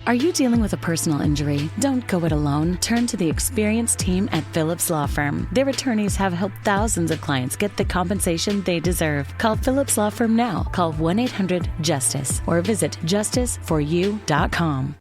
Are you dealing with a personal injury? Don't go it alone. Turn to the experienced team at Phillips Law Firm. Their attorneys have helped thousands of clients get the compensation they deserve. Call Phillips Law Firm now. Call 1-800-JUSTICE or visit justiceforyou.com.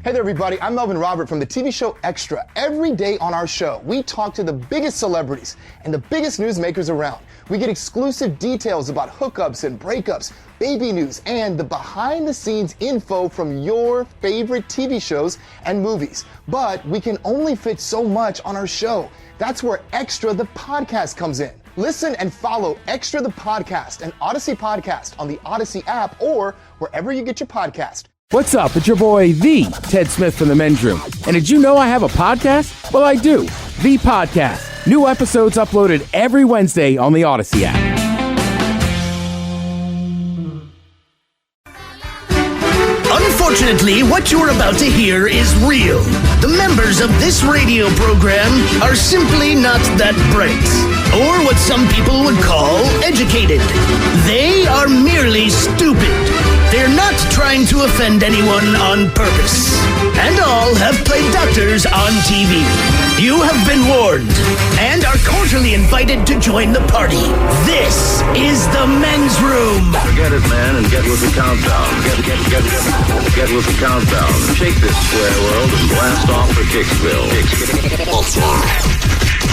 Hey there, everybody. I'm Melvin Robert from the TV show Extra. Every day on our show, we talk to the biggest celebrities and the biggest newsmakers around. We get exclusive details about hookups and breakups, baby news, and the behind-the-scenes info from your favorite TV shows and movies. But we can only fit so much on our show. That's where Extra the Podcast comes in. Listen and follow Extra the Podcast and Odyssey Podcast on the Odyssey app or wherever you get your podcast. What's up? It's your boy, The Ted Smith from The Men's Room. And did you know I have a podcast? Well, I do. The Podcast. New episodes uploaded every Wednesday on the Odyssey app. Unfortunately, what you're about to hear is real. The members of this radio program are simply not that bright, or what some people would call educated. They are merely stupid. They're not trying to offend anyone on purpose. And all have played doctors on TV. You have been warned and are cordially invited to join the party. This is the Men's Room. Forget it, man, and get with the countdown. Get with the countdown. Shake this square world and blast off for Kicksville.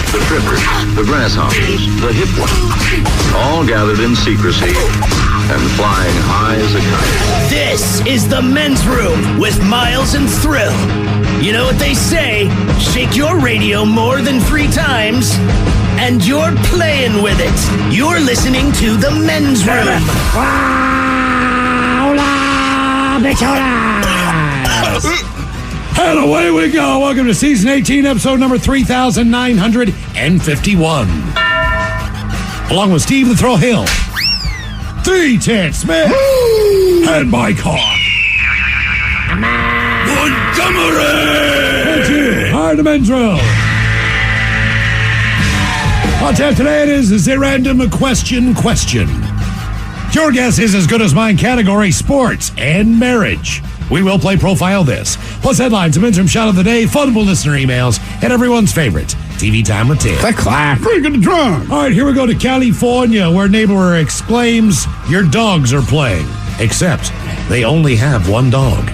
The trippers, the grasshoppers, the hip ones, all gathered in secrecy and flying high as a kite. This is the Men's Room with Miles and Thrill. You know what they say, shake your radio more than 3 times, and you're playing with it. You're listening to the Men's Room. And away we go. Welcome to Season 18, Episode number 3951. Along with Steve the Thrill Hill, the Ted Smith, and Mike Hawk. Montgomery! And you are the Men's Room. On tap today it is a random question. Your guess is as good as mine. Category sports and marriage. We will play Profile This, plus headlines, a Men's Room shot of the day, funable listener emails, and everyone's favorite TV Time with Ted. That clap. Pretty good drum. All right, here we go to California, where neighbor exclaims, your dogs are playing. Except they only have one dog.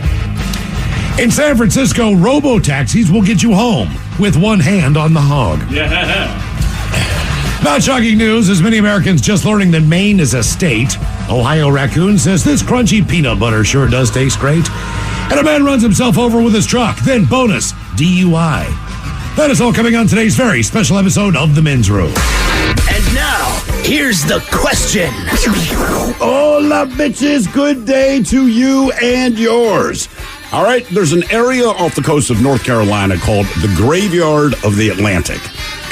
In San Francisco, robo-taxis will get you home with one hand on the hog. Yeah. Not shocking news, as many Americans just learning that Maine is a state. Ohio Raccoon says this crunchy peanut butter sure does taste great. And a man runs himself over with his truck. Then bonus, DUI. That is all coming on today's very special episode of The Men's Room. And now, here's the question. Hola, bitches. Good day to you and yours. All right, there's an area off the coast of North Carolina called the Graveyard of the Atlantic.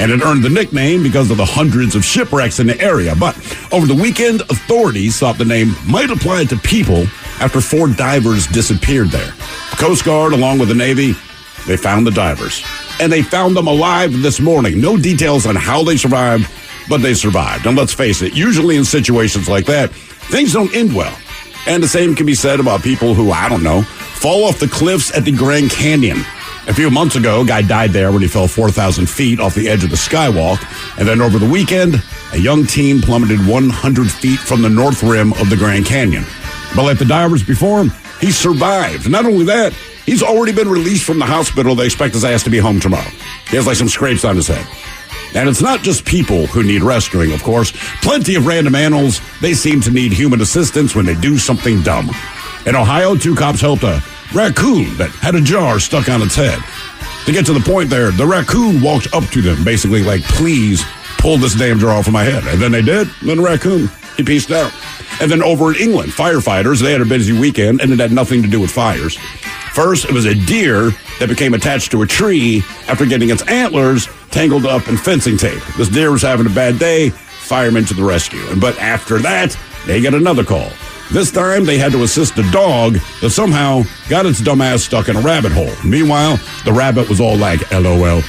And it earned the nickname because of the hundreds of shipwrecks in the area. But over the weekend, authorities thought the name might apply to people after 4 divers disappeared there. The Coast Guard, along with the Navy, they found the divers. And they found them alive this morning. No details on how they survived, but they survived. And let's face it, usually in situations like that, things don't end well. And the same can be said about people who, I don't know, fall off the cliffs at the Grand Canyon. A few months ago, a guy died there when he fell 4,000 feet off the edge of the skywalk. And then over the weekend, a young teen plummeted 100 feet from the north rim of the Grand Canyon. But like the divers before him, he survived. Not only that, he's already been released from the hospital. They expect his ass to be home tomorrow. He has like some scrapes on his head. And it's not just people who need rescuing, of course. Plenty of random animals, they seem to need human assistance when they do something dumb. In Ohio, 2 cops helped a raccoon that had a jar stuck on its head. To get to the point there, the raccoon walked up to them, basically like, please pull this damn jar off of my head. And then they did. Then the raccoon, he pieced out. And then over in England, firefighters, they had a busy weekend, and it had nothing to do with fires. First, it was a deer that became attached to a tree after getting its antlers tangled up in fencing tape. This deer was having a bad day, firemen to the rescue. But after that, they got another call. This time, they had to assist a dog that somehow got its dumb ass stuck in a rabbit hole. Meanwhile, the rabbit was all like, LOL.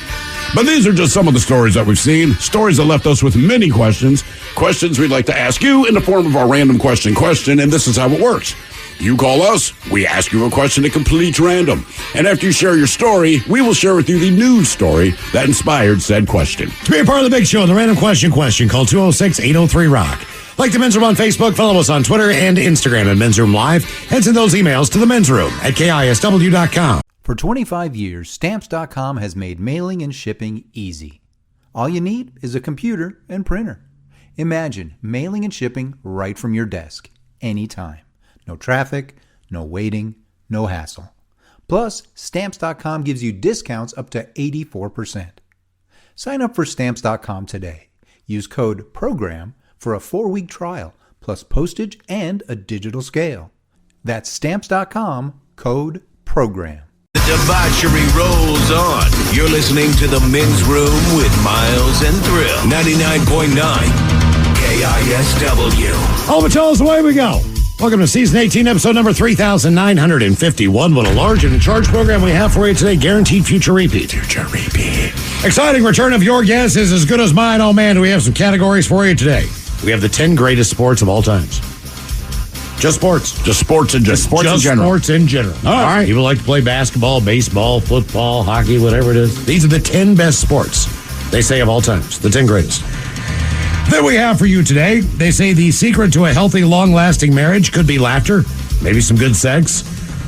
But these are just some of the stories that we've seen. Stories that left us with many questions. Questions we'd like to ask you in the form of our random question. And this is how it works. You call us, we ask you a question at complete random. And after you share your story, we will share with you the news story that inspired said question. To be a part of the big show, the Random Question call 206-803-ROCK. Like the Men's Room on Facebook, follow us on Twitter and Instagram at Men's Room Live, and send those emails to the Men's Room at KISW.com. For 25 years, Stamps.com has made mailing and shipping easy. All you need is a computer and printer. Imagine mailing and shipping right from your desk, anytime. No traffic, no waiting, no hassle. Plus, Stamps.com gives you discounts up to 84%. Sign up for Stamps.com today. Use code PROGRAM for a 4-week trial, plus postage and a digital scale. That's Stamps.com, code PROGRAM. The debauchery rolls on. You're listening to The Men's Room with Miles and Thrill. 99.9 KISW. All but tell us away we go. Welcome to Season 18, Episode number 3,951. What a large and in charge program we have for you today. Guaranteed future repeat. Future repeat. Exciting return of your guess is as good as mine. Oh, man, do we have some categories for you today. We have the 10 greatest sports of all times. Just sports. Just sports in general. Sports in general. All right. People like to play basketball, baseball, football, hockey, whatever it is. These are the 10 best sports, they say, of all times. The 10 greatest. That we have for you today. They say the secret to a healthy, long-lasting marriage could be laughter, maybe some good sex,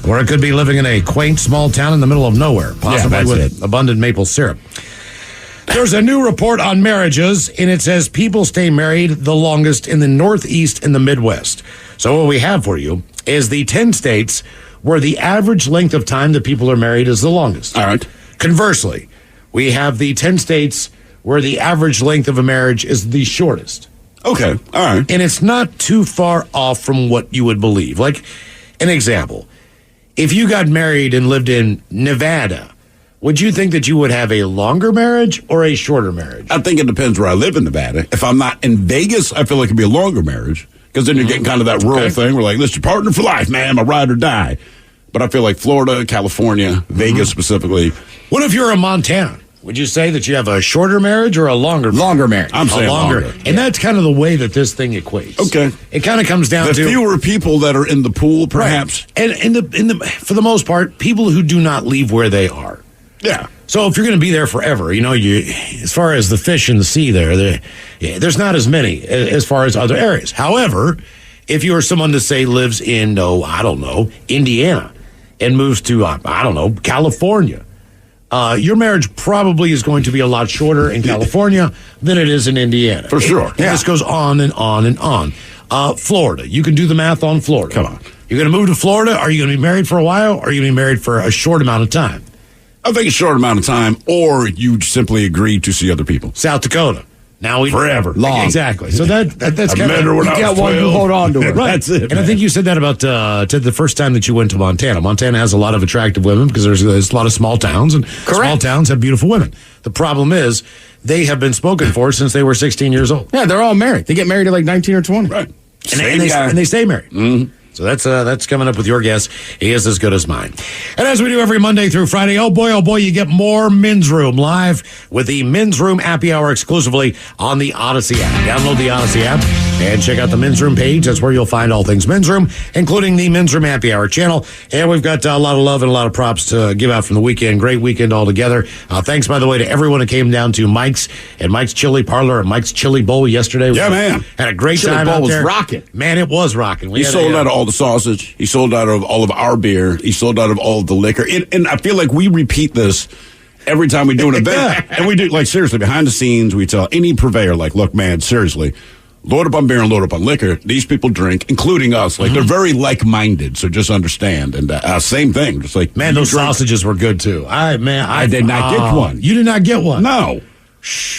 or it could be living in a quaint, small town in the middle of nowhere, possibly with abundant maple syrup. There's a new report on marriages, and it says people stay married the longest in the Northeast and the Midwest. So what we have for you is the 10 states where the average length of time that people are married is the longest. All right. Conversely, we have the 10 states where the average length of a marriage is the shortest. Okay, all right. And it's not too far off from what you would believe. Like, an example. If you got married and lived in Nevada, would you think that you would have a longer marriage or a shorter marriage? I think it depends where I live in Nevada. If I'm not in Vegas, I feel like it'd be a longer marriage. Because then you're getting kind of that rural thing where, like, this is your partner for life, man, my ride or die. But I feel like Florida, California, Vegas specifically. What if you're in Montana? Would you say that you have a shorter marriage or a longer marriage? Longer marriage. I'm saying longer. And that's kind of the way that this thing equates. Okay. It kind of comes down the to fewer people that are in the pool, perhaps. Right. And for the most part, people who do not leave where they are. Yeah. So if you're going to be there forever, as far as the fish in the sea there's not as many as far as other areas. However, if you are someone to say lives in, Indiana and moves to, California, your marriage probably is going to be a lot shorter in California than it is in Indiana. For sure. And this goes on and on and on. Florida, you can do the math on Florida. Come on. You're going to move to Florida? Are you going to be married for a while? Or are you going to be married for a short amount of time? I think a short amount of time, or you simply agree to see other people. South Dakota. Now we forever. Long. Exactly. So that's kind of you get one, you hold on to it. Right. That's it. And man. I think you said that about to the first time that you went to Montana. Montana has a lot of attractive women because there's a lot of small towns, and small towns have beautiful women. The problem is they have been spoken for since they were 16 years old. Yeah, they're all married. They get married at like 19 or 20. Right. And they stay married. Mm-hmm. So that's coming up with your guess. He is as good as mine. And as we do every Monday through Friday, oh boy, you get more Men's Room live with the Men's Room Happy Hour exclusively on the Odyssey app. Download the Odyssey app and check out the Men's Room page. That's where you'll find all things Men's Room, including the Men's Room Happy Hour channel. And we've got a lot of love and a lot of props to give out from the weekend. Great weekend altogether. Thanks, by the way, to everyone who came down to Mike's Chili Parlor and Mike's Chili Bowl yesterday. Yeah, man. Had a great Chili time Bowl out was there. rocking. Man, it was rocking. He sold out of all the sausage. He sold out of all of our beer. He sold out of all of the liquor. And I feel like we repeat this every time we do an event. And we do, like, seriously, behind the scenes, we tell any purveyor, like, look, man, seriously, load up on beer and load up on liquor. These people drink, including us. Like, they're very like-minded, so just understand. And same thing. Just like, man, those sausages were good, too. I did not get one. You did not get one? No.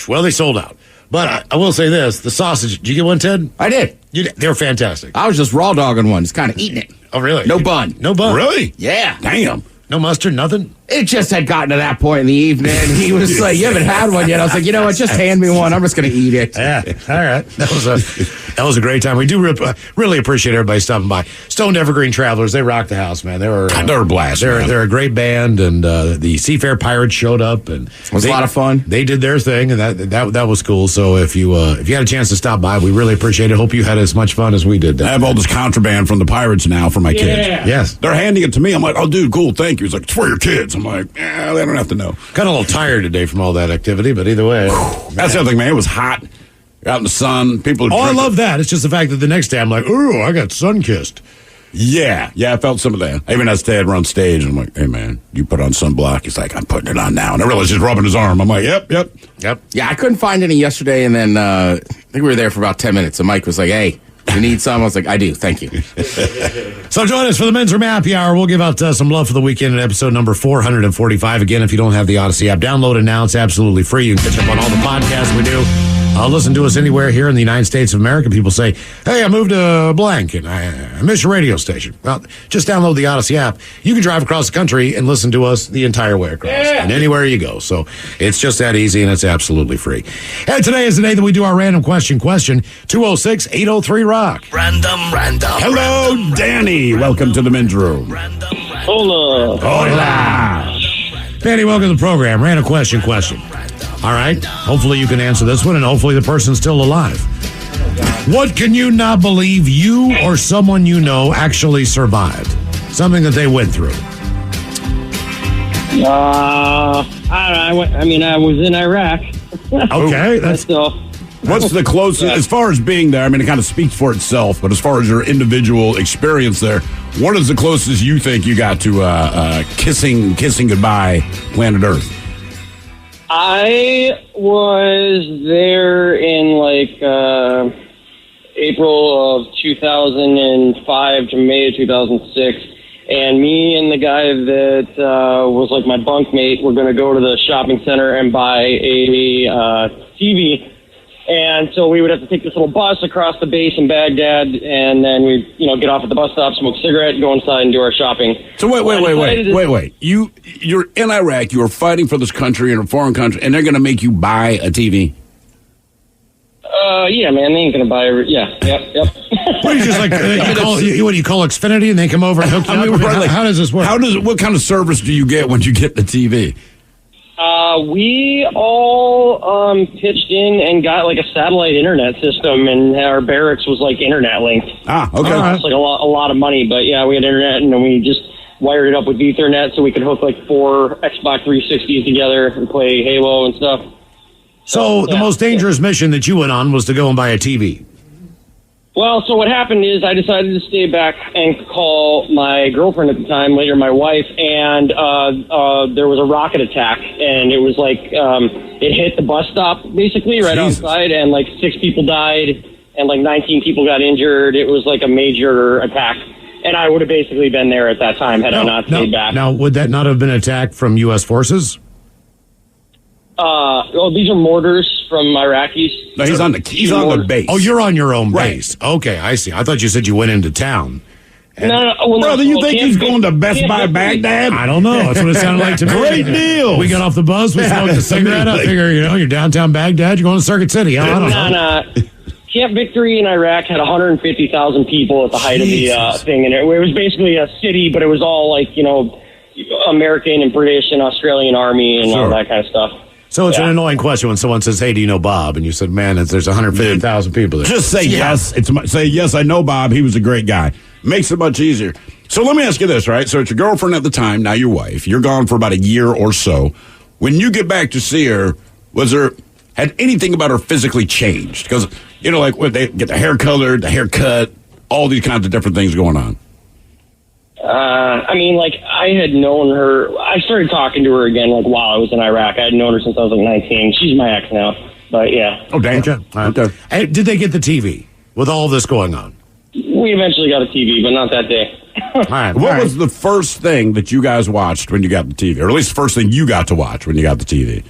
Well, they sold out. But I will say this, the sausage, did you get one, Ted? I did. They were fantastic. I was just raw dogging one, just kind of eating it. Oh, really? No bun. No bun? Really? Yeah. Damn. No mustard, nothing? It just had gotten to that point in the evening. He was like, "You haven't had one yet." I was like, "You know what? Just hand me one. I'm just going to eat it." Yeah, all right. That was a great time. We do really appreciate everybody stopping by. Stoned Evergreen Travelers, they rocked the house, man. They were a blast. They're a great band, and the Seafair Pirates showed up, and it was a lot of fun. They did their thing, and that was cool. So if you had a chance to stop by, we really appreciate it. Hope you had as much fun as we did. I have all this contraband from the Pirates now for my kids. Yes, they're handing it to me. I'm like, "Oh, dude, cool, thank you." He's like, "It's for your kids." I'm like, they don't have to know. Got a little tired today from all that activity, but either way. That's the other thing, man. It was hot. Out in the sun. People. I love that. It's just the fact that the next day I'm like, "Ooh, I got sun-kissed." Yeah, I felt some of that. I even asked Ted on stage, and I'm like, "Hey, man, you put on sunblock?" He's like, "I'm putting it on now." And I realized he's rubbing his arm. I'm like, yep. Yeah, I couldn't find any yesterday, and then I think we were there for about 10 minutes, and Mike was like, "Hey, you need some?" I was like, "I do, thank you." So join us for the Men's Room Happy Hour. We'll give out some love for the weekend in episode number 445. Again, if you don't have the Odyssey app, download it now. It's absolutely free. You can catch up on all the podcasts we do. Listen to us anywhere here in the United States of America. People say, "Hey, I moved to blank and I miss your radio station." Well, just download the Odyssey app. You can drive across the country and listen to us the entire way across and anywhere you go. So it's just that easy, and it's absolutely free. And today is the day that we do our random question. 206-803-ROCK. Random. Hello, Danny. Welcome to the Men's Room. Hola. Danny, welcome to the program. Random question. All right. Hopefully you can answer this one, and hopefully the person's still alive. What can you not believe you or someone you know actually survived? Something that they went through. I don't know. I was in Iraq. Okay. That's all. What's the closest, as far as being there, I mean, it kind of speaks for itself, but as far as your individual experience there, what is the closest you think you got to kissing goodbye planet Earth? I was there in April of 2005 to May of 2006, and me and the guy that was like my bunkmate were going to go to the shopping center and buy a TV. And so we would have to take this little bus across the base in Baghdad, and then we'd, get off at the bus stop, smoke a cigarette, go inside and do our shopping. So wait. You're in Iraq, you're fighting for this country in a foreign country, and they're going to make you buy a TV? Yeah, man, they ain't going to buy yep. What do you just what do you call Xfinity, and they come over and hook you up? How does this work? What kind of service do you get when you get the TV? We all pitched in and got like a satellite internet system, and our barracks was like internet linked. Ah, okay. It's like a lot of money, but yeah, we had internet, and then we just wired it up with Ethernet so we could hook like 4 Xbox 360s together and play Halo and stuff. So the most dangerous mission that you went on was to go and buy a TV. Well, so what happened is I decided to stay back and call my girlfriend at the time, later my wife, and there was a rocket attack, and it was like it hit the bus stop basically right outside, and like 6 people died, and like 19 people got injured. It was like a major attack, and I would have basically been there at that time had I not stayed back. Now, would that not have been an attack from U.S. forces? These are mortars from Iraqis. No, he's on the base. Oh, you're on your own base. Okay, I see. I thought you said you went into town. No. Brother, you think he's going to Best Buy Baghdad? I don't know. That's what it sounded like to me. Great deal. We got off the bus. We smoked a cigarette. I figure, you're downtown Baghdad. You're going to Circuit City. I don't know. No. Camp Victory in Iraq had 150,000 people at the height of the thing, and it was basically a city, but it was all like American and British and Australian Army and all that kind of stuff. So it's an annoying question when someone says, "Hey, do you know Bob?" And you said, "Man, there's 150,000 people there." Just say yes. Say yes. I know Bob. He was a great guy. Makes it much easier. So let me ask you this, right? So it's your girlfriend at the time, now your wife. You're gone for about a year or so. When you get back to see her, had anything about her physically changed? Because when they get the hair colored, the hair cut, all these kinds of different things going on. I had known her. I started talking to her again, while I was in Iraq. I had known her since I was 19. She's my ex now, but yeah. Oh, dang. Okay. Hey, did they get the TV with all this going on? We eventually got a TV, but not that day. All right. What was the first thing that you guys watched when you got the TV? Or at least the first thing you got to watch when you got the TV?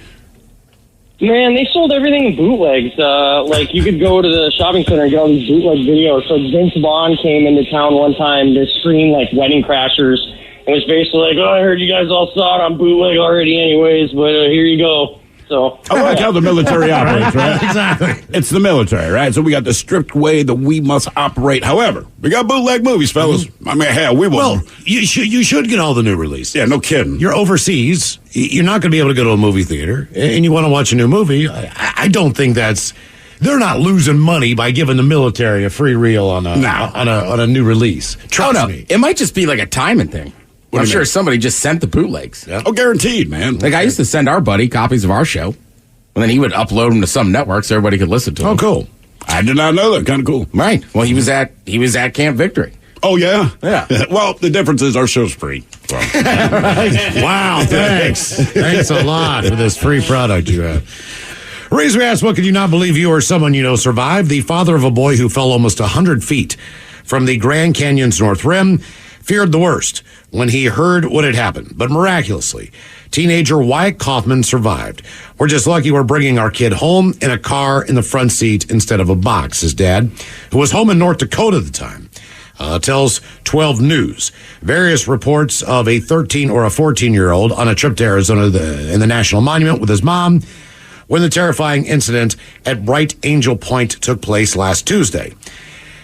Man, they sold everything in bootlegs. You could go to the shopping center and get all these bootleg videos. So Vince Vaughn came into town one time to screen Wedding Crashers was basically like, "Oh, I heard you guys all saw it on bootleg already, anyways, but here you go." So I like how the military operates, right? Exactly. It's the military, right? So we got the strict way that we must operate. However, we got bootleg movies, fellas. I mean, hell, we will. Well, you should get all the new releases. Yeah, no kidding. You're overseas. You're not going to be able to go to a movie theater, and you want to watch a new movie. I don't think that's. They're not losing money by giving the military a free reel on a new release. Trust me. It might just be like a timing thing. I'm sure somebody just sent the bootlegs. Yeah. Oh, guaranteed, man. Like, I used to send our buddy copies of our show, and then he would upload them to some network so everybody could listen to them. Oh, cool. I did not know that. Kind of cool. Right. Well, he was at Camp Victory. Oh, yeah? Yeah. Well, the difference is our show's free. So. Wow, thanks. Thanks a lot for this free product you have. Reason we asked, what could you not believe you or someone you know survived? The father of a boy who fell almost 100 feet from the Grand Canyon's North Rim feared the worst when he heard what had happened. But miraculously, teenager Wyatt Kaufman survived. We're just lucky we're bringing our kid home in a car in the front seat instead of a box, his dad, who was home in North Dakota at the time, tells 12 News. Various reports of a 13 or a 14-year-old on a trip to Arizona in the National Monument with his mom when the terrifying incident at Bright Angel Point took place last Tuesday.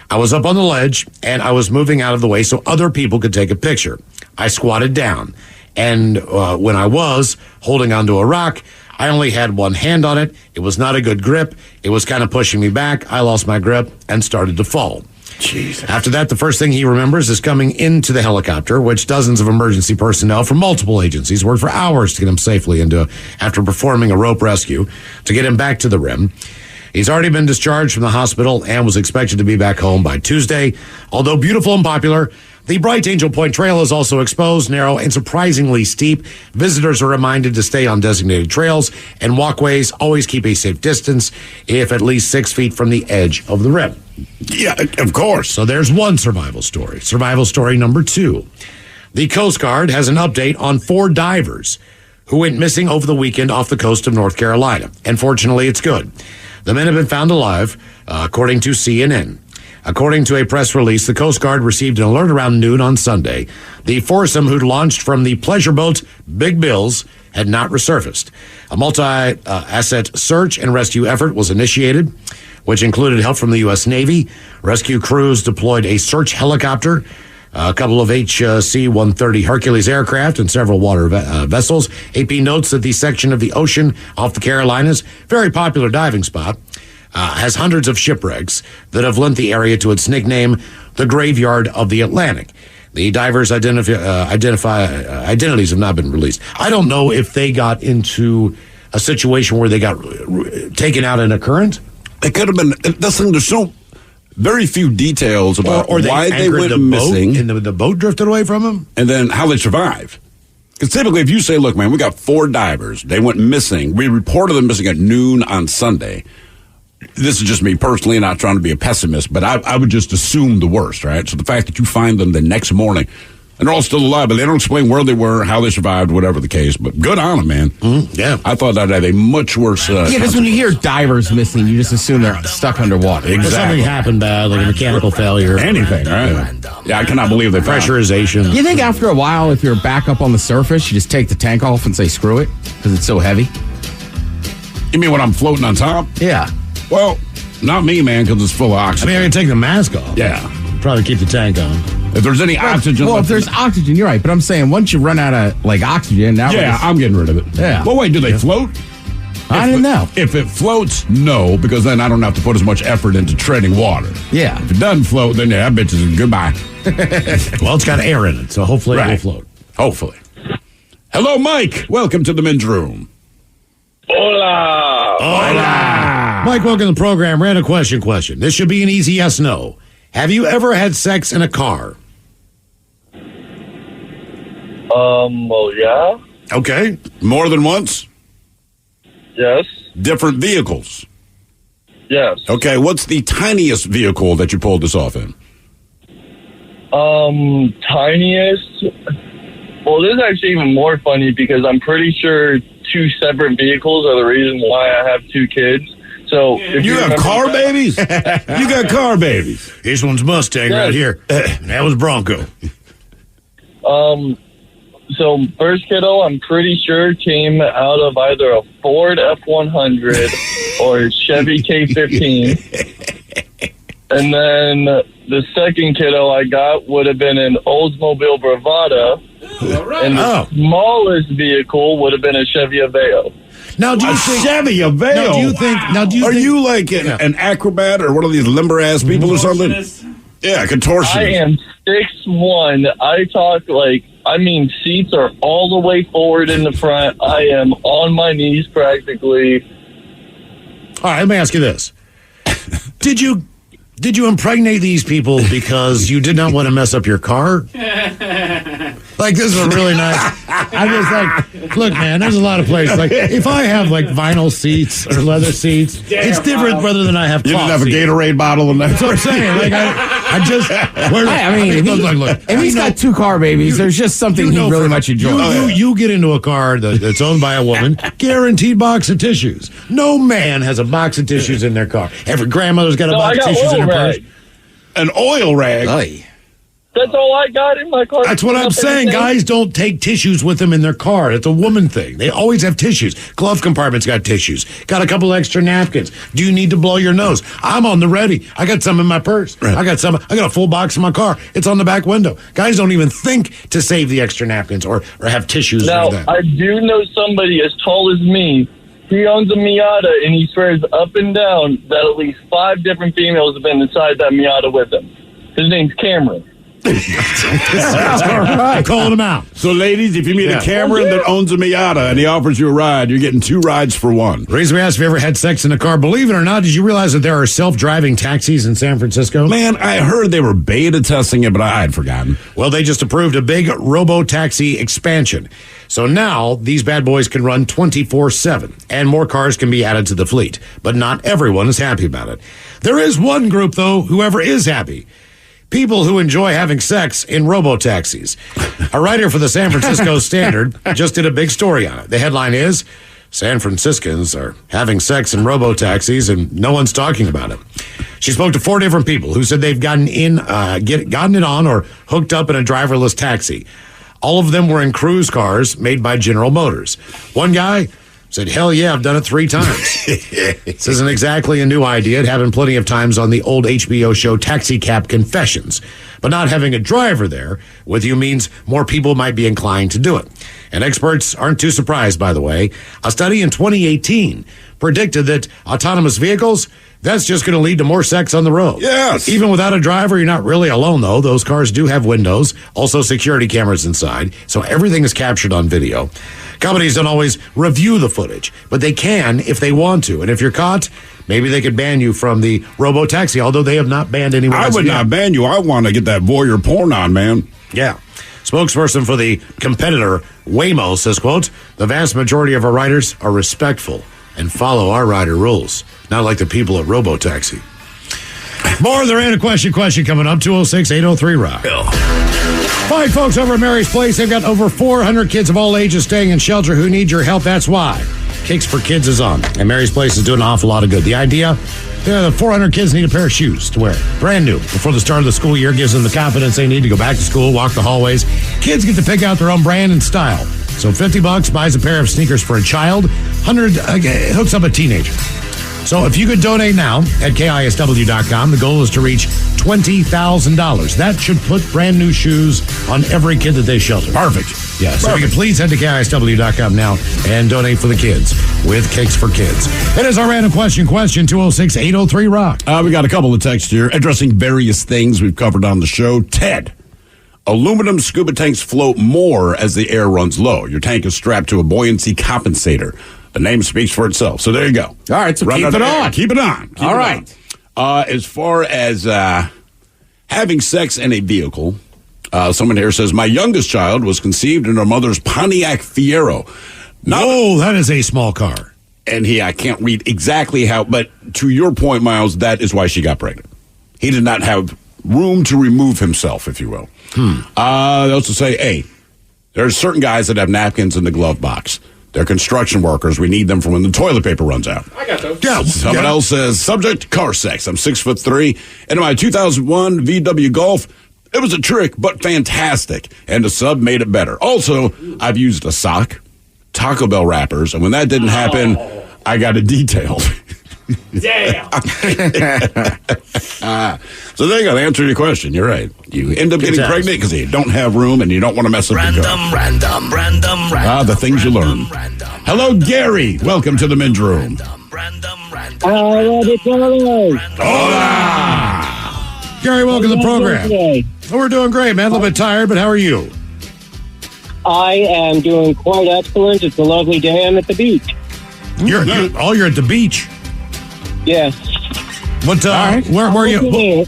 I was up on the ledge, and I was moving out of the way so other people could take a picture. I squatted down, and when I was holding onto a rock, I only had one hand on it. It was not a good grip. It was kind of pushing me back. I lost my grip and started to fall. Jesus. After that, the first thing he remembers is coming into the helicopter, which dozens of emergency personnel from multiple agencies worked for hours to get him safely into after performing a rope rescue to get him back to the rim. He's already been discharged from the hospital and was expected to be back home by Tuesday. Although beautiful and popular, the Bright Angel Point Trail is also exposed, narrow, and surprisingly steep. Visitors are reminded to stay on designated trails and walkways. Always keep a safe distance if at least 6 feet from the edge of the rim. Yeah, of course. So there's one survival story. Survival story number 2. The Coast Guard has an update on 4 divers who went missing over the weekend off the coast of North Carolina. And fortunately, it's good. The men have been found alive, according to CNN. According to a press release, the Coast Guard received an alert around noon on Sunday. The foursome who'd launched from the pleasure boat Big Bills had not resurfaced. A multi-asset search and rescue effort was initiated, which included help from the U.S. Navy. Rescue crews deployed a search helicopter, a couple of HC-130 Hercules aircraft, and several water vessels. AP notes that the section of the ocean off the Carolinas, very popular diving spot, has hundreds of shipwrecks that have lent the area to its nickname, the Graveyard of the Atlantic. The divers' identities have not been released. I don't know if they got into a situation where they got taken out in a current. It could have been. Listen, there's so very few details about why they went missing. And the boat drifted away from them? And then how they survived. Because typically if you say, look, man, we got 4 divers. They went missing. We reported them missing at noon on Sunday. This is just me personally, not trying to be a pessimist, but I would just assume the worst, right? So the fact that you find them the next morning, and they're all still alive, but they don't explain where they were, how they survived, whatever the case. But good on them, man. Yeah. I thought that had a much worse... yeah, because when you hear divers missing, you just assume they're stuck underwater. Exactly. Something happened bad, like a mechanical failure. Anything, right? Yeah, I cannot believe they pressurization. You think after a while, if you're back up on the surface, you just take the tank off and say, screw it, because it's so heavy? You mean when I'm floating on top? Yeah. Well, not me, man, because it's full of oxygen. I mean, I can take the mask off. Yeah. Probably keep the tank on. If there's any oxygen... Well, if there's oxygen, you're right. But I'm saying once you run out of, oxygen... now I'm getting rid of it. Yeah. Well, wait, do they float? I didn't know. If it floats, no, because then I don't have to put as much effort into treading water. Yeah. If it doesn't float, then that bitch is goodbye. Well, it's got air in it, so hopefully it will float. Hopefully. Hello, Mike. Welcome to the men's room. Hola. Hola. Mike, welcome to the program. Random question. This should be an easy yes/no. Have you ever had sex in a car? Well, yeah. Okay. More than once? Yes. Different vehicles? Yes. Okay, what's the tiniest vehicle that you pulled this off in? Tiniest? Well, this is actually even more funny because I'm pretty sure 2 separate vehicles are the reason why I have 2 kids. So if you have car babies? You got car babies. This one's Mustang right here. That was Bronco. So first kiddo, I'm pretty sure came out of either a Ford F-100 or a Chevy K-15. And then the second kiddo I got would have been an Oldsmobile Bravada. And the smallest vehicle would have been a Chevy Aveo. Now, do you think Chevy Aveo? Now, do you think? Are you like an acrobat or one of these limber ass people or something? Yeah, contortionist. I am 6'1". I talk seats are all the way forward in the front. I am on my knees practically. All right, let me ask you this: Did you impregnate these people because you did not want to mess up your car? Like, this is a really nice. I'm just like, look, man, there's a lot of places. Like, if I have like vinyl seats or leather seats, it's different whether than I have. You didn't have a Gatorade bottle in there. That's what I'm saying. Like, look. If he's got two car babies, there's just something he really much enjoys. You get into a car that's owned by a woman, guaranteed box of tissues. No man has a box of tissues in their car. Every grandmother's got a box of tissues in her purse. An oil rag. Aye. That's all I got in my car. That's what I'm saying. Guys don't take tissues with them in their car. It's a woman thing. They always have tissues. Glove compartment's got tissues. Got a couple extra napkins. Do you need to blow your nose? I'm on the ready. I got some in my purse. Right. I got a full box in my car. It's on the back window. Guys don't even think to save the extra napkins or have tissues. Now, I do know somebody as tall as me. He owns a Miata, and he swears up and down that at least 5 different females have been inside that Miata with him. His name's Cameron. That's all right. Calling him out. So, ladies, if you meet a Cameron that owns a Miata and he offers you a ride, you're getting 2 rides for 1. The reason we asked if you ever had sex in a car, believe it or not, did you realize that there are self-driving taxis in San Francisco? Man, I heard they were beta testing it, but I had forgotten. Well, they just approved a big robo-taxi expansion. So now these bad boys can run 24/7, and more cars can be added to the fleet. But not everyone is happy about it. There is one group, though, whoever is happy. People who enjoy having sex in robo-taxis. A writer for the San Francisco Standard just did a big story on it. The headline is, San Franciscans are having sex in robo-taxis and no one's talking about it. She spoke to 4 different people who said they've gotten it on or hooked up in a driverless taxi. All of them were in cruise cars made by General Motors. One guy said, hell yeah, I've done it 3 times. This isn't exactly a new idea. It happened plenty of times on the old HBO show Taxi Cab Confessions. But not having a driver there with you means more people might be inclined to do it. And experts aren't too surprised, by the way. A study in 2018 predicted that autonomous vehicles, that's just going to lead to more sex on the road. Yes. Even without a driver, you're not really alone, though. Those cars do have windows, also security cameras inside, so everything is captured on video. Companies don't always review the footage, but they can if they want to. And if you're caught, maybe they could ban you from the robo-taxi, although they have not banned anyone else. I would not ban you. I want to get that voyeur porn on, man. Yeah. Spokesperson for the competitor, Waymo, says, quote, the vast majority of our riders are respectful and follow our rider rules, not like the people at robo-taxi. More of the Random Question coming up, 206-803-ROCK. Fine folks over at Mary's Place. They've got over 400 kids of all ages staying in shelter who need your help. That's why Kicks for Kids is on. And Mary's Place is doing an awful lot of good. The idea, the 400 kids need a pair of shoes to wear. Brand new. Before the start of the school year, gives them the confidence they need to go back to school, walk the hallways. Kids get to pick out their own brand and style. So $50 buys a pair of sneakers for a child. 100 hooks up a teenager. So if you could donate now at KISW.com, the goal is to reach $20,000. That should put brand new shoes on every kid that they shelter. Perfect. Yes. So if you could please head to KISW.com now and donate for the kids with Kicks for Kids. It is our random question 206-803-ROCK. We got a couple of texts here addressing various things we've covered on the show. Ted, aluminum scuba tanks float more as the air runs low. Your tank is strapped to a buoyancy compensator. The name speaks for itself. So there you go. All right, so keep it on. Keep it on. All right. As far as having sex in a vehicle, someone here says, my youngest child was conceived in her mother's Pontiac Fiero. Oh, that is a small car. And I can't read exactly how, but to your point, Miles, that is why she got pregnant. He did not have room to remove himself, if you will. They also say, hey, there's certain guys that have napkins in the glove box. They're construction workers. We need them for when the toilet paper runs out. I got those. Yeah. Someone else says, subject, car sex. I'm 6'3", and in my 2001 VW Golf, It was a trick, but fantastic. And the sub made it better. Also, I've used a sock, Taco Bell wrappers, and when that didn't happen, I got it detailed. Damn. So there you go. The answer to your question. You're right. You end up getting pregnant because you don't have room and you don't want to mess up your gut. Random. The things you learn. Hello, Gary. Welcome to the men's room. Hola. Gary, welcome to the program. Oh, we're doing great, man. A little bit tired, but how are you? I am doing quite excellent. It's a lovely day. I'm at the beach. You're at the beach. Yes. What? Where are you?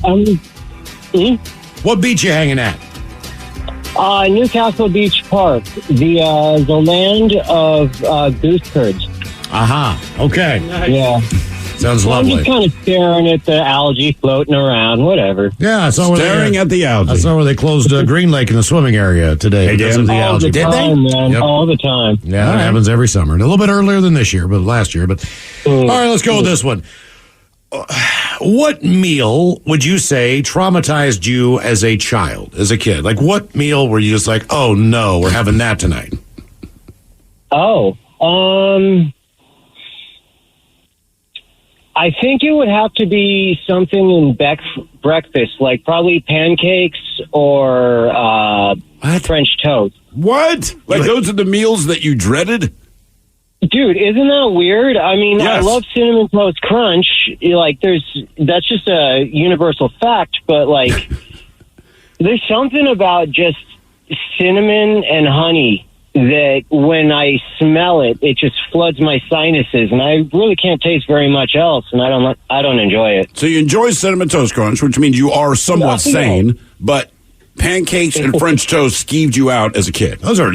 What beach you hanging at? Newcastle Beach Park, the land of goose curds. Okay. Yeah. Sounds I'm lovely. just kind of staring at the algae floating around. Whatever. Yeah, I saw Staring at the algae. I saw where they closed Green Lake in the swimming area today because of the algae. Did they? Man, all the time. Yeah, that happens every summer. And a little bit earlier than this year, but last year. But all right, let's go with this one. What meal would you say traumatized you as a child, as a kid? Like, what meal were you just like, oh no, we're having that tonight? I think it would have to be something in breakfast, like probably pancakes or French toast. What? Like those are the meals that you dreaded? Dude, isn't that weird? I mean, Yes. I love Cinnamon Toast Crunch. Like, that's just a universal fact, but like, there's something about just cinnamon and honey that when I smell it, it just floods my sinuses, and I really can't taste very much else, and I don't enjoy it. So you enjoy Cinnamon Toast Crunch, which means you are somewhat sane, but pancakes and French toast skeeved you out as a kid. Those are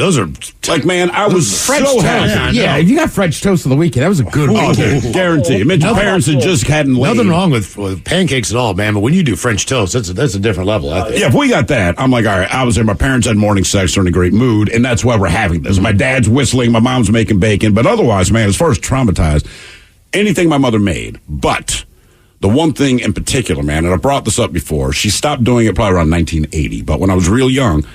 like, man, I was French so toast. happy. Yeah, if you got French toast on the weekend, that was a good weekend. Guarantee. It meant your parents had just hadn't laid. Nothing wrong with pancakes at all, man. But when you do French toast, that's a different level, I think. Yeah, if we got that, I'm like, all right, I was there. My parents had morning sex. They're in a great mood, and that's why we're having this. My dad's whistling. My mom's making bacon. But otherwise, man, as far as traumatized, anything my mother made. But the one thing in particular, man, and I brought this up before, she stopped doing it probably around 1980. But when I was real young,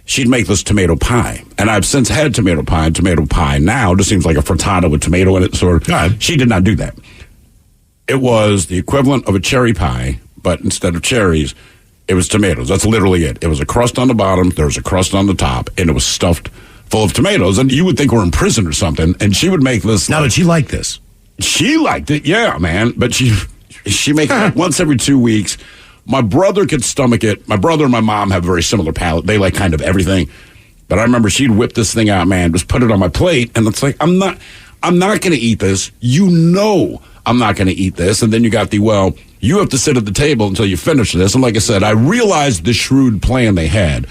she'd make this tomato pie. And I've since had tomato pie, and tomato pie now just seems like a frittata with tomato in it. Sort of. She did not do that. It was the equivalent of a cherry pie, but instead of cherries, it was tomatoes. That's literally it. It was a crust on the bottom, there was a crust on the top, and it was stuffed full of tomatoes. And you would think we're in prison or something. And she would make this. Now, did she like this? She liked it, yeah, man. But she makes it once every 2 weeks. My brother could stomach it. My brother and my mom have a very similar palate. They like kind of everything. But I remember she'd whip this thing out, man, just put it on my plate, and it's like, I'm not going to eat this. You know I'm not going to eat this. And then you got you have to sit at the table until you finish this. And like I said, I realized the shrewd plan they had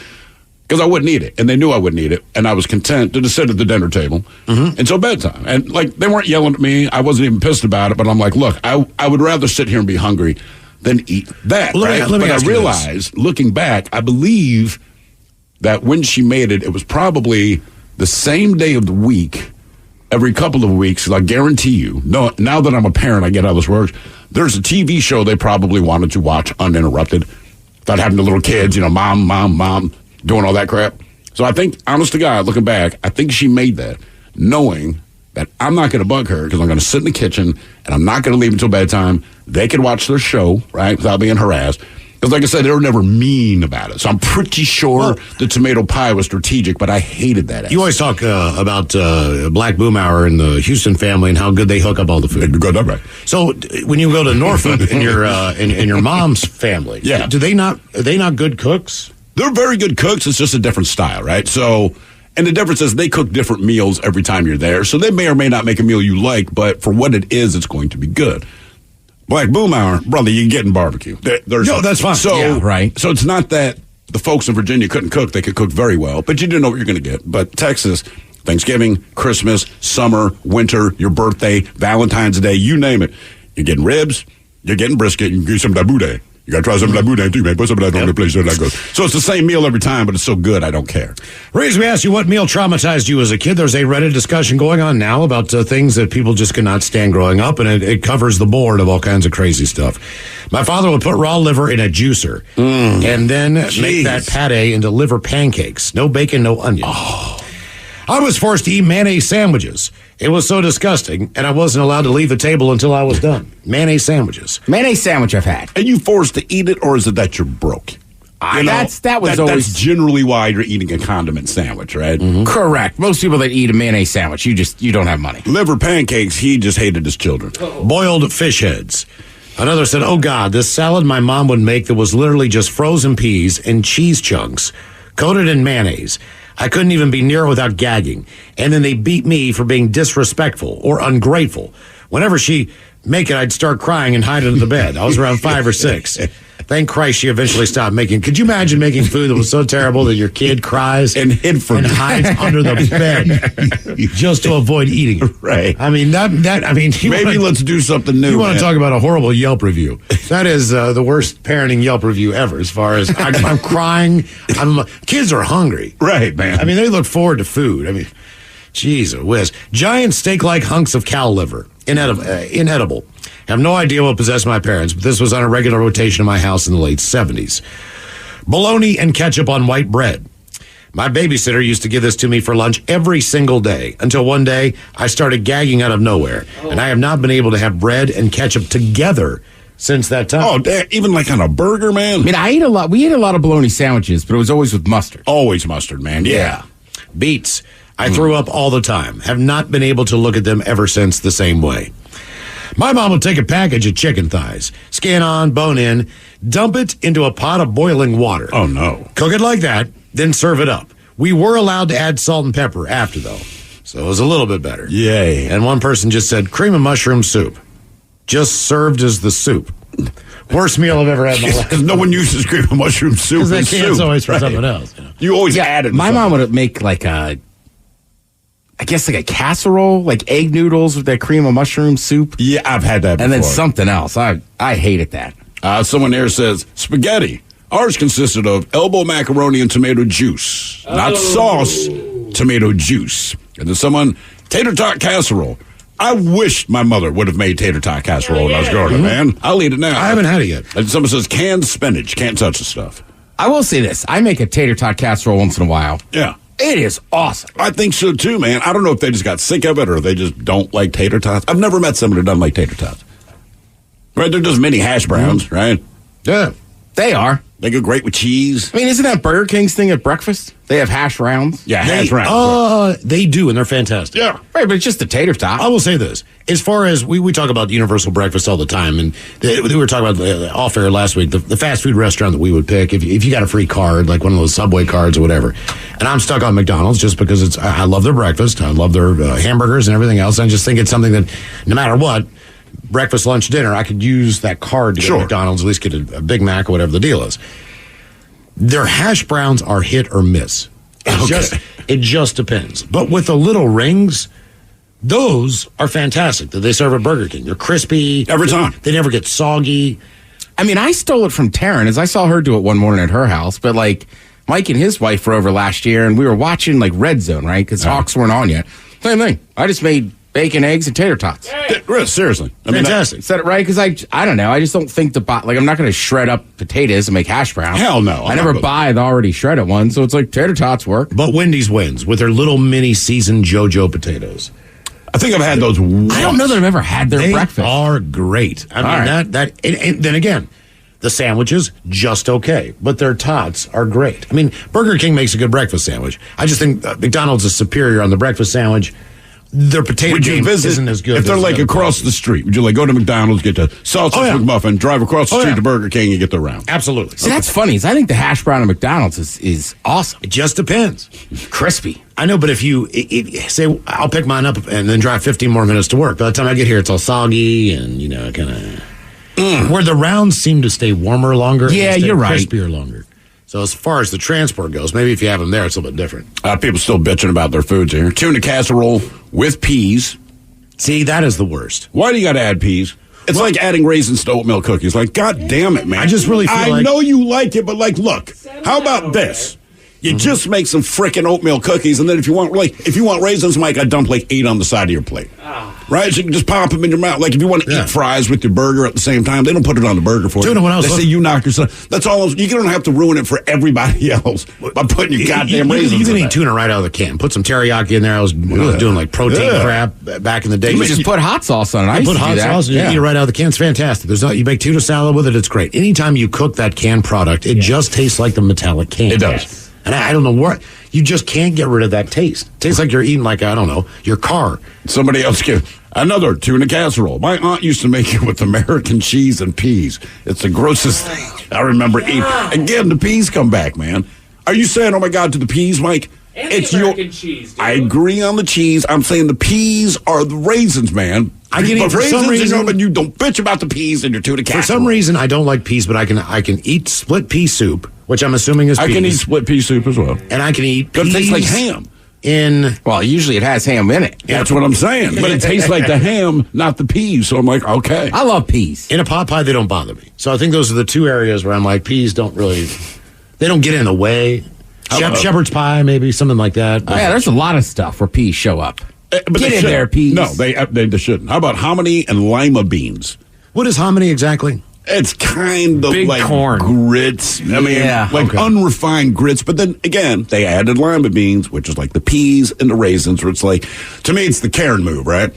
because I wouldn't eat it, and they knew I wouldn't eat it, and I was content to just sit at the dinner table until bedtime. And like, they weren't yelling at me. I wasn't even pissed about it, but I'm like, look, I would rather sit here and be hungry than eat that. Well, let me but I ask you realized, looking back, I believe that when she made it, it was probably the same day of the week, every couple of weeks. I guarantee you, now that I'm a parent, I get how this works. There's a TV show they probably wanted to watch uninterrupted without having the little kids, mom, doing all that crap. So I think, honest to God, looking back, I think she made that knowing that I'm not going to bug her because I'm going to sit in the kitchen and I'm not going to leave until bedtime. They can watch their show, right, without being harassed. Because like I said, they were never mean about it. So I'm pretty sure the tomato pie was strategic, but I hated that. You always talk about Black Boomhauer and the Houston family and how good they hook up all the food. Good, right. So when you go to Norfolk and your in your mom's family, yeah, are they not good cooks? They're very good cooks. It's just a different style, right? So, and the difference is they cook different meals every time you're there. So they may or may not make a meal you like, but for what it is, it's going to be good. Black Boomhauer, brother, you're getting barbecue. No, that's fine. So, yeah, right. So it's not that the folks in Virginia couldn't cook. They could cook very well, but you didn't know what you're going to get. But Texas, Thanksgiving, Christmas, summer, winter, your birthday, Valentine's Day, you name it. You're getting ribs, you're getting brisket, you can get some daboude. You got to try some of that boudin too, man. Put some of that on the place. So it's the same meal every time, but it's so good, I don't care. Reason we asked you what meal traumatized you as a kid, there's a Reddit discussion going on now about things that people just could not stand growing up, and it covers the board of all kinds of crazy stuff. My father would put raw liver in a juicer and then make that pate into liver pancakes. No bacon, no onion. I was forced to eat mayonnaise sandwiches. It was so disgusting, and I wasn't allowed to leave the table until I was done. Mayonnaise sandwiches. Mayonnaise sandwich I've had. Are you forced to eat it, or is it that you're broke? That's That's generally why you're eating a condiment sandwich, right? Mm-hmm. Correct. Most people that eat a mayonnaise sandwich, you don't have money. Liver pancakes, he just hated his children. Boiled fish heads. Another said, oh, God, this salad my mom would make that was literally just frozen peas and cheese chunks coated in mayonnaise. I couldn't even be near her without gagging. And then they beat me for being disrespectful or ungrateful. Whenever she make it, I'd start crying and hide under the bed. I was around 5 or 6. Thank Christ she eventually stopped making. Could you imagine making food that was so terrible that your kid cries and hides under the bed just to avoid eating it? Right. I mean, let's do something new. You want to talk about a horrible Yelp review? That is the worst parenting Yelp review ever. As far as I'm crying, kids are hungry. Right, man. I mean, they look forward to food. I mean, geez, whiz. Giant steak-like hunks of cow liver, inedible. I have no idea what possessed my parents, but this was on a regular rotation in my house in the late 70s. Bologna and ketchup on white bread. My babysitter used to give this to me for lunch every single day, until one day I started gagging out of nowhere, and I have not been able to have bread and ketchup together since that time. Oh, even like on a burger, man? I mean, we ate a lot of bologna sandwiches, but it was always with mustard. Always mustard, man. Yeah. Beets. I threw up all the time. Have not been able to look at them ever since the same way. My mom would take a package of chicken thighs, skin on, bone in, dump it into a pot of boiling water. Oh, no. Cook it like that, then serve it up. We were allowed to add salt and pepper after, though, so it was a little bit better. Yay. And one person just said, cream and mushroom soup. Just served as the soup. Worst meal I've ever had in my life. Because no one uses cream and mushroom soup. Because that can's always for something else. You always add it. My mom would make like a casserole, like egg noodles with that cream of mushroom soup. Yeah, I've had that before. And then something else. I hated that. Someone there says, spaghetti. Ours consisted of elbow macaroni and tomato juice. Not sauce, tomato juice. And then someone, tater tot casserole. I wish my mother would have made tater tot casserole when I was growing up, man. I'll eat it now. I haven't had it yet. And someone says canned spinach. Can't touch the stuff. I will say this. I make a tater tot casserole once in a while. Yeah. It is awesome. I think so, too, man. I don't know if they just got sick of it or they just don't like tater tots. I've never met somebody who doesn't like tater tots. Right? They're just mini hash browns, right? Yeah. They are. They go great with cheese. I mean, isn't that Burger King's thing at breakfast? They have hash rounds. Yeah, hash rounds. They do, and they're fantastic. Yeah. Right, but it's just a tater tot. I will say this. As far as we talk about universal breakfast all the time, and we were talking about off air last week, the fast food restaurant that we would pick, if you got a free card, like one of those Subway cards or whatever, and I'm stuck on McDonald's just because I love their breakfast, I love their hamburgers and everything else, and I just think it's something that no matter what, breakfast, lunch, dinner, I could use that card to go to McDonald's, at least get a Big Mac or whatever the deal is. Their hash browns are hit or miss. It just depends. But with the little rings, those are fantastic that they serve at Burger King. They're crispy. Every time. They never get soggy. I mean, I stole it from Taryn as I saw her do it one morning at her house. But like Mike and his wife were over last year and we were watching like Red Zone, right? Because Hawks weren't on yet. Same thing. I just made bacon, eggs, and tater tots. Seriously. I mean, fantastic. Said it right? Because I don't know. I just don't think I'm not going to shred up potatoes and make hash browns. Hell no. I never buy the already shredded one, so it's like tater tots work. But Wendy's wins with their little mini seasoned JoJo potatoes. I think I've had those once. I don't know that I've ever had their breakfast. They are great. I mean, and then again, the sandwiches, just okay. But their tots are great. I mean, Burger King makes a good breakfast sandwich. I just think McDonald's is superior on the breakfast sandwich. Their potato game isn't as good. If they're like across the street, would you like go to McDonald's, get the sausage McMuffin, drive across the street to Burger King and get the round? Absolutely. See, that's funny. I think the hash brown at McDonald's is awesome. It just depends. Crispy. I know, but if you say, I'll pick mine up and then drive 15 more minutes to work. By the time I get here, it's all soggy and, kind of... Where the rounds seem to stay warmer longer. Yeah, and stay you're right. Crispier longer. So as far as the transport goes, maybe if you have them there, it's a little bit different. People still bitching about their foods here. Tuna casserole with peas. See, that is the worst. Why do you got to add peas? It's like adding raisins to oatmeal cookies. Like, God damn it, man. I just really feel I know you like it, but like, look, how about this? You just make some frickin' oatmeal cookies, and then if you want raisins, Mike, I dump like 8 on the side of your plate. Right? So you can just pop them in your mouth. Like if you want to eat fries with your burger at the same time, they don't put it on the burger for you. They say you knock yourself. That's all. You don't have to ruin it for everybody else by putting your goddamn raisins. You can eat tuna right out of the can. Put some teriyaki in there. I was doing like protein crap back in the day. You just put hot sauce on it. I put hot sauce and you eat it right out of the can. It's fantastic. You make tuna salad with it. It's great. Anytime you cook that canned product, it just tastes like the metallic can. It does. And I don't know what. You just can't get rid of that taste. It tastes like you're eating like, I don't know, your car. Somebody else give another tuna casserole. My aunt used to make it with American cheese and peas. It's the grossest thing I remember eating. Again, the peas come back, man. Are you saying, oh my God, to the peas, Mike? And it's American cheese, dude. I agree on the cheese. I'm saying the peas are the raisins, man. I can eat for some reason. You don't bitch about the peas in your tuna casserole. For some reason, I don't like peas, but I can eat split pea soup, which I'm assuming is peas. I can eat split pea soup as well. And I can eat peas. It tastes like ham. Well, usually it has ham in it. That's what I'm saying. But it tastes like the ham, not the peas. So I'm like, okay. I love peas. In a pot pie, they don't bother me. So I think those are the two areas where I'm like, peas don't they don't get in the way. Shepherd's pie, maybe, something like that. Oh, yeah, there's a lot of stuff where peas show up. But get in there, peas. No, they shouldn't. How about hominy and lima beans? What is hominy exactly? It's kind of big like corn grits. I mean, unrefined grits. But then again, they added lima beans, which is like the peas and the raisins. Where it's like, to me, it's the Karen move, right?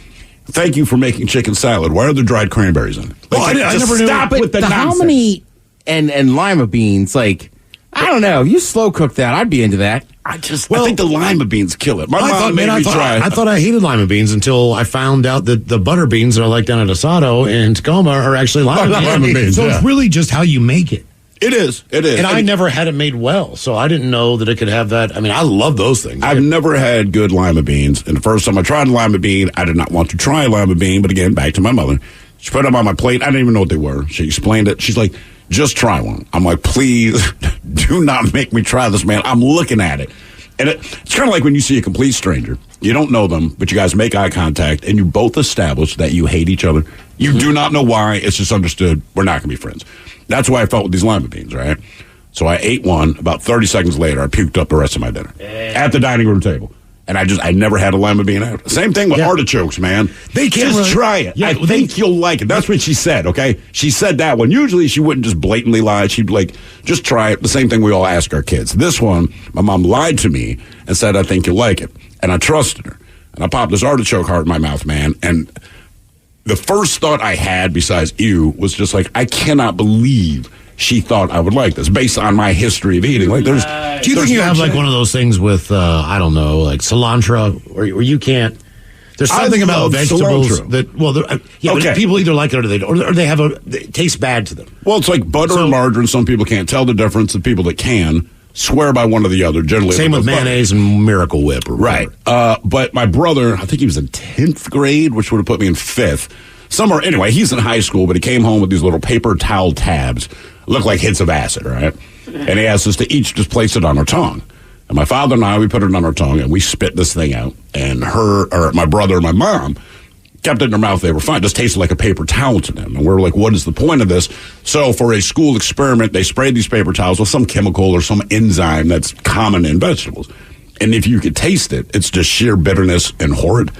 Thank you for making chicken salad. Why are there dried cranberries in it? Like, I never knew. Stop with the nonsense. Hominy and lima beans, like, I don't know. You slow cook that, I'd be into that. I think the lima beans kill it. My mom made me try. I thought I hated lima beans until I found out that the butter beans that I like down at Asado in Tacoma are actually lima beans. So it's really just how you make it. It is. And I never had it made well, so I didn't know that it could have that. I mean, I love those things. I've never had good lima beans. And the first time I tried lima bean, I did not want to try lima bean. But again, back to my mother. She put them on my plate. I didn't even know what they were. She explained it. She's like, just try one. I'm like, please do not make me try this, man. I'm looking at it. And it's kind of like when you see a complete stranger. You don't know them, but you guys make eye contact, and you both establish that you hate each other. You do not know why. It's just understood we're not going to be friends. That's why I felt with these lima beans, right? So I ate one. About 30 seconds later, I puked up the rest of my dinner at the dining room table. And I never had a lima bean out. Same thing with artichokes, man. They can't just try it. Yeah, I think you'll like it. That's what she said, okay? She said that one. Usually she wouldn't just blatantly lie. She'd be like, just try it. The same thing we all ask our kids. This one, my mom lied to me and said, I think you'll like it. And I trusted her. And I popped this artichoke heart in my mouth, man. And the first thought I had besides ew was just like, I cannot believe she thought I would like this based on my history of eating. Like, do you think you have like one of those things with I don't know, like cilantro, where you can't? There's something about vegetables cilantro. But people either like it or they have it tastes bad to them. Well, it's like butter and margarine. Some people can't tell the difference. The people that can swear by one or the other. Generally, same with mayonnaise and Miracle Whip, or right? But my brother, I think he was in 10th grade, which would have put me in 5th. Somewhere, anyway, he's in high school, but he came home with these little paper towel tabs. Look like hits of acid, right? And he asked us to each just place it on our tongue. And my father and I, we put it on our tongue, and we spit this thing out. And my brother and my mom kept it in their mouth. They were fine. It just tasted like a paper towel to them. And we're like, what is the point of this? So for a school experiment, they sprayed these paper towels with some chemical or some enzyme that's common in vegetables. And if you could taste it, it's just sheer bitterness and horrid.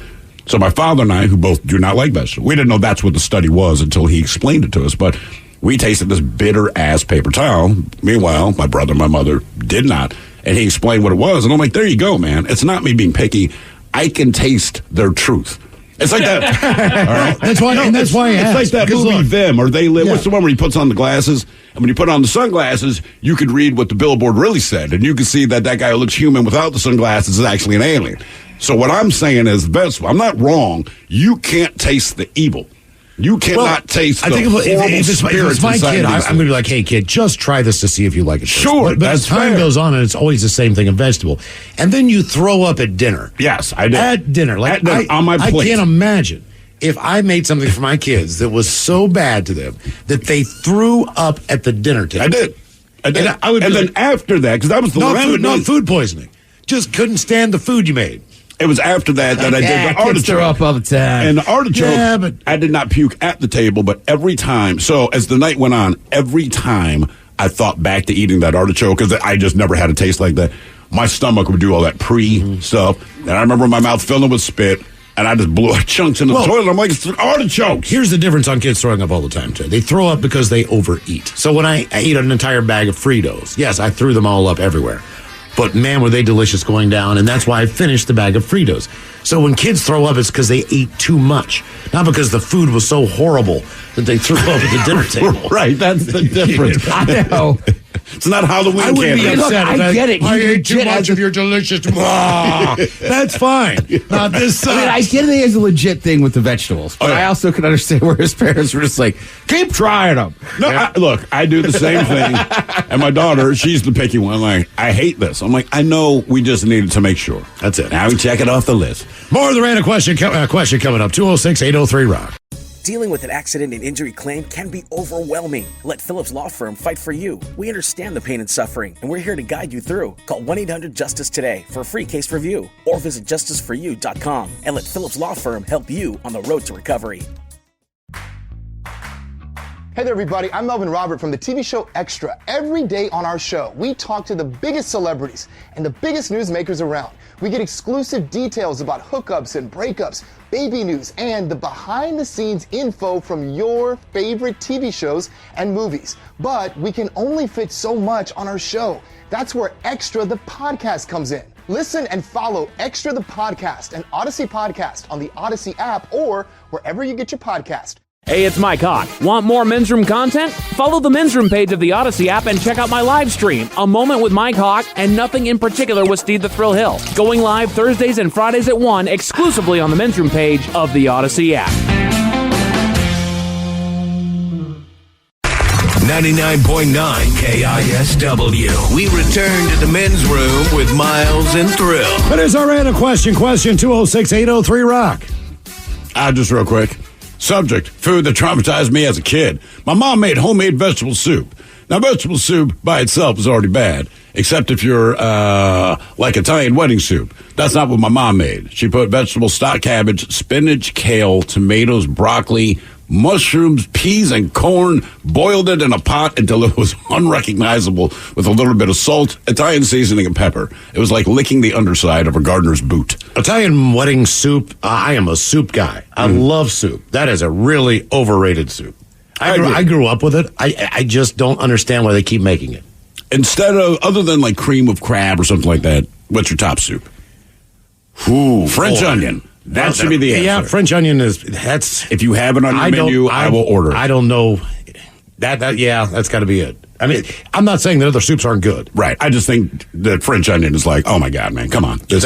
So my father and I, who both do not like vegetables, we didn't know that's what the study was until he explained it to us. But we tasted this bitter-ass paper towel. Meanwhile, my brother and my mother did not. And he explained what it was. And I'm like, there you go, man. It's not me being picky. I can taste their truth. It's like that. All right? That's why I asked. It's like that movie, Them, or They Live. Yeah. What's the one where he puts on the glasses? And when you put on the sunglasses, you could read what the billboard really said. And you could see that guy who looks human without the sunglasses is actually an alien. So what I'm saying is, I'm not wrong. You can't taste the evil. You cannot taste the horrible if it's my kid, I'm going to be like, hey, kid, just try this to see if you like it. Sure, but as time goes on, and it's always the same thing, a vegetable. And then you throw up at dinner. Yes, I did. At dinner. Like, on my plate. I can't imagine if I made something for my kids that was so bad to them that they threw up at the dinner table. I did. And then after that, because that was the not food poisoning. Just couldn't stand the food you made. It was after that I did the artichoke. Kids throw up all the time. And the artichoke, I did not puke at the table, but every time. So as the night went on, every time I thought back to eating that artichoke, because I just never had a taste like that, my stomach would do all that stuff. And I remember my mouth filling with spit, and I just blew chunks into the toilet. I'm like, it's an artichoke. Here's the difference on kids throwing up all the time, too. They throw up because they overeat. So when I eat an entire bag of Fritos, yes, I threw them all up everywhere. But man, were they delicious going down, and that's why I finished the bag of Fritos. So when kids throw up, it's because they ate too much, not because the food was so horrible that they threw up at the dinner table. Right, that's the difference. I know. It's not Halloween I wouldn't be upset. Look, I get it. I ate too much of your delicious. That's fine. Not this sucks. I mean, I get it as a legit thing with the vegetables, but I also can understand where his parents were just like, keep trying them. No, look, I do the same thing. And my daughter, she's the picky one. Like, I hate this. I'm like, I know, we just needed to make sure. That's it. Now we check it off the list. More of the random question coming up. 206-803-ROCK. Dealing with an accident and injury claim can be overwhelming. Let Phillips Law Firm fight for you. We understand the pain and suffering, and we're here to guide you through. Call 1-800-JUSTICE today for a free case review, or visit justiceforyou.com and let Phillips Law Firm help you on the road to recovery. Hey there, everybody. I'm Melvin Robert from the TV show Extra. Every day on our show, we talk to the biggest celebrities and the biggest newsmakers around. We get exclusive details about hookups and breakups, baby news, and the behind-the-scenes info from your favorite TV shows and movies. But we can only fit so much on our show. That's where Extra the Podcast comes in. Listen and follow Extra the Podcast and Odyssey Podcast on the Odyssey app or wherever you get your podcast. Hey, it's Mike Hawk. Want more Men's Room content? Follow the Men's Room page of the Odyssey app and check out my live stream, A Moment with Mike Hawk and Nothing in Particular with Steve the Thrill Hill. Going live Thursdays and Fridays at 1 exclusively on the Men's Room page of the Odyssey app. 99.9 KISW. We return to the Men's Room with Miles and Thrill. That is our random question. Question 206-803-ROCK. Just real quick. Subject, food that traumatized me as a kid. My mom made homemade vegetable soup. Now, vegetable soup by itself is already bad, except if you're like Italian wedding soup. That's not what my mom made. She put vegetable stock cabbage, spinach, kale, tomatoes, broccoli, mushrooms, peas, and corn, boiled it in a pot until it was unrecognizable with a little bit of salt, Italian seasoning, and pepper. It was like licking the underside of a gardener's boot. Italian wedding soup, I am a soup guy. I love soup. That is a really overrated soup. I grew up with it. I just don't understand why they keep making it. Instead of, other than like cream of crab or something like that, what's your top soup? Ooh, French onion. That should be the answer. Yeah, French onion that's... If you have it on your menu, I will order it. I don't know. That's got to be it. I mean, I'm not saying that other soups aren't good. Right. I just think that French onion is like, oh my God, man, come on. Yeah.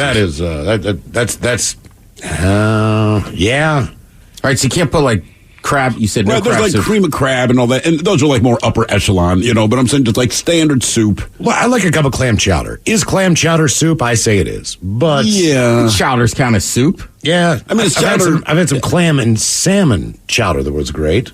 All right, so you can't put like crab, you said no crab there's like soup. cream of crab and all that, and those are like more upper echelon, but I'm saying just like standard soup. Well, I like a cup of clam chowder. Is clam chowder soup? I say it is. But yeah. Chowder's kind of soup. Yeah. I mean, I've had some clam and salmon chowder that was great.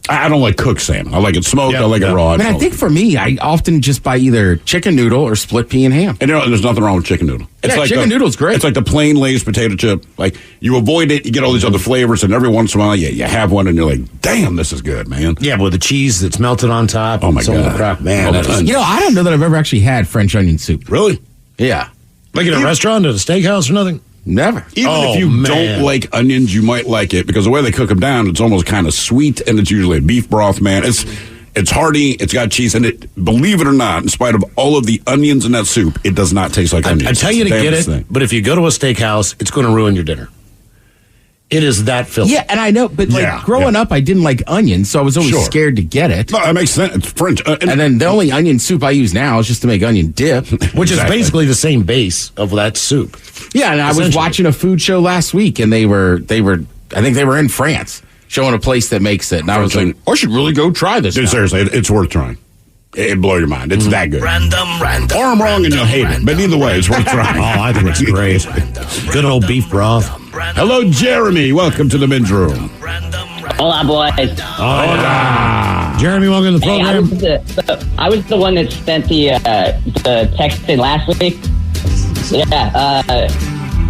I don't like cooked salmon. I like it smoked. I like it raw. I mean, I think for me, I often just buy either chicken noodle or split pea and ham. And there's nothing wrong with chicken noodle. It's like chicken noodle's great. It's like the plain Lay's potato chip. Like, you avoid it, you get all these other flavors, and every once in a while, you have one, and you're like, damn, this is good, man. Yeah, with the cheese that's melted on top. Oh, my God. Crap, man. I don't know that I've ever actually had French onion soup. Really? Yeah. Like in a restaurant, at a steakhouse or nothing? Never. Even if you don't like onions, you might like it because the way they cook them down, it's almost kind of sweet, and it's usually a beef broth, man. It's hearty, it's got cheese in it. Believe it or not, in spite of all of the onions in that soup, it does not taste like onions. I tell you to get it, but if you go to a steakhouse, it's going to ruin your dinner. It is that filthy. Yeah, and I know, but growing up, I didn't like onions, so I was always scared to get it. No, that makes sense. It's French. And then the only onion soup I use now is just to make onion dip. Which is basically the same base of that soup. Yeah, and I was watching a food show last week, and they were I think they were in France, showing a place that makes it. And I was like, I should really go try this. Dude, seriously, it's worth trying. It'd blow your mind. It's that good. Random. Or I'm wrong and you'll hate it. But either way, it's worth trying. I think it's great. Good old beef broth. Hello, Jeremy. Welcome to the Men's Room. Hola, boys. Hola. Jeremy, welcome to the program. I was the one that sent the text in last week. Yeah.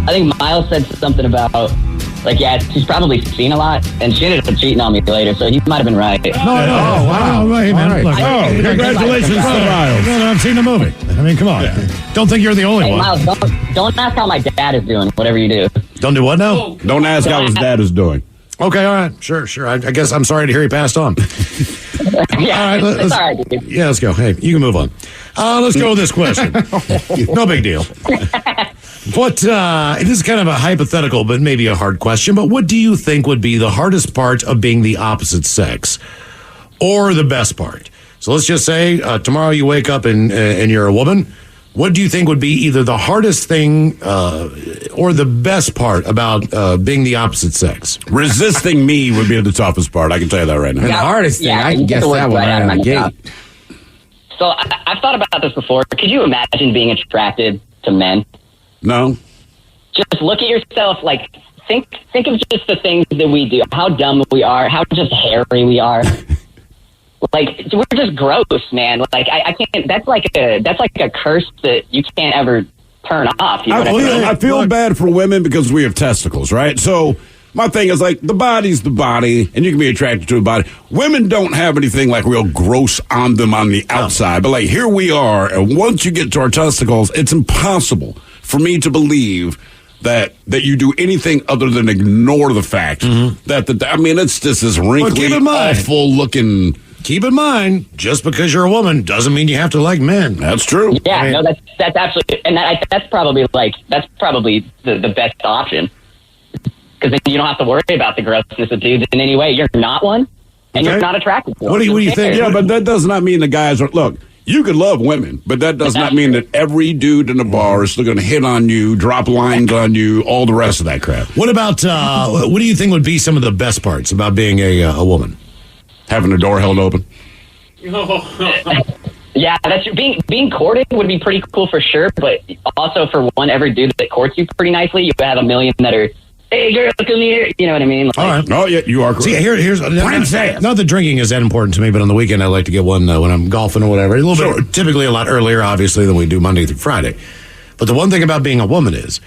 I think Miles said something about, like, yeah, she's probably seen a lot, and she ended up cheating on me later, so he might have been right. No. Oh, wow. Hey, man. Right. Look, congratulations to Miles. No, I've seen the movie. I mean, come on. Don't think you're the only one. Miles, don't ask how my dad is doing, whatever you do. Don't do what now? Don't ask how his dad is doing. Okay, all right. Sure. I guess I'm sorry to hear he passed on. Yeah, all right, it's all right, dude. Yeah, let's go. Hey, you can move on. Let's go with this question. No big deal. What, this is kind of a hypothetical, but maybe a hard question, but what do you think would be the hardest part of being the opposite sex? Or the best part? So let's just say tomorrow you wake up and you're a woman. What do you think would be either the hardest thing or the best part about being the opposite sex? Resisting me would be the toughest part. I can tell you that right now. And the hardest thing, I can guess that one right out of the gate. So I've thought about this before. Could you imagine being attracted to men? No. Just look at yourself, like, think of just the things that we do, how dumb we are, how just hairy we are. Like, we're just gross, man. Like, I can't. That's like a curse that you can't ever turn off. You know I feel bad for women because we have testicles, right? So my thing is, like, the body's the body, and you can be attracted to a body. Women don't have anything like real gross on them on the outside, but like here we are, and once you get to our testicles, it's impossible for me to believe that you do anything other than ignore the fact that I mean, it's just this wrinkly, awful looking. Keep in mind, just because you're a woman doesn't mean you have to like men. That's true. Yeah, no, that's absolutely, and that's probably the best option, because then you don't have to worry about the grossness of dudes in any way. You're not one, and you're not attracted to them. What do you think? Yeah, but that does not mean the guys are. Look, you could love women, but that does not mean that every dude in the bar is still going to hit on you, drop lines on you, all the rest of that crap. What about what do you think would be some of the best parts about being a woman? Having the door held open. Yeah, that's being courted would be pretty cool for sure. But also, for one, every dude that courts you pretty nicely, you have a million that are, hey girl, come here. You know what I mean? Like, all right. Oh yeah, you are correct. See, here's Princess. Not that drinking is that important to me, but on the weekend I like to get one when I'm golfing or whatever. A little bit, typically a lot earlier, obviously, than we do Monday through Friday. But the one thing about being a woman is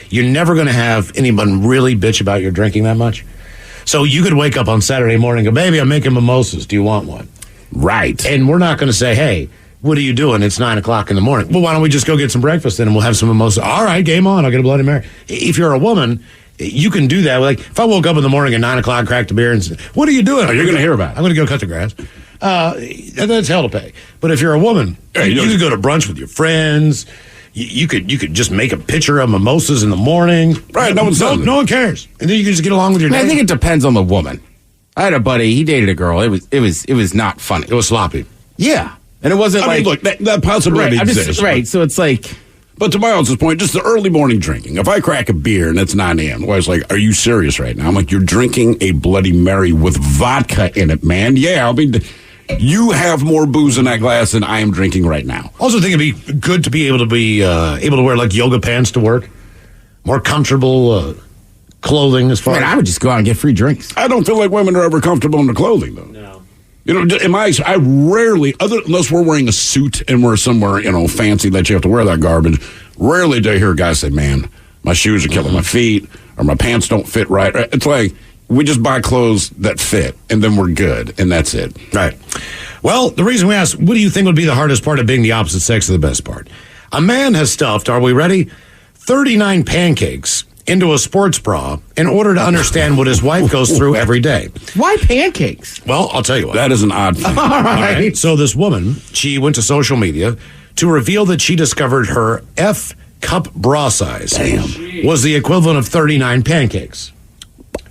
you're never going to have anyone really bitch about your drinking that much. So you could wake up on Saturday morning and go, baby, I'm making mimosas. Do you want one? Right. And we're not going to say, hey, what are you doing? It's 9 o'clock in the morning. Well, why don't we just go get some breakfast then and we'll have some mimosas? All right, game on. I'll get a Bloody Mary. If you're a woman, you can do that. Like, if I woke up in the morning at 9 o'clock, cracked a beer and said, what are you doing? Oh, you're going to hear about it. I'm going to go cut the grass. That's hell to pay. But if you're a woman, you could go to brunch with your friends. You could just make a picture of mimosas in the morning. Right, no one cares. And then you can just get along with your day. I think it depends on the woman. I had a buddy, he dated a girl. It was not funny. It was sloppy. Yeah. And it wasn't I mean, look, that possibility exists. Right, so it's like... But to Miles' point, just the early morning drinking. If I crack a beer and it's 9 a.m., the wife's like, are you serious right now? I'm like, you're drinking a Bloody Mary with vodka in it, man. Yeah, I mean... You have more booze in that glass than I am drinking right now. Also, think it'd be good to be able to wear like yoga pants to work, more comfortable clothing. As far as I would just go out and get free drinks. I don't feel like women are ever comfortable in their clothing, though. No, you know, I rarely, unless we're wearing a suit and we're somewhere fancy that you have to wear that garbage. Rarely do I hear a guy say, "Man, my shoes are killing my feet," or "My pants don't fit right." It's like, we just buy clothes that fit, and then we're good, and that's it. Right. Well, the reason we asked, what do you think would be the hardest part of being the opposite sex or the best part? A man has stuffed, are we ready, 39 pancakes into a sports bra in order to understand what his wife goes through every day. Why pancakes? Well, I'll tell you what. That is an odd thing. All right. So this woman, she went to social media to reveal that she discovered her F cup bra size was the equivalent of 39 pancakes.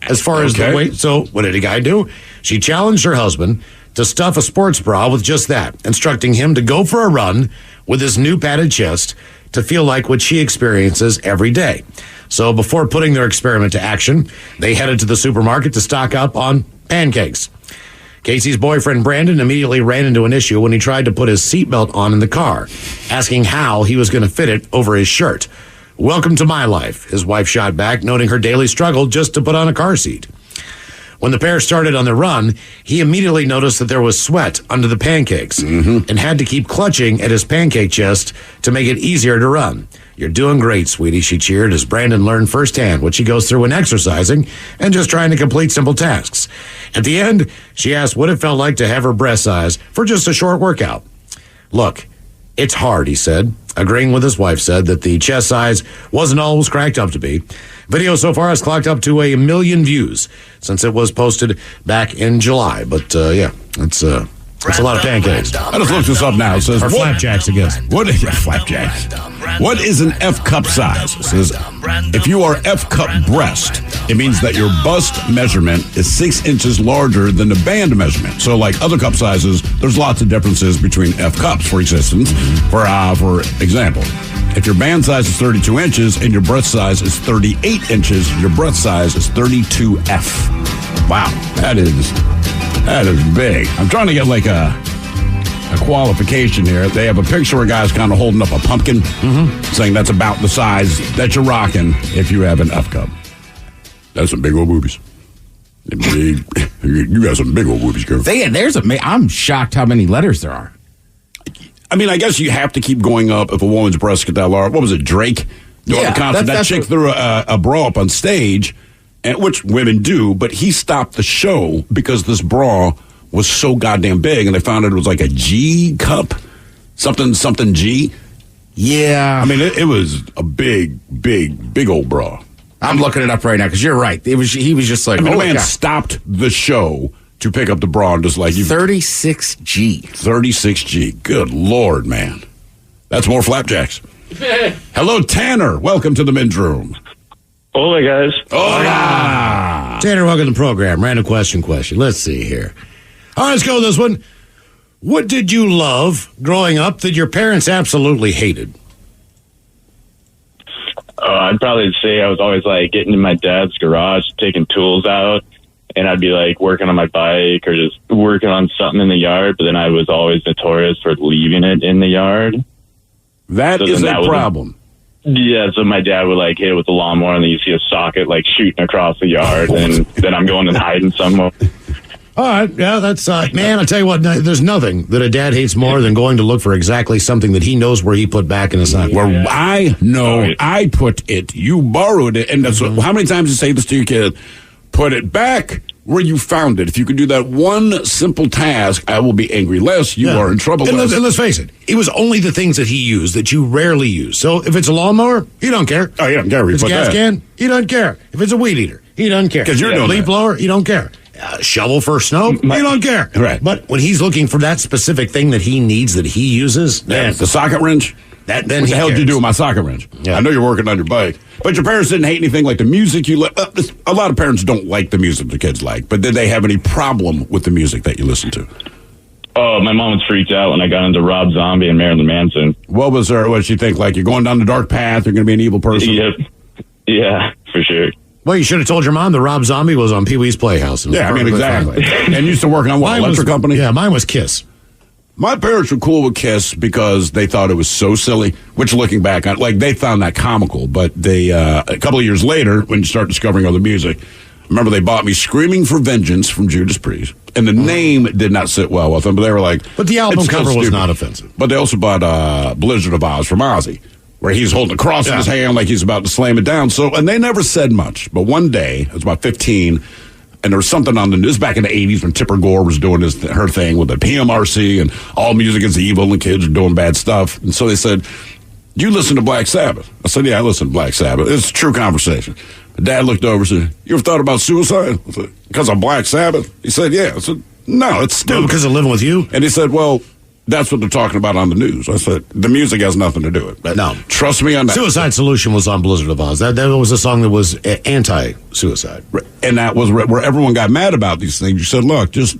As far as the weight, so what did a guy do? She challenged her husband to stuff a sports bra with just that, instructing him to go for a run with his new padded chest to feel like what she experiences every day. So before putting their experiment to action, they headed to the supermarket to stock up on pancakes. Casey's boyfriend, Brandon, immediately ran into an issue when he tried to put his seatbelt on in the car, asking how he was going to fit it over his shirt. Welcome to my life, his wife shot back, noting her daily struggle just to put on a car seat. When the pair started on the run, he immediately noticed that there was sweat under the pancakes and had to keep clutching at his pancake chest to make it easier to run. You're doing great, sweetie, she cheered as Brandon learned firsthand what she goes through when exercising and just trying to complete simple tasks. At the end, she asked what it felt like to have her breast size for just a short workout. Look, it's hard, he said, agreeing with his wife said that the chest size wasn't always cracked up to be. Video so far has clocked up to 1 million views since it was posted back in July. But, yeah, it's a lot of pancakes. I just looked this up now. It says, or flapjacks, I guess. Flapjacks. What is an F cup size? It says, if you are F cup breast, it means that your bust measurement is 6 inches larger than the band measurement. So, like other cup sizes, there's lots of differences between F cups, for existence. For example, if your band size is 32 inches and your breast size is 38 inches, your breast size is 32F. Wow, that is big. I'm trying to get like a qualification here. They have a picture where a guy's kind of holding up a pumpkin, saying that's about the size that you're rocking if you have an F cup. That's some big old boobies. You got some big old boobies, girl. I'm shocked how many letters there are. I mean, I guess you have to keep going up if a woman's breasts get that large. What was it, Drake? Doing the concert. That chick threw a bra up on stage, and which women do, but he stopped the show because this bra was so goddamn big, and they found it was like a G cup, something G. Yeah. I mean, it was a big old bra. I'm looking it up right now because you're right. He was just like, the man stopped the show to pick up the bra and just like 36G. 36G. Good Lord, man. That's more flapjacks. Hello, Tanner. Welcome to the men's room. Hola, guys. Hola. Tanner, welcome to the program. Random question. Let's see here. All right, let's go with this one. What did you love growing up that your parents absolutely hated? I'd probably say I was always like getting in my dad's garage, taking tools out, and I'd be like working on my bike or just working on something in the yard, but then I was always notorious for leaving it in the yard. That is a problem. Yeah, so my dad would like hit it with the lawnmower, and then you see a socket like shooting across the yard, and then I'm going and hiding somewhere. All right, yeah, that's, man, I'll tell you what, there's nothing that a dad hates more than going to look for exactly something that he knows where he put back in his socket. Where I know I put it, you borrowed it, and that's how many times you say this to your kid? Put it back where you found it. If you could do that one simple task, I will be angry less. You are in trouble and less. Let's face it, it was only the things that he used that you rarely use. So if it's a lawnmower, he don't care. Oh, he don't care. If it's a gas can, he doesn't care. If it's a weed eater, he doesn't care. Because you're doing leaf blower, he don't care. Shovel for snow, he don't care. Right. But when he's looking for that specific thing that he needs, that he uses, man, the socket wrench. Then what the hell did you do with my socket wrench? Yeah. I know you're working on your bike, but your parents didn't hate anything like the music you like. A lot of parents don't like the music the kids like, but did they have any problem with the music that you listen to? Oh, my mom was freaked out when I got into Rob Zombie and Marilyn Manson. What did she think? Like, you're going down the dark path, you're going to be an evil person? Yep. Yeah, for sure. Well, you should have told your mom that Rob Zombie was on Pee-wee's Playhouse. Yeah, I mean, exactly. And used to work on what, electric company? Yeah, mine was Kiss. My parents were cool with Kiss because they thought it was so silly, which looking back on, like, they found that comical. But they, a couple of years later, when you start discovering other music, remember they bought me Screaming for Vengeance from Judas Priest. And the name did not sit well with them, but they were like... But the album cover was not offensive. But they also bought Blizzard of Oz from Ozzy, where he's holding a cross in his hand like he's about to slam it down. So, and they never said much. But one day, I was about 15, and there was something on the news back in the 80s when Tipper Gore was doing her thing with the PMRC and all music is evil and kids are doing bad stuff. And so they said, you listen to Black Sabbath? I said, yeah, I listen to Black Sabbath. It's a true conversation. Dad looked over and said, you ever thought about suicide? I said, because of Black Sabbath? He said, yeah. I said, no, it's stupid. No, because of living with you? And he said, well, that's what they're talking about on the news. I said, the music has nothing to do with it. No. Trust me on that. Suicide Solution was on Blizzard of Oz. That was a song that was anti-suicide. And that was where everyone got mad about these things. You said, look, just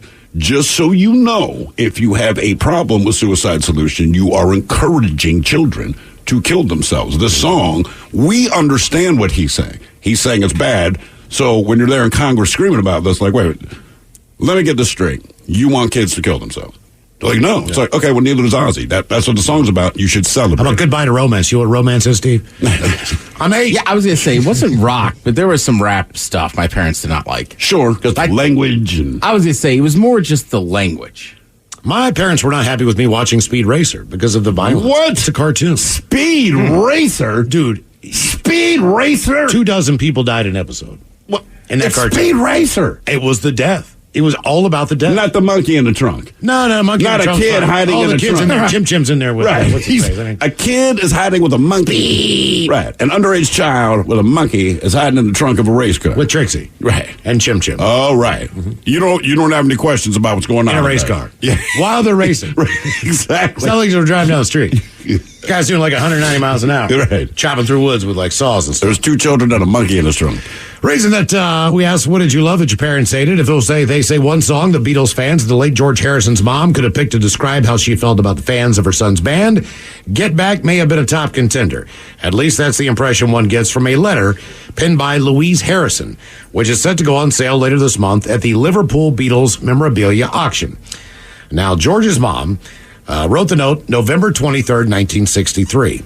so you know, if you have a problem with Suicide Solution, you are encouraging children to kill themselves. This song, we understand what he's saying. He's saying it's bad. So when you're there in Congress screaming about this, like, wait, let me get this straight. You want kids to kill themselves. Like, no. It's like, okay, well, neither does Ozzy. That's what the song's about. You should celebrate. How about Goodbye to Romance? You know what romance is, Steve? I was going to say, it wasn't rock, but there was some rap stuff my parents did not like. Sure, because language. And I was going to say, it was more just the language. My parents were not happy with me watching Speed Racer because of the violence. What? It's a cartoon. Speed Racer? Dude. Speed Racer? 24 people died in an episode. What? In that It's cartoon. Speed Racer. It was the death. It was all about the death. Not the monkey in the trunk. No, monkey Not in the a trunk. kid hiding all in the the kids trunk. in there. Chim's in there with Right. what's his face? I mean, A kid is hiding with a monkey. Right. An underage child with a monkey is hiding in the trunk of a race car. with Trixie. Right. And Chim. Oh, right. You don't have any questions about what's going on In a with race that. car. Yeah. While they're racing. Exactly. It's not like they were driving down the street. Guy's doing like 190 miles an hour. Right. Chopping through woods with like saws and stuff. There's 2 children and a monkey in his trunk. Reason that we asked, what did you love that your parents hated? If they say one song, the Beatles fans, the late George Harrison's mom could have picked to describe how she felt about the fans of her son's band. Get Back may have been a top contender. At least that's the impression one gets from a letter penned by Louise Harrison, which is set to go on sale later this month at the Liverpool Beatles memorabilia auction. Now, George's mom wrote the note November 23rd, 1963,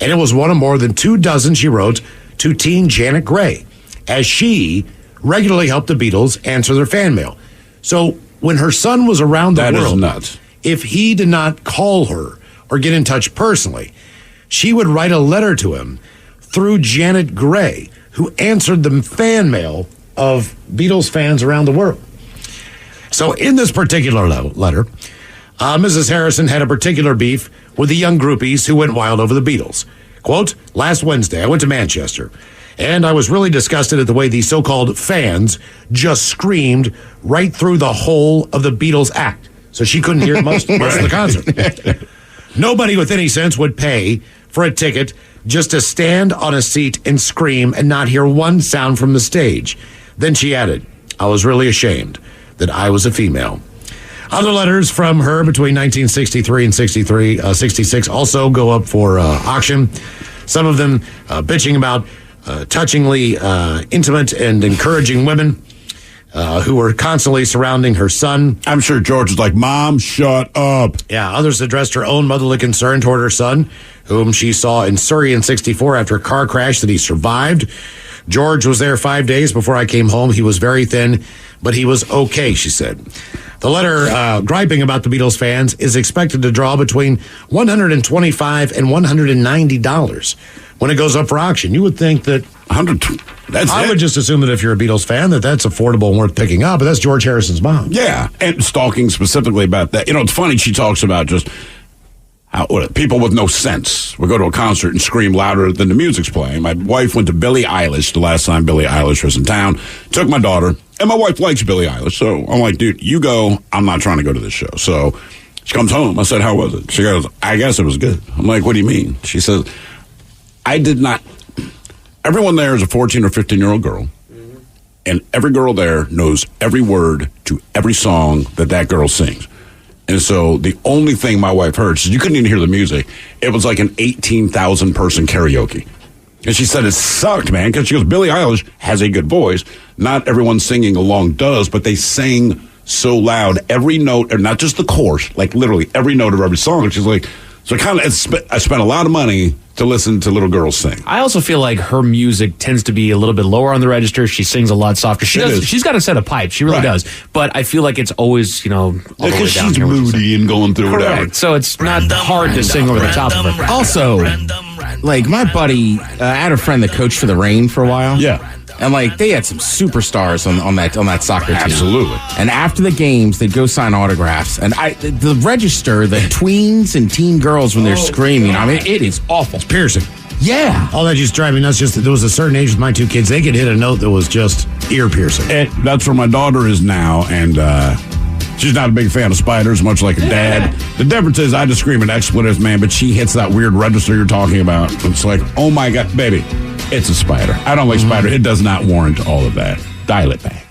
and it was one of more than 2 dozen she wrote to teen Janet Gray, as she regularly helped the Beatles answer their fan mail. So when her son was around the That is world, nuts. if he did not call her or get in touch personally, she would write a letter to him through Janet Gray, who answered the fan mail of Beatles fans around the world. So in this particular letter, Mrs. Harrison had a particular beef with the young groupies who went wild over the Beatles. Quote, last Wednesday, I went to Manchester, and I was really disgusted at the way these so-called fans just screamed right through the whole of the Beatles act. So she couldn't hear most of the concert. Nobody with any sense would pay for a ticket just to stand on a seat and scream and not hear one sound from the stage. Then she added, I was really ashamed that I was a female. Other letters from her between 1963 and 66 also go up for auction. Some of them bitching about touchingly intimate and encouraging women who were constantly surrounding her son. I'm sure George was like, Mom, shut up. Yeah, others addressed her own motherly concern toward her son, whom she saw in Surrey in 64 after a car crash that he survived. George was there 5 days before I came home. He was very thin, but he was okay, she said. The letter griping about the Beatles fans is expected to draw between $125 and $190 when it goes up for auction. You would think that I would just assume that if you're a Beatles fan, that's affordable and worth picking up, but that's George Harrison's mom. Yeah, and talking specifically about that. You know, it's funny, she talks about just how people with no sense would go to a concert and scream louder than the music's playing. My wife went to Billie Eilish the last time Billie Eilish was in town, took my daughter, and my wife likes Billie Eilish, so I'm like, dude, you go, I'm not trying to go to this show. So she comes home, I said, how was it? She goes, I guess it was good. I'm like, what do you mean? She says, everyone there is a 14 or 15-year-old girl, and every girl there knows every word to every song that girl sings. And so the only thing my wife heard, she said, you couldn't even hear the music. It was like an 18,000 person karaoke. And she said it sucked, man, because she goes, Billie Eilish has a good voice. Not everyone singing along does, but they sang so loud. Every note, or not just the chorus, like literally every note of every song. She's like, so I spent a lot of money to listen to little girls sing. I also feel like her music tends to be a little bit lower on the register. She sings a lot softer. She's got a set of pipes. She really does. But I feel like it's always, all the way down she's here. moody and going through whatever. So it's not hard to sing over the top of her. Also, like my buddy, I had a friend that coached for the Rain for a while. Yeah. And like they had some superstars on that soccer team. Absolutely. And after the games, they'd go sign autographs. And the register, the tweens and teen girls when they're screaming, I mean, it is awful. It's piercing. Yeah. All that just driving nuts. Just there was a certain age with my 2 kids, they could hit a note that was just ear piercing. And that's where my daughter is now, and she's not a big fan of spiders, much like her dad. The difference is I just scream an expletives, man, but she hits that weird register you're talking about. It's like, oh my God, baby, it's a spider. I don't like spider. It does not warrant all of that. Dial it back.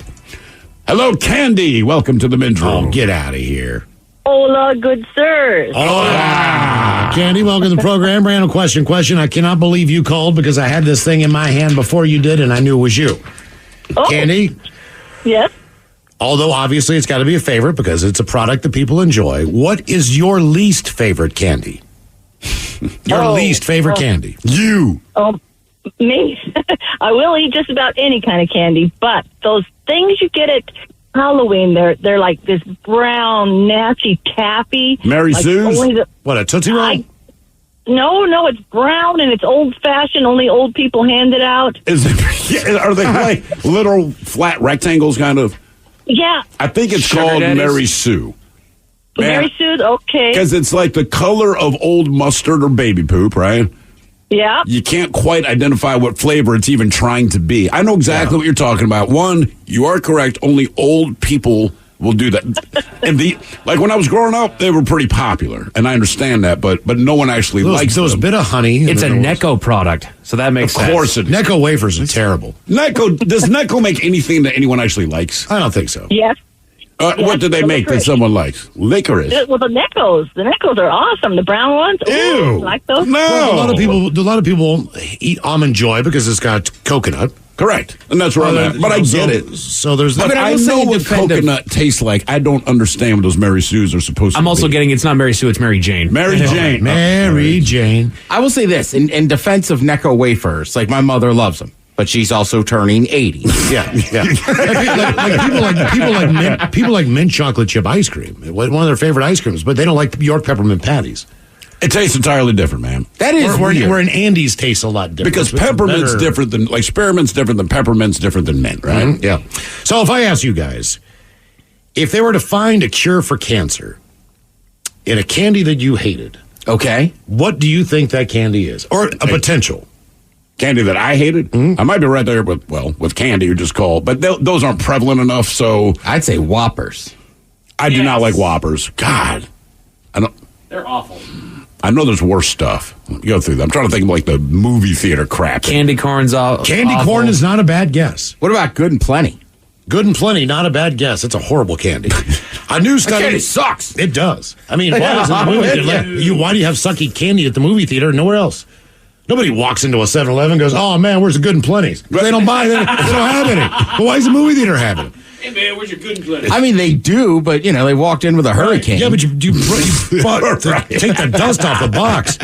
Hello, Candy. Welcome to the men's room. Oh, get out of here. Hola, good sirs. Hola. Candy, welcome to the program. Random question. I cannot believe you called because I had this thing in my hand before you did, and I knew it was you. Oh. Candy? Yes? Although, obviously, it's got to be a favorite because it's a product that people enjoy. What is your least favorite candy? Your least favorite candy? You. Oh, me? I will eat just about any kind of candy, but those things you get at Halloween. They're like this brown, nasty taffy. Mary like Sue's? What, a Tootsie Roll? No, it's brown and it's old-fashioned. Only old people hand it out. Are they like little flat rectangles, kind of? Yeah. I think it's Sugar called daddies? Mary Sue. Mary Sue, okay. Because it's like the color of old mustard or baby poop, right? Yeah. You can't quite identify what flavor it's even trying to be. I know exactly what you're talking about. One, you are correct. Only old people will do that. And like when I was growing up, they were pretty popular, and I understand that, but no one actually likes those them. bit of honey. It's a Necco product, so that makes sense. Of course it is. Necco wafers are terrible. Does Necco make anything that anyone actually likes? I don't think so. Yes. What do they make that someone likes? Licorice. Well, the Neckos. The Neckos are awesome. The brown ones. Ooh, Ew. like those? No. Well, a lot of people eat Almond Joy because it's got coconut. Correct. And that's where I'm at. But I get it. So there's But I know what coconut tastes like. I don't understand what those Mary Sue's are supposed to be. I'm also getting it's not Mary Sue, it's Mary Jane. Mary Jane. Mary Jane. I will say this in defense of Necco wafers, like my mother loves them, but she's also turning 80. Yeah. People like mint chocolate chip ice cream. One of their favorite ice creams, but they don't like York peppermint patties. It tastes entirely different, man. That is where an Andes tastes a lot different. Because peppermint's different than, like, spearmint's different than peppermint's different than mint, right? Mm-hmm. Yeah. So if I ask you guys, if they were to find a cure for cancer in a candy that you hated, okay, what do you think that candy is? Or a potential? Candy that I hated? I might be right there with candy, you just call. But those aren't prevalent enough, so. I'd say Whoppers. I do not like Whoppers. God. They're awful. I know there's worse stuff. Go through them. I'm trying to think of like the movie theater crap. Candy corn's awful. Candy corn is not a bad guess. What about Good and Plenty? Good and Plenty, not a bad guess. It's a horrible candy. A new study. Candy sucks. It does. I mean, why is it in the movie theater? Why do you have sucky candy at the movie theater and nowhere else? Nobody walks into a 7-Eleven and goes, "Oh man, where's the Good and Plenty's?" But they don't buy them. They don't have any. But why is the movie theater having it? Hey man, where's your Good and Plenty? I mean, they do, but they walked in with a hurricane. Yeah, but you bought to take the dust off the box.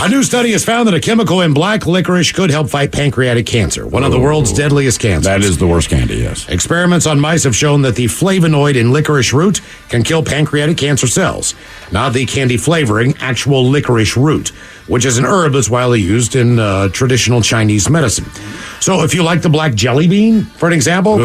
A new study has found that a chemical in black licorice could help fight pancreatic cancer, one of the world's deadliest cancers. That is the worst candy, yes. Experiments on mice have shown that the flavonoid in licorice root can kill pancreatic cancer cells, not the candy flavoring, actual licorice root, which is an herb that's widely used in traditional Chinese medicine. So if you like the black jelly bean, for an example,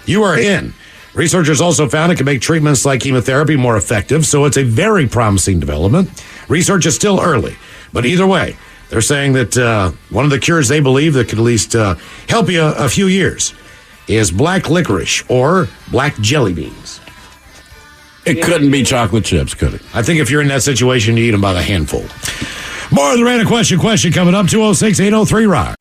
you are in. Researchers also found it can make treatments like chemotherapy more effective, so it's a very promising development. Research is still early, but either way, they're saying that one of the cures they believe that could at least help you a few years is black licorice or black jelly beans. It couldn't be chocolate chips, could it? I think if you're in that situation, you eat them by the handful. More of the random question coming up, 206-803-ROCK.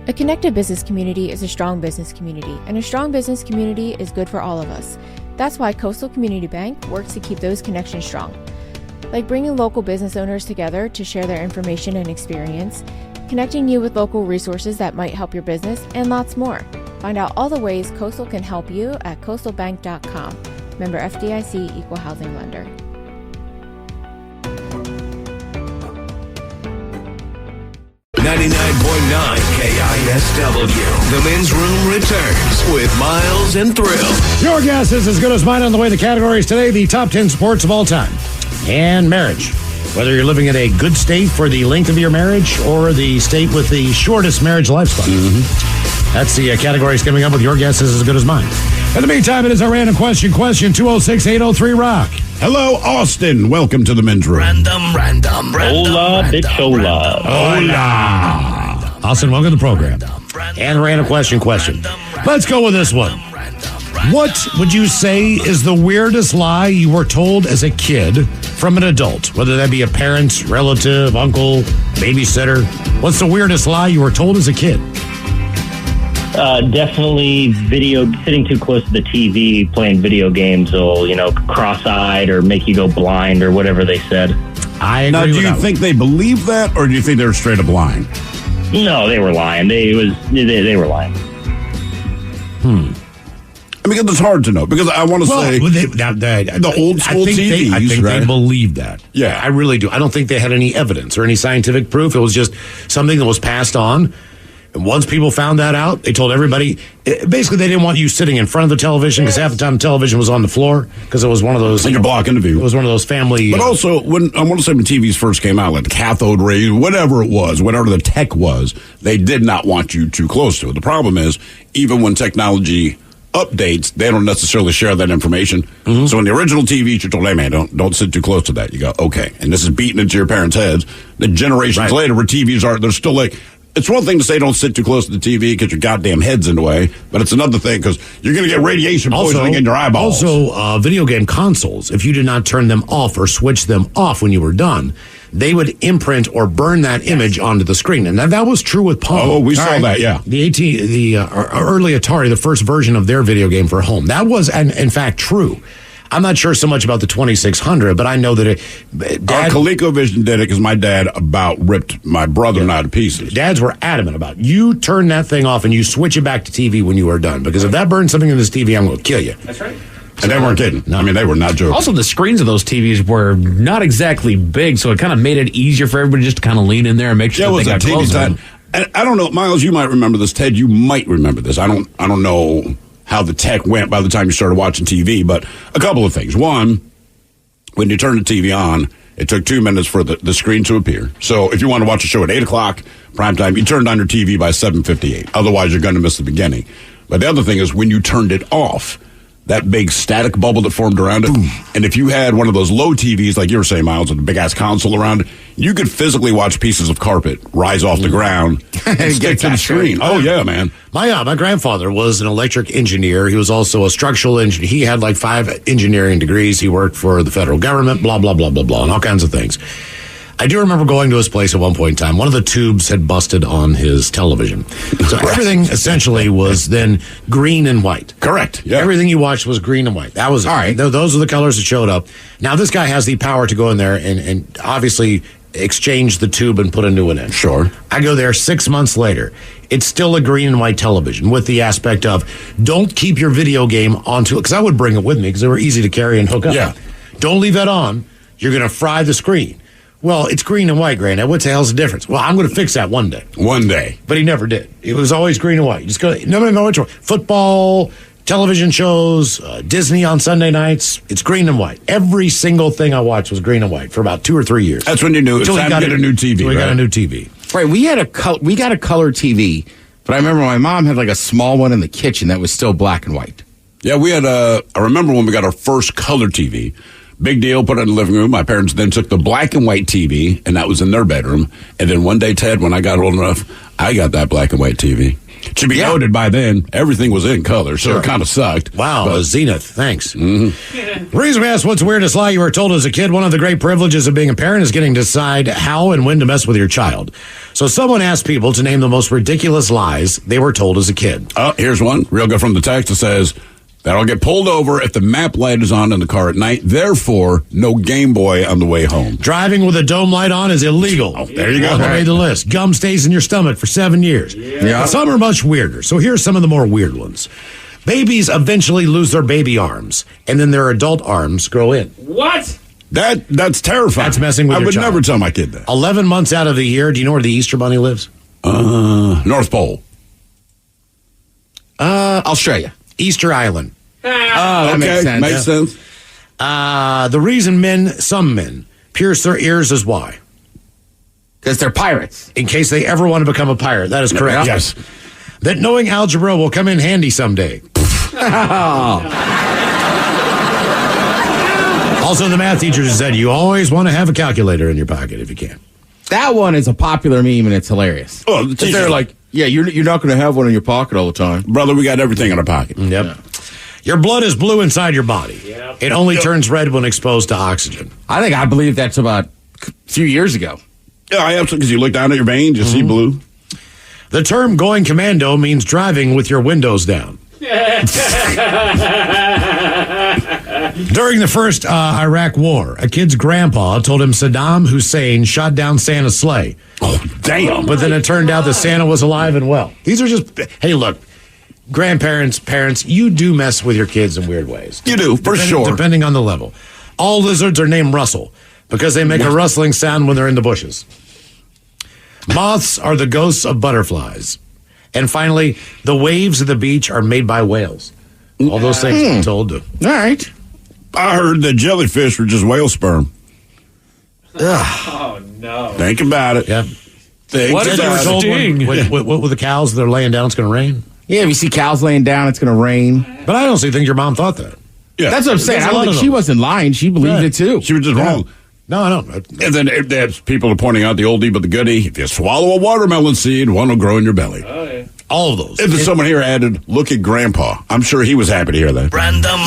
A connected business community is a strong business community, and a strong business community is good for all of us. That's why Coastal Community Bank works to keep those connections strong. Like bringing local business owners together to share their information and experience, connecting you with local resources that might help your business, and lots more. Find out all the ways Coastal can help you at coastalbank.com. Member FDIC, Equal Housing Lender. KISW. The Men's Room returns with Miles and Thrill. Your guess is as good as mine on the way. The categories today, the top 10 sports of all time. And marriage. Whether you're living in a good state for the length of your marriage or the state with the shortest marriage lifespan. That's the categories coming up with your guess is as good as mine. In the meantime, it is our random question, 206-803-ROCK. Hello, Austin. Welcome to the Men's Room. Hola, bichola. Hola. Austin, welcome to the program. And random question. Let's go with this one. What would you say is the weirdest lie you were told as a kid from an adult? Whether that be a parent, relative, uncle, babysitter. What's the weirdest lie you were told as a kid? Definitely sitting too close to the TV, playing video games will, cross-eyed or make you go blind or whatever they said. I agree now, do with you that think they believe that, or do you think they're straight up lying? No, they were lying. They were lying. I mean, it's hard to know, because I want to say the old school TVs, I think right? they believed that. Yeah. I really do. I don't think they had any evidence or any scientific proof. It was just something that was passed on. And once people found that out, they told everybody. Basically, they didn't want you sitting in front of the television because half the time the television was on the floor because it was one of those. And you're blocking the view. It was one of those family. But also, when I want to say when TVs first came out, like the cathode rays, whatever it was, whatever the tech was, they did not want you too close to it. The problem is, even when technology updates, they don't necessarily share that information. So in the original TV, you're told, hey man, don't sit too close to that. You go, okay. And this is beaten into your parents' heads. Then generations later, where TVs are, they're still like, it's one thing to say don't sit too close to the TV because your goddamn head's in the way, but it's another thing because you're going to get radiation poisoning in your eyeballs. Also, video game consoles, if you did not turn them off or switch them off when you were done, they would imprint or burn that image onto the screen. And that was true with Pong. Oh, we saw that, yeah. The early Atari, the first version of their video game for home, that was, in fact, true. I'm not sure so much about the 2600, but I know that our ColecoVision did it because my dad about ripped my brother and I to pieces. Dads were adamant about you turn that thing off and you switch it back to TV when you are done. Because if that burns something in this TV, I'm going to kill you. That's right. And they weren't kidding. No. I mean, they were not joking. Also, the screens of those TVs were not exactly big, so it kind of made it easier for everybody just to kind of lean in there and make sure that they got close. And I don't know, Miles, you might remember this. Ted, you might remember this. I don't know how the tech went by the time you started watching TV, but a couple of things. One, when you turned the TV on, it took 2 minutes for the screen to appear. So if you want to watch a show at 8 o'clock, prime time, you turned on your TV by 7:58. Otherwise, you're going to miss the beginning. But the other thing is when you turned it off, that big static bubble that formed around it. Boom. And if you had one of those low TVs, like you were saying, Miles, with a big-ass console around it, you could physically watch pieces of carpet rise off the ground and stick to the screen. Oh, yeah, man. My grandfather was an electric engineer. He was also a structural engineer. He had like 5 engineering degrees. He worked for the federal government, blah, blah, blah, blah, blah, and all kinds of things. I do remember going to his place at one point in time. One of the tubes had busted on his television. So everything essentially was then green and white. Correct. Yeah. Everything you watched was green and white. That was all right. Those are the colors that showed up. Now, this guy has the power to go in there and obviously exchange the tube and put a new one in. Sure. I go there 6 months later. It's still a green and white television with the aspect of don't keep your video game onto it, because I would bring it with me because they were easy to carry and hook up. Yeah. Don't leave that on. You're going to fry the screen. Well, it's green and white, Granddad. What the hell's the difference? Well, I'm going to fix that one day. One day. But he never did. It was always green and white. You just go, nobody know which one. Football, television shows, Disney on Sunday nights. It's green and white. Every single thing I watched was green and white for about 2 or 3 years. That's when you knew it's time to get a new TV. We got a new TV. Right. We got a color TV, but I remember my mom had like a small one in the kitchen that was still black and white. Yeah, we had I remember when we got our first color TV. Big deal, put it in the living room. My parents then took the black and white TV, and that was in their bedroom. And then one day, Ted, when I got old enough, I got that black and white TV. To be noted, by then, everything was in color, so it kind of sucked. Wow, but, Zenith, thanks. The reason we asked what's the weirdest lie you were told as a kid, one of the great privileges of being a parent is getting to decide how and when to mess with your child. So someone asked people to name the most ridiculous lies they were told as a kid. Oh, here's one, real good from the text that says, that'll get pulled over if the map light is on in the car at night. Therefore, no Game Boy on the way home. Driving with a dome light on is illegal. Oh, there you go. Made the list. Gum stays in your stomach for 7 years. Yeah. Some are much weirder. So here's some of the more weird ones. Babies eventually lose their baby arms, and then their adult arms grow in. What? That's terrifying. That's messing with I your would child. never tell my kid that. 11 months out of the year, do you know where the Easter Bunny lives? North Pole. Australia. Easter Island. Oh, that makes sense. Makes sense. The reason some men, pierce their ears is why? Because they're pirates. In case they ever want to become a pirate. That is correct. Yes. That knowing algebra will come in handy someday. Also, the math teacher just said you always want to have a calculator in your pocket if you can. That one is a popular meme, and it's hilarious. Oh, the teacher's they're like, yeah, you're not going to have one in your pocket all the time. Brother, we got everything in our pocket. Yep. Yeah. Your blood is blue inside your body. Yep. It only turns red when exposed to oxygen. I believe that's about a few years ago. Yeah, I absolutely, because you look down at your veins, you see blue. The term going commando means driving with your windows down. During the first Iraq war, a kid's grandpa told him Saddam Hussein shot down Santa's sleigh. Oh, damn. But then it turned out that Santa was alive and well. These are just, hey, look, grandparents, parents, you do mess with your kids in weird ways. You do, for sure. Depending on the level. All lizards are named Russell because they make a rustling sound when they're in the bushes. Moths are the ghosts of butterflies. And finally, the waves of the beach are made by whales. All those things I'm told to. All right. I heard that jellyfish were just whale sperm. Oh, no. Think about it. Yeah. What is that told what with the cows that are laying down, it's going to rain? Yeah, if you see cows laying down, it's going to rain. But I honestly think your mom thought that. Yeah. That's what I'm saying. I don't think she wasn't lying. She believed it too. She was just wrong. No, I don't. And then there's people are pointing out the oldie but the goodie. If you swallow a watermelon seed, one will grow in your belly. Oh, yeah. All of those. And then someone here added, look at Grandpa. I'm sure he was happy to hear that. Random.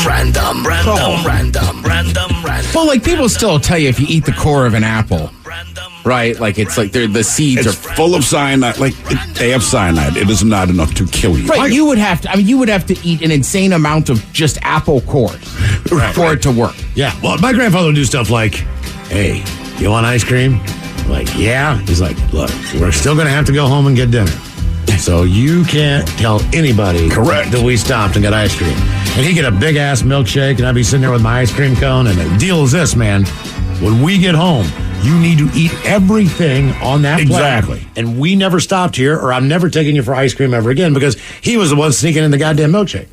Well, like people still tell you if you eat the core of an apple, right? Like it's like the seeds It's full of cyanide. Like they have cyanide. It is not enough to kill you. Right, you would have to eat an insane amount of just apple cores for it to work. Yeah. Well, my grandfather would do stuff like, hey, you want ice cream? I'm like, yeah. He's like, look, we're still going to have to go home and get dinner. So you can't tell anybody that we stopped and got ice cream. And he'd get a big-ass milkshake, and I'd be sitting there with my ice cream cone, and the deal is this, man. When we get home, you need to eat everything on that plate. Exactly. And we never stopped here, or I'm never taking you for ice cream ever again, because he was the one sneaking in the goddamn milkshake.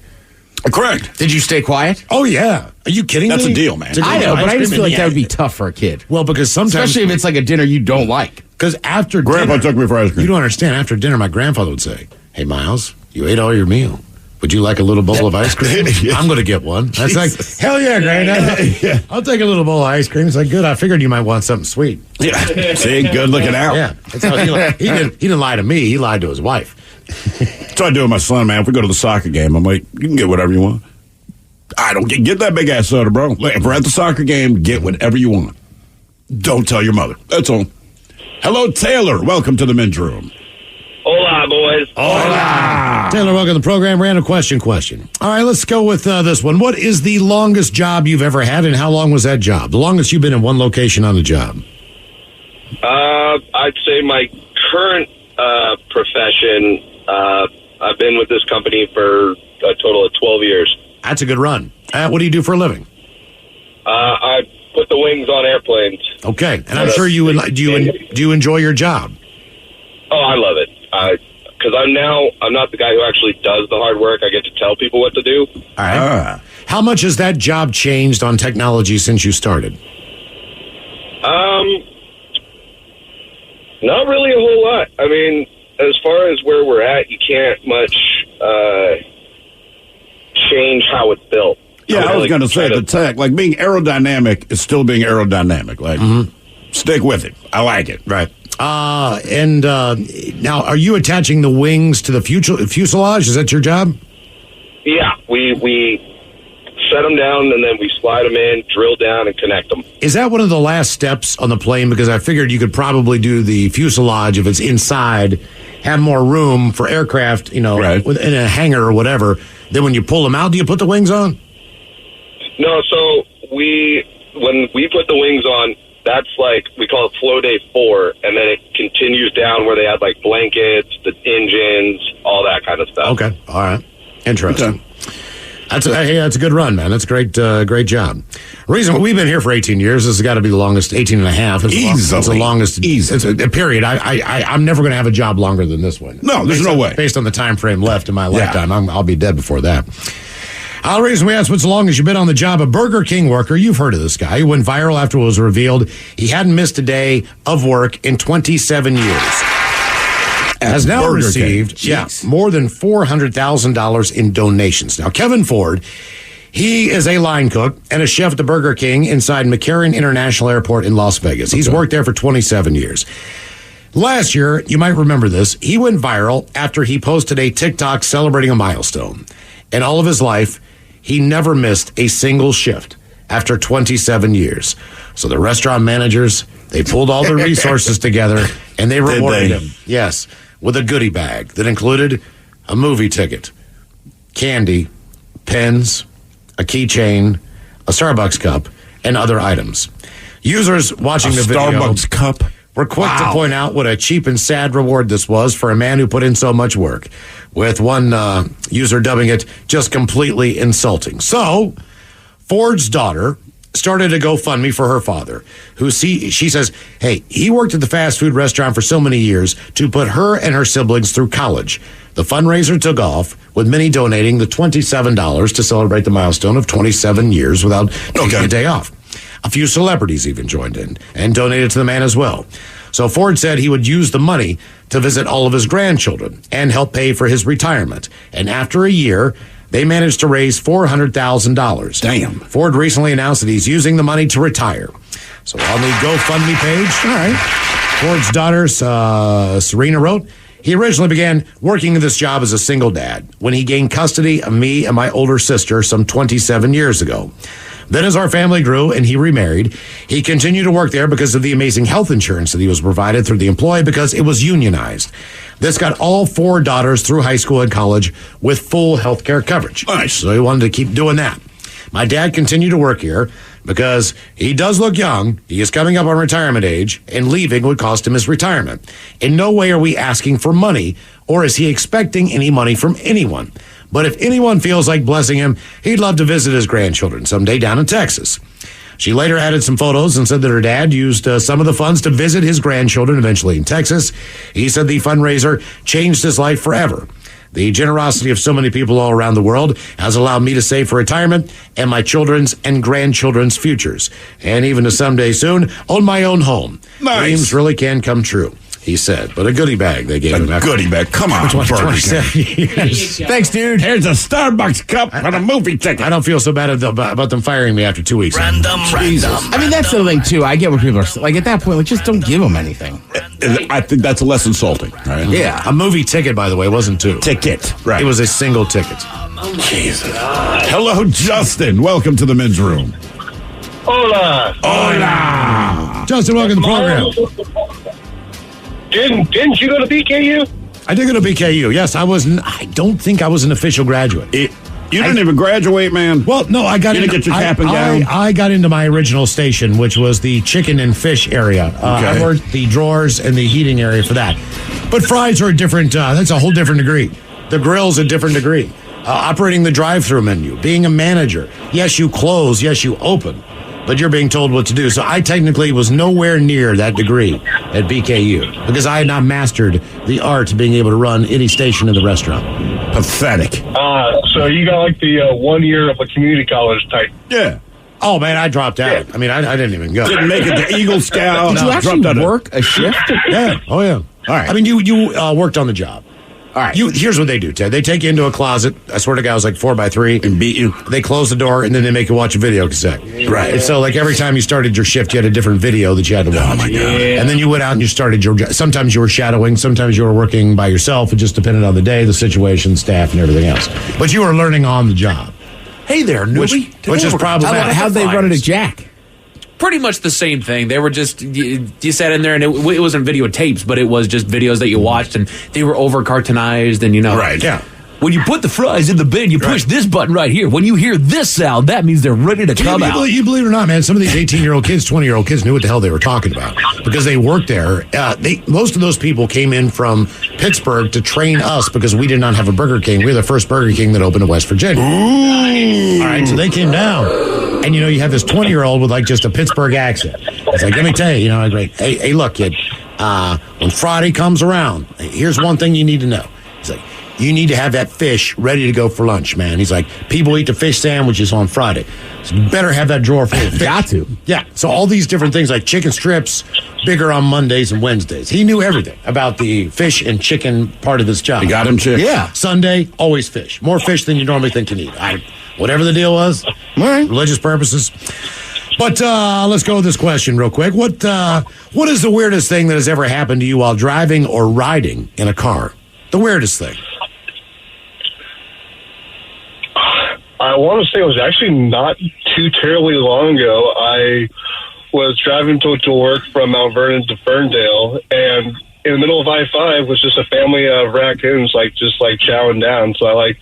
Correct. Did you stay quiet? Oh, yeah. Are you kidding me? That's a deal, man. I know, but I just feel like that would be tough for a kid. Well, because sometimes... Especially if it's like a dinner you don't like. Because after Grandpa dinner... took me for ice cream. You don't understand. After dinner, my grandfather would say, hey, Miles, you ate all your meal. Would you like a little bowl of ice cream? I'm going to get one. That's like, hell yeah, Granddad. Yeah. I'll take a little bowl of ice cream. It's like, good. I figured you might want something sweet. Yeah. See, good looking out. Yeah. That's how he didn't lie to me. He lied to his wife. That's what I do with my son, man. If we go to the soccer game, I'm like, you can get whatever you want. I don't get that big ass soda, bro. If we're at the soccer game, get whatever you want. Don't tell your mother. That's all. Hello, Taylor. Welcome to the men's room. Hola, boys. Hola. Taylor, welcome to the program. Random question. All right, let's go with this one. What is the longest job you've ever had, and how long was that job? The longest you've been in one location on a job? I'd say my current profession, I've been with this company for a total of 12 years. That's a good run. What do you do for a living? I put the wings on airplanes. Okay, and I'm sure do you enjoy your job? Oh, I love it. Because I'm not the guy who actually does the hard work. I get to tell people what to do. All right. How much has that job changed on technology since you started? Not really a whole lot. I mean, as far as where we're at, you can't much change how it's built. Yeah, I was going to say the tech, like being aerodynamic is still being aerodynamic. Like, stick with it. I like it. Right. And now, are you attaching the wings to the fuselage? Is that your job? Yeah, we set them down and then we slide them in, drill down, and connect them. Is that one of the last steps on the plane? Because I figured you could probably do the fuselage if it's inside, have more room for aircraft, in a hangar or whatever. Then when you pull them out, do you put the wings on? No, so when we put the wings on, that's like, we call it flow day 4, and then it continues down where they had like blankets, the engines, all that kind of stuff. Okay, all right. Interesting. Okay. That's a good run, man. That's great job. Reason we've been here for 18 years. This has got to be the longest, 18 and a half. It's the longest. It's a period. I'm never going to have a job longer than this one. No, there's no way. Based on the time frame left in my lifetime, I'll be dead before that. The reason we asked what's the longest you've been on the job, a Burger King worker, you've heard of this guy, who went viral after it was revealed he hadn't missed a day of work in 27 years. Has now received more than $400,000 in donations. Now, Kevin Ford, he is a line cook and a chef at the Burger King inside McCarran International Airport in Las Vegas. He's worked there for 27 years. Last year, you might remember this, he went viral after he posted a TikTok celebrating a milestone. In all of his life, he never missed a single shift after 27 years. So the restaurant managers, they pulled all their resources together and they rewarded him. Yes, with a goodie bag that included a movie ticket, candy, pens, a keychain, a Starbucks cup, and other items. Users watching the video Starbucks cup. We're quick to point out what a cheap and sad reward this was for a man who put in so much work, with one user dubbing it just completely insulting. So, Ford's daughter started a GoFundMe for her father, who she says, hey, he worked at the fast food restaurant for so many years to put her and her siblings through college. The fundraiser took off, with many donating the $27 to celebrate the milestone of 27 years without taking a day off. A few celebrities even joined in and donated to the man as well. So Ford said he would use the money to visit all of his grandchildren and help pay for his retirement. And after a year, they managed to raise $400,000. Damn. Ford recently announced that he's using the money to retire. So on the GoFundMe page, all right, Ford's daughter, Serena, wrote, he originally began working this job as a single dad when he gained custody of me and my older sister some 27 years ago. Then as our family grew and he remarried, he continued to work there because of the amazing health insurance that he was provided through the employee because it was unionized. This got all 4 daughters through high school and college with full health care coverage. Nice. So he wanted to keep doing that. My dad continued to work here because he does look young. He is coming up on retirement age, and leaving would cost him his retirement. In no way are we asking for money, or is he expecting any money from anyone. But if anyone feels like blessing him, he'd love to visit his grandchildren someday down in Texas. She later added some photos and said that her dad used some of the funds to visit his grandchildren eventually in Texas. He said the fundraiser changed his life forever. The generosity of so many people all around the world has allowed me to save for retirement and my children's and grandchildren's futures, and even to someday soon own my own home. Nice. Dreams really can come true, he said. But a goodie bag they gave him. A goodie bag. Come on, 27 years. Thanks, dude. Here's a Starbucks cup and a movie ticket. I don't feel so bad about them firing me after 2 weeks. Random. I mean, that's the thing, too. I get what people are like. At that point, like, just don't give them anything. I think that's less insulting. Right? Yeah. A movie ticket, by the way, wasn't 2. Ticket. Right. It was a single ticket. Jesus. Hello, Justin. Welcome to the men's room. Hola. Hola. Justin, welcome to the program. Didn't you go to BKU? I did go to BKU. Yes, I don't think I was an official graduate. You didn't even graduate, man. Well, no, I got you didn't get your cap and gown. I got into my original station, which was the chicken and fish area. I worked the drawers and the heating area for that. But fries are a different. That's a whole different degree. The grill's a different degree. Operating the drive-through menu, being a manager. Yes, you close. Yes, you open. But you're being told what to do. So I technically was nowhere near that degree at BKU because I had not mastered the art of being able to run any station in the restaurant. Pathetic. So you got like the 1 year of a community college type. Yeah. Oh, man, I dropped out. Yeah. I mean, I didn't even go. Didn't make it to Eagle Scout. Did you actually work a shift? Yeah. Oh, yeah. All right. I mean, you worked on the job. All right. Here's what they do, Ted. They take you into a closet. I swear to God, it was like 4x3. And beat you. They close the door, and then they make you watch a video cassette. Right. And so, like, every time you started your shift, you had a different video that you had to watch. Oh, my God. And then you went out and you started your job. Sometimes you were shadowing. Sometimes you were working by yourself. It just depended on the day, the situation, staff, and everything else. But you were learning on the job. Hey there, newbie. Which is problematic. How'd they run it at Jack? Pretty much the same thing. They were just, you sat in there and it wasn't videotapes, but it was just videos that you watched and they were over cartoonized and, Right, yeah. When you put the fries in the bin, you push this button right here. When you hear this sound, that means they're ready to come out. You believe it or not, man, some of these 18-year-old kids, 20-year-old kids knew what the hell they were talking about because they worked there. Most of those people came in from Pittsburgh to train us because we did not have a Burger King. We were the first Burger King that opened in West Virginia. All right, so they came down. And, you have this 20-year-old with, like, just a Pittsburgh accent. It's like, let me tell you, like, hey, look, kid, when Friday comes around, here's one thing you need to know. He's like, you need to have that fish ready to go for lunch, man. He's like, people eat the fish sandwiches on Friday. So you better have that drawer full of fish. Got to. Yeah, so all these different things, like chicken strips, bigger on Mondays and Wednesdays. He knew everything about the fish and chicken part of his job. You got him, chick? Yeah. Sunday, always fish. More fish than you normally think you need. Whatever the deal was, religious purposes. But let's go with this question real quick. What is the weirdest thing that has ever happened to you while driving or riding in a car? The weirdest thing. I want to say it was actually not too terribly long ago. I was driving to work from Mount Vernon to Ferndale, and in the middle of I-5 was just a family of raccoons, just chowing down. So I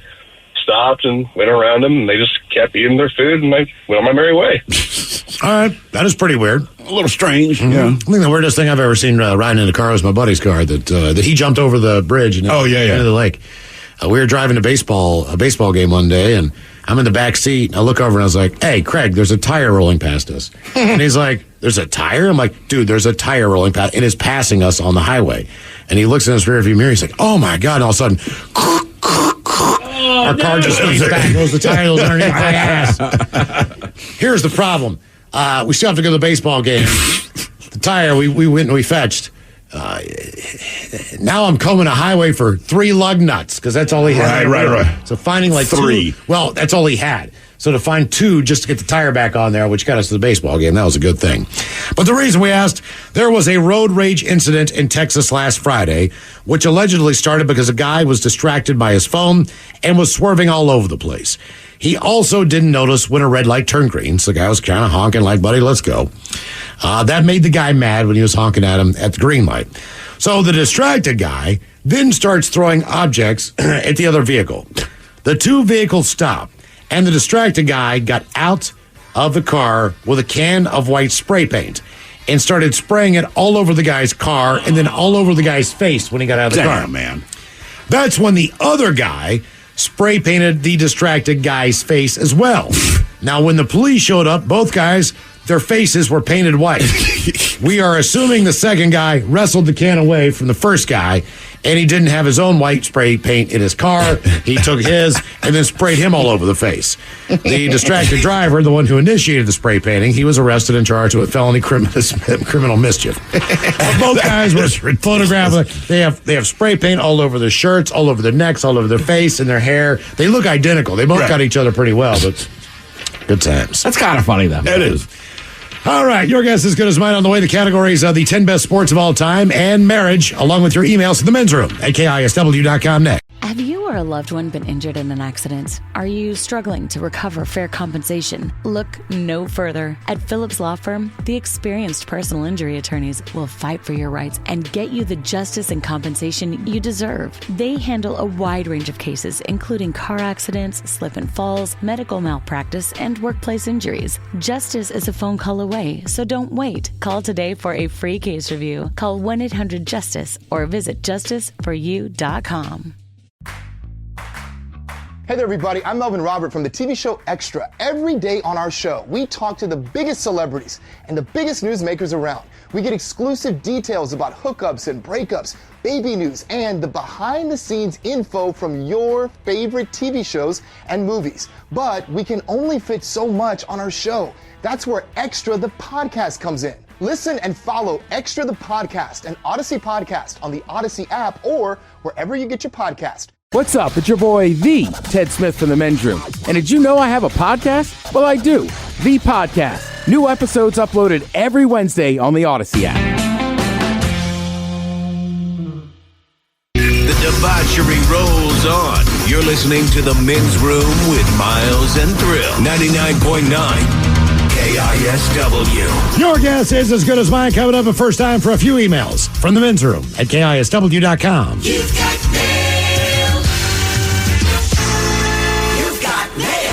stopped and went around them, and they just kept eating their food, and I went on my merry way. All right, that is pretty weird. A little strange. Mm-hmm. Yeah. I think the weirdest thing I've ever seen riding in a car was my buddy's car that he jumped over the bridge and into the lake. We were driving a baseball game one day, and I'm in the back seat. I look over and I was like, hey, Craig, there's a tire rolling past us. And he's like, there's a tire? I'm like, dude, there's a tire rolling past. It is passing us on the highway. And he looks in his rearview mirror. He's like, oh, my God. And all of a sudden, our car just leans back. Goes the tire goes underneath my ass. Here's the problem. We still have to go to the baseball game. The tire, we went and we fetched. Now I'm combing a highway for 3 lug nuts because that's all he had. Right. So finding like 3. 2, well, that's all he had. So to find 2 just to get the tire back on there, which got us to the baseball game, that was a good thing. But the reason we asked, there was a road rage incident in Texas last Friday, which allegedly started because a guy was distracted by his phone and was swerving all over the place. He also didn't notice when a red light turned green, so the guy was kind of honking like, buddy, let's go. That made the guy mad when he was honking at him at the green light. So the distracted guy then starts throwing objects at the other vehicle. The 2 vehicles stopped, and the distracted guy got out of the car with a can of white spray paint and started spraying it all over the guy's car and then all over the guy's face when he got out of the car. Man. That's when the other guy spray painted the distracted guy's face as well. Now, when the police showed up, both guys, their faces were painted white. We are assuming the second guy wrestled the can away from the first guy, and he didn't have his own white spray paint in his car. He took his and then sprayed him all over the face. The distracted driver, the one who initiated the spray painting, he was arrested and charged with felony criminal mischief. Both guys were photographed. They have spray paint all over their shirts, all over their necks, all over their face and their hair. They look identical. They both got each other pretty well, but good times. That's kind of funny, though. It is. All right, your guess is as good as mine on the way. The categories are the 10 best sports of all time and marriage, along with your emails to the men's room at KISW.com next. Have you or a loved one been injured in an accident? Are you struggling to recover fair compensation? Look no further. At Phillips Law Firm, the experienced personal injury attorneys will fight for your rights and get you the justice and compensation you deserve. They handle a wide range of cases, including car accidents, slip and falls, medical malpractice, and workplace injuries. Justice is a phone call away, so don't wait. Call today for a free case review. Call 1-800-JUSTICE or visit justiceforyou.com. Hey there, everybody. I'm Melvin Robert from the TV show Extra. Every day on our show, we talk to the biggest celebrities and the biggest newsmakers around. We get exclusive details about hookups and breakups, baby news, and the behind-the-scenes info from your favorite TV shows and movies. But we can only fit so much on our show. That's where Extra the podcast comes in. Listen and follow Extra the Podcast and Odyssey Podcast on the Odyssey app or wherever you get your podcast. What's up? It's your boy, the Ted Smith from the men's room. And did you know I have a podcast? Well, I do. The Podcast. New episodes uploaded every Wednesday on the Odyssey app. The debauchery rolls on. You're listening to the men's room with Miles and Thrill. 99.9 KISW. Your guess is as good as mine. Coming up, a first time for a few emails from the men's room at KISW.com. You've got mail.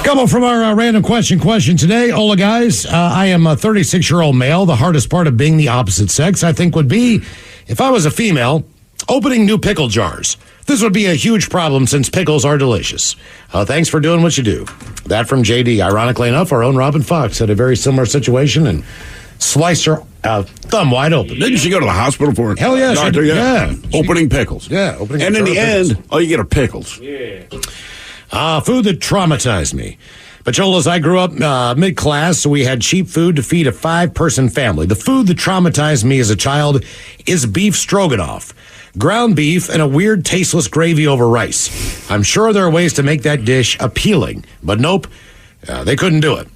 Couple from our random question today. Hola, guys. I am a 36-year-old male. The hardest part of being the opposite sex, I think, would be, if I was a female, opening new pickle jars. This would be a huge problem since pickles are delicious. Thanks for doing what you do. That from JD. Ironically enough, our own Robin Fox had a very similar situation and sliced her thumb wide open. Didn't she go to the hospital for it? Hell yeah. Doctor, yeah. Opening pickles. Yeah, opening and in the end, pickles. all you get are pickles. Yeah. Food that traumatized me. Pacholas, I grew up mid-class, so we had cheap food to feed a 5-person family. The food that traumatized me as a child is beef stroganoff. Ground beef and a weird tasteless gravy over rice. I'm sure there are ways to make that dish appealing, but nope, they couldn't do it.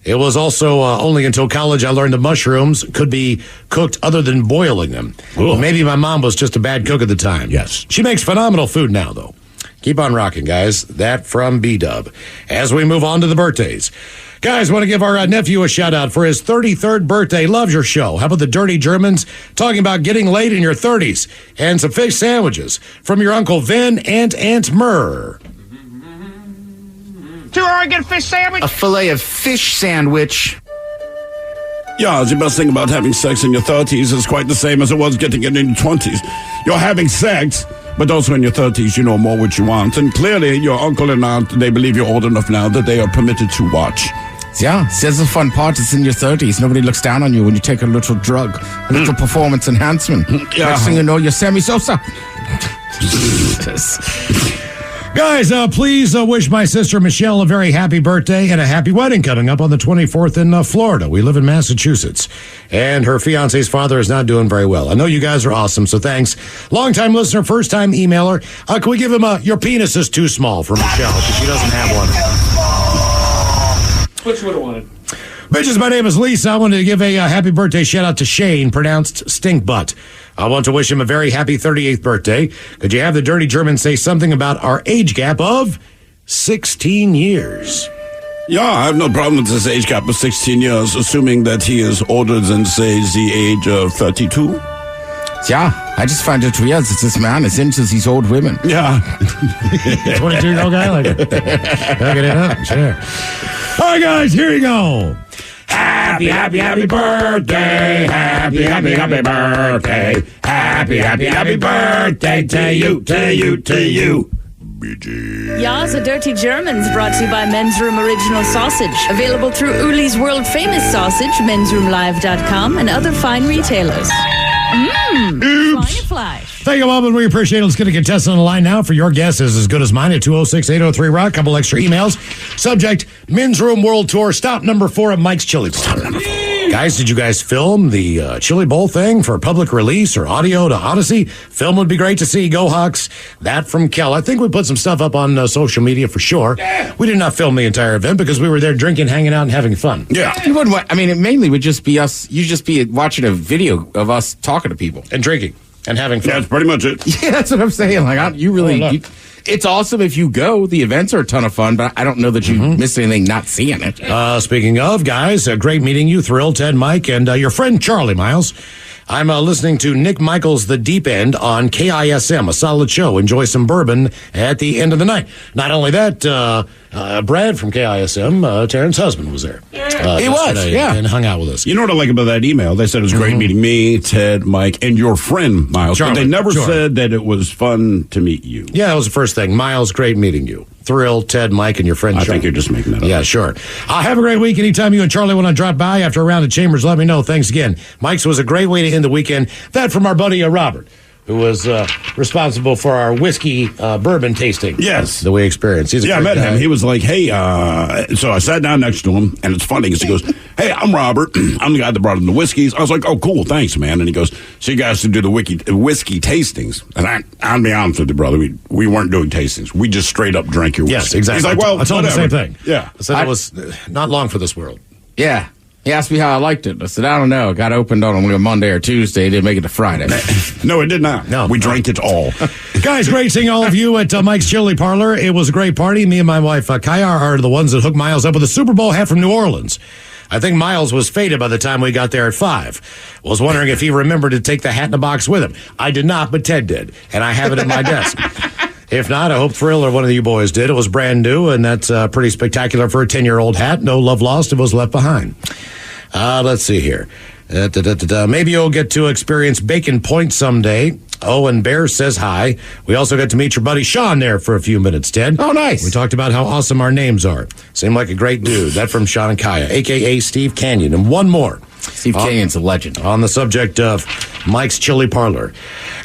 It was also only until college I learned that mushrooms could be cooked other than boiling them. Well, maybe my mom was just a bad cook at the time. Yes. She makes phenomenal food now, though. Keep on rocking, guys. That from B-Dub. As we move on to the birthdays. Guys, want to give our nephew a shout-out for his 33rd birthday. Loves your show. How about the Dirty Germans talking about getting laid in your 30s? And some fish sandwiches from your Uncle Vin and Aunt Myrrh. 2 Oregon fish sandwich. A fillet of fish sandwich. Yeah, the best thing about having sex in your 30s is quite the same as it was getting it in your 20s. You're having sex, But also in your 30s, you know more what you want. And clearly, your uncle and aunt, they believe you're old enough now that they are permitted to watch. Yeah, see, that's the fun part. It's in your 30s. Nobody looks down on you when you take a little drug, a little performance enhancement. Yeah. Next thing you know, you're Sammy Sosa. Guys, please wish my sister Michelle a very happy birthday and a happy wedding coming up on the 24th in Florida. We live in Massachusetts, and her fiance's father is not doing very well. I know you guys are awesome, so thanks. Long-time listener, first-time emailer. Can we give him your penis is too small for Michelle because she doesn't have one. Which would have wanted. Bitches, my name is Lisa. I wanted to give a happy birthday shout-out to Shane, pronounced Stink Butt. I want to wish him a very happy 38th birthday. Could you have the dirty German say something about our age gap of 16 years? Yeah, I have no problem with this age gap of 16 years, assuming that he is older than, say, the age of 32. Yeah, I just find it weird that this man is into these old women. Yeah. 22-year-old guy like it. Look it up, sure. All right, guys, here you go. Happy, happy, happy birthday. Happy, happy, happy birthday. Happy, happy, happy birthday to you, to you, to you. Ja, the Dirty Germans brought to you by Men's Room Original Sausage. Available through Uli's World Famous Sausage, mensroomlive.com, and other fine retailers. Fly. Thank you, Bob, and we appreciate it. Let's get a contestant on the line now for your guess is as good as mine at 206-803-ROCK. Couple extra emails. Subject, Men's Room World Tour. Stop number 4 at Mike's Chili Parlor. Guys, did you guys film the Chili Bowl thing for public release or audio to Odyssey? Film would be great to see. Go Hawks. That from Kel. I think we put some stuff up on social media for sure. We did not film the entire event because we were there drinking, hanging out, and having fun. Yeah. I mean, it mainly would just be us. You'd just be watching a video of us talking to people. And drinking. And having fun. Yeah, that's pretty much it. Yeah, that's what I'm saying. Like, it's awesome if you go. The events are a ton of fun, but I don't know that you miss anything not seeing it. Speaking of, guys, great meeting you. Thrill, Ted, Mike, and your friend Charlie, Miles. I'm listening to Nick Michaels' The Deep End on KISM, a solid show. Enjoy some bourbon at the end of the night. Not only that, Brad from KISM, Terrence's husband, was there. He was, yeah. And hung out with us. You know what I like about that email? They said it was great meeting me, Ted, Mike, and your friend, Miles. Charlie, but they never sure. said that it was fun to meet you. Yeah, that was the first thing. Miles, great meeting you. Thrill, Ted, Mike, and your friend Charlie. I think you're just making that up. Yeah, sure. Have a great week. Anytime you and Charlie want to drop by after a round of Chambers, let me know. Thanks again. Mike's was a great way to end the weekend. That from our buddy Robert, who was responsible for our whiskey bourbon tasting. Yes. The way experienced. He's a I met guy. him. He was like, hey, so I sat down next to him, and it's funny because he goes, hey, I'm Robert. I'm the guy that brought him the whiskeys. I was like, oh, cool, thanks, man. And he goes, so you guys should do the whiskey tastings. And I'll be honest with you, brother, we weren't doing tastings. We just straight up drank your whiskey. Yes, exactly. He's like, well, I told him the same thing. Yeah. I said it was not long for this world. Yeah. He asked me how I liked it. I said, I don't know. It got opened on a Monday or Tuesday. It didn't make it to Friday. No, it did not. No. We drank it all. Guys, great seeing all of you at Mike's Chili Parlor. It was a great party. Me and my wife, Kaya, are the ones that hooked Miles up with a Super Bowl hat from New Orleans. I think Miles was faded by the time we got there at 5. Was wondering if he remembered to take the hat in the box with him. I did not, but Ted did, and I have it at my desk. If not, I hope Thrill or one of you boys did. It was brand new, and that's pretty spectacular for a 10-year-old hat. No love lost. It was left behind. Let's see here. Maybe you'll get to experience Bacon Point someday. Owen Bear says hi. We also got to meet your buddy Sean there for a few minutes, Ted. Oh, nice. We talked about how awesome our names are. Seemed like a great dude. That from Sean and Kaya, a.k.a. Steve Canyon. And one more. Steve Canyon's a legend. On the subject of Mike's Chili Parlor.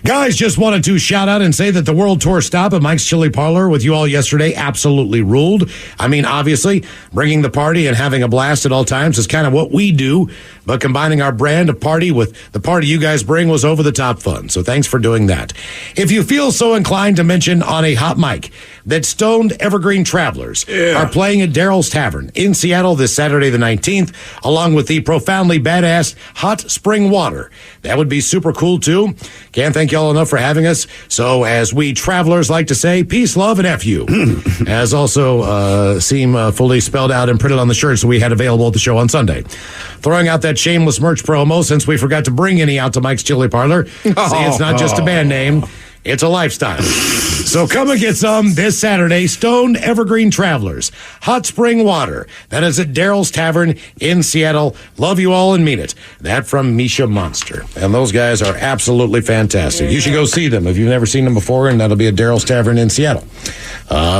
Guys, just wanted to shout out and say that the World Tour stop at Mike's Chili Parlor with you all yesterday absolutely ruled. I mean, obviously, bringing the party and having a blast at all times is kind of what we do, but combining our brand of party with the party you guys bring was over the top fun. So thanks for doing that. If you feel so inclined to mention on a hot mic that Stoned Evergreen Travelers are playing at Daryl's Tavern in Seattle this Saturday the 19th, along with the profoundly badass Hot Spring Water. That would be super cool, too. Can't thank y'all enough for having us. So, as we travelers like to say, peace, love, and F you. As also seem fully spelled out and printed on the shirts that we had available at the show on Sunday. Throwing out that shameless merch promo since we forgot to bring any out to Mike's Chili Parlor. See, it's not just a band name. It's a lifestyle. So come and get some this Saturday. Stoned Evergreen Travelers. Hot spring water. That is at Daryl's Tavern in Seattle. Love you all and mean it. That from Misha Monster. And those guys are absolutely fantastic. You should go see them if you've never seen them before, and that'll be at Daryl's Tavern in Seattle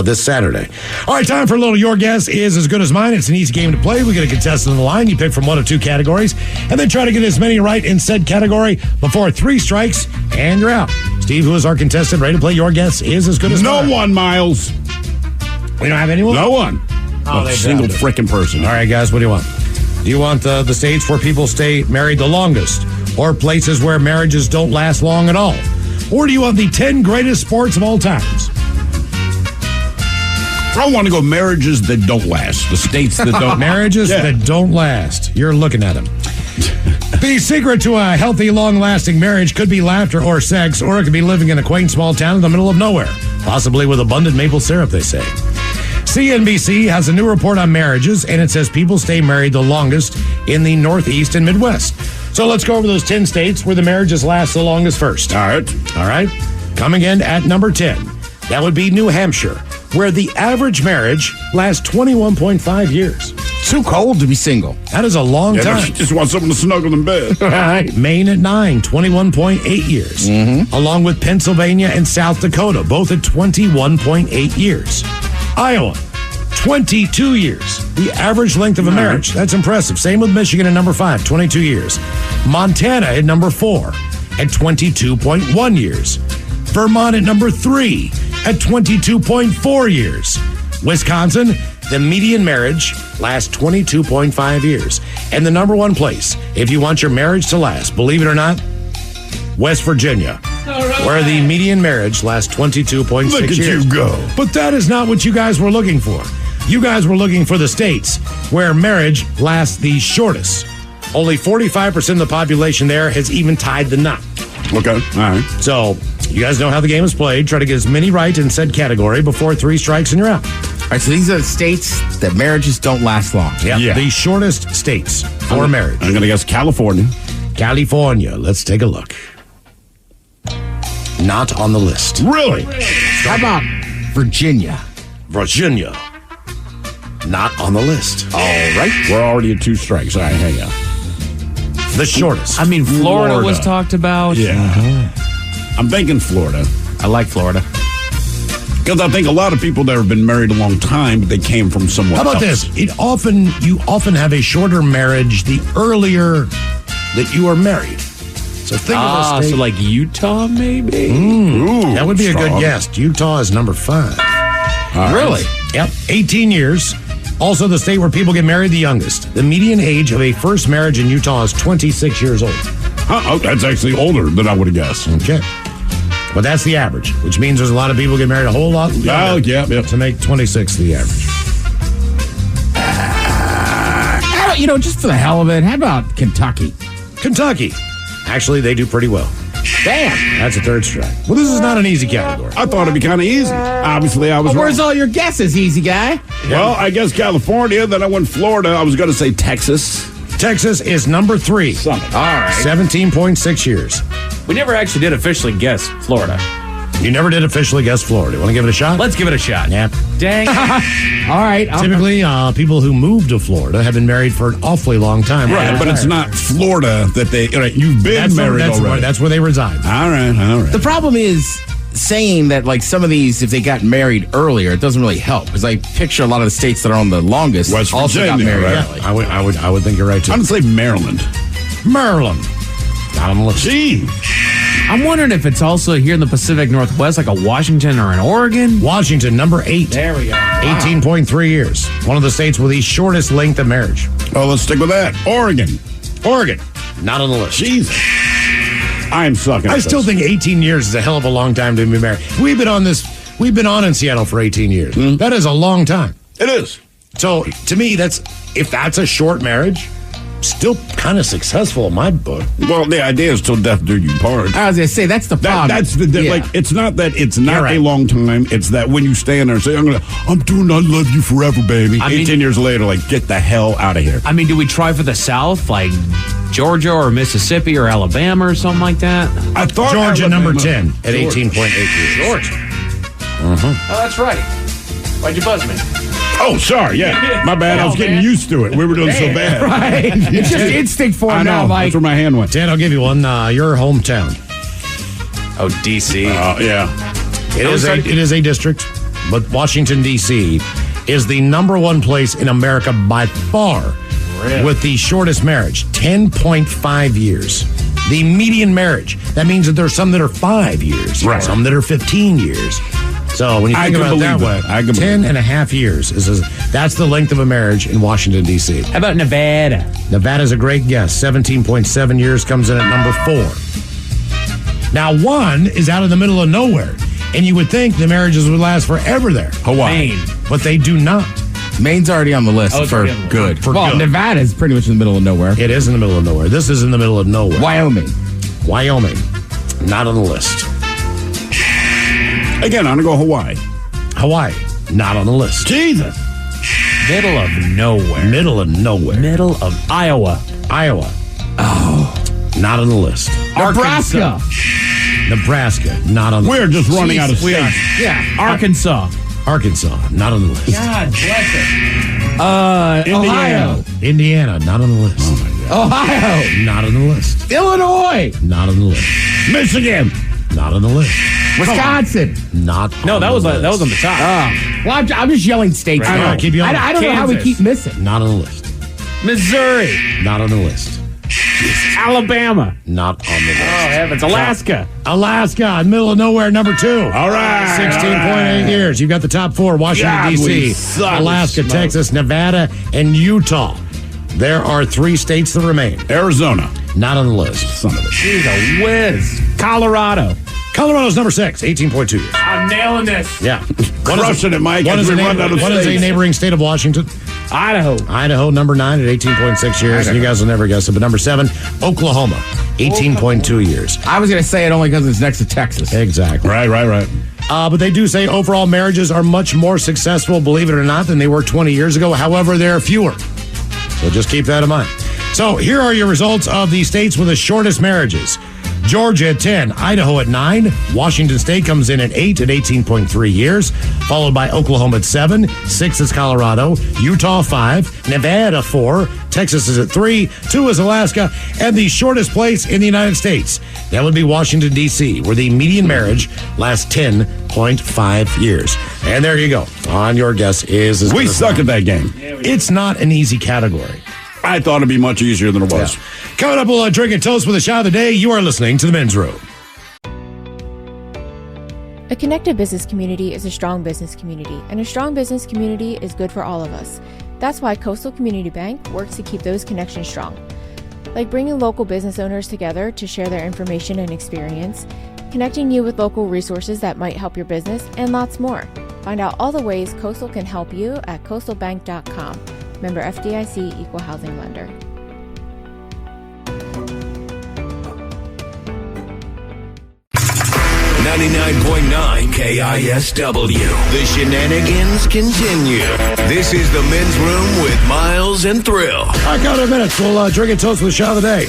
this Saturday. All right, time for a little Your Guess is as Good as Mine. It's an easy game to play. We get a contestant on the line. You pick from one of two categories, and then try to get as many right in said category before 3 strikes, and you're out. Steve, who is our contestant, ready to play Your Guess is as Good as Mine? No one, Miles. We don't have anyone? No one. Oh, a single freaking person. All right, guys, what do you want? Do you want the states where people stay married the longest, or places where marriages don't last long at all? Or do you want the 10 greatest sports of all times? I want to go marriages that don't last. The states that don't. Marriages that don't last. You're looking at them. The secret to a healthy, long-lasting marriage could be laughter or sex, or it could be living in a quaint small town in the middle of nowhere, possibly with abundant maple syrup, they say. CNBC has a new report on marriages, and it says people stay married the longest in the Northeast and Midwest. So let's go over those 10 states where the marriages last the longest first. All right. Coming in at number 10. That would be New Hampshire, where the average marriage lasts 21.5 years. Too cold to be single. That is a long time. She just wants someone to snuggle in bed. Right. Maine at 9, 21.8 years. Along with Pennsylvania and South Dakota, both at 21.8 years. Iowa, 22 years. The average length of a marriage. That's impressive. Same with Michigan at number 5, 22 years. Montana at number 4 at 22.1 years. Vermont at number 3 at 22.4 years. Wisconsin, the median marriage lasts 22.5 years. And the number 1 place, if you want your marriage to last, believe it or not, West Virginia, where the median marriage lasts 22.6 years. Look at you go. But that is not what you guys were looking for. You guys were looking for the states where marriage lasts the shortest. Only 45% of the population there has even tied the knot. Okay, all right. So, you guys know how the game is played. Try to get as many right in said category before 3 strikes and you're out. All right, so these are the states that marriages don't last long. Yeah. The shortest states for marriage. I'm going to guess California. California. Let's take a look. Not on the list. Really? How about Virginia? Virginia. Not on the list. All right. We're already at 2 strikes. All right, hang on. The shortest. I mean, Florida was talked about. Yeah. I'm thinking Florida. I like Florida. Because I think a lot of people there have been married a long time, but they came from somewhere How about else. this? You often have a shorter marriage the earlier that you are married. So think of a state. So like Utah, maybe? Ooh, that would be a good guess. Utah is number 5. Really? Yep. 18 years. Also the state where people get married the youngest. The median age of a first marriage in Utah is 26 years old. Oh, that's actually older than I would have guessed. Okay. But that's the average, which means there's a lot of people get married a whole lot younger to make 26 the average. Just for the hell of it, how about Kentucky? Kentucky. Actually, they do pretty well. Damn. That's a 3rd strike. Well, this is not an easy category. I thought it'd be kind of easy. Obviously, I was Where's wrong. all your guesses, easy guy? Well, I guess California, then I went Florida. I was going to say Texas. Texas is number 3. All right. 17.6 years. We never actually did officially guess Florida. You never did officially guess Florida. Want to give it a shot? Let's give it a shot. Yeah. Dang. All right. Typically, people who move to Florida have been married for an awfully long time. Right, but it's not Florida that they. You've been married already. That's where they reside. All right. The problem is saying that, like, some of these, if they got married earlier, it doesn't really help. Because I picture a lot of the states that are on the longest West also Virginia, got married right? early. I would think you're right, too. I'm going to say Maryland. Maryland. Not on the list. Gee. I'm wondering if it's also here in the Pacific Northwest, like a Washington or an Oregon. Washington, number 8. There we go. 18.3 years. One of the states with the shortest length of marriage. Oh, let's stick with that. Oregon. Not on the list. Jesus. I'm sucking at I still think 18 years is a hell of a long time to be married. We've been on in Seattle for 18 years. That is a long time. It is. So, to me, if that's a short marriage, still kind of successful in my book. Well, the idea is till death do you part. I was going to say, that's the problem. That's the like. It's not that it's not right. a long time. It's that when you stand there and say, I'm doing I love you forever, baby. 18 years later, like, get the hell out of here. I mean, do we try for the South, like Georgia or Mississippi or Alabama or something like that? I thought Georgia, Alabama, number 10 at 18.8 years. Georgia. Uh-huh. Oh, that's right. Why'd you buzz me? Oh, sorry. Yeah, my bad. I was getting used to it. We were doing so bad. Right. It's just instinct for I him now, know. Mike. That's where my hand went. Dan, I'll give you one. Your hometown. Oh, D.C. Yeah. It is a district, but Washington, D.C. is the number one place in America by far with the shortest marriage, 10.5 years. The median marriage. That means that there's some that are 5 years, right? Some that are 15 years. So when you think about it that way, 10 and a half years that's the length of a marriage in Washington, D.C. How about Nevada? Nevada's a great guess. 17.7 years comes in at number 4. Now, 1 is out in the middle of nowhere, and you would think the marriages would last forever there. Hawaii. Maine. But they do not. Maine's already on the list for good. Well, Nevada's pretty much in the middle of nowhere. It is in the middle of nowhere. This is in the middle of nowhere. Wyoming, not on the list. Again, I'm going to go Hawaii. Hawaii, not on the list. Jesus. Middle of nowhere. Middle of nowhere. Middle of Iowa. Oh, not on the list. Nebraska. Nebraska, not on the list. We're just running out of states. Yeah. Arkansas, not on the list. God bless it. Ohio. Indiana, not on the list. Oh, my God. Ohio. Not on the list. Illinois. Not on the list. Michigan. Not on the list. Wisconsin. Not No, on that the was list. that was on the top. Well, I'm just yelling states. Right. now. Keep yelling. I don't know how we keep missing. Not on the list. Missouri. Not on the list. Alabama. Not on the list. Oh, heavens. Alaska. Alaska, middle of nowhere, number 2. All right. 16.8 years. You've got the top 4. Washington, God, we D.C., suck. Alaska, Texas, Nevada, and Utah. There are 3 states that remain. Arizona. Not on the list. Son of a He's a whiz. Colorado. Colorado's number 6, 18.2 years. I'm nailing this. Yeah. Crushing it, Mike. What is a neighboring state of Washington? Idaho, number 9 at 18.6 years. And you guys will never guess it. But number 7, Oklahoma, 18.2 years. I was going to say it only because it's next to Texas. Exactly. Right. But they do say overall marriages are much more successful, believe it or not, than they were 20 years ago. However, there are fewer. So just keep that in mind. So here are your results of the states with the shortest marriages. Georgia at 10, Idaho at 9, Washington State comes in at 8 at 18.3 years, followed by Oklahoma at 7, 6 is Colorado, Utah 5, Nevada 4, Texas is at 3, 2 is Alaska, and the shortest place in the United States. That would be Washington, D.C., where the median marriage lasts 10.5 years. And there you go. On your guess is as We good as suck mine. at that game. It's not an easy category. I thought it'd be much easier than it was. Yeah. Coming up, we'll drink and toast with a shot of the day. You are listening to The Men's Room. A connected business community is a strong business community, and a strong business community is good for all of us. That's why Coastal Community Bank works to keep those connections strong. Like bringing local business owners together to share their information and experience, connecting you with local resources that might help your business, and lots more. Find out all the ways Coastal can help you at coastalbank.com. Member FDIC, Equal Housing Lender. KISW. The shenanigans continue. This is the Men's Room with Miles and Thrill. All right, couple of minutes. We'll drink and toast with a shot of the day.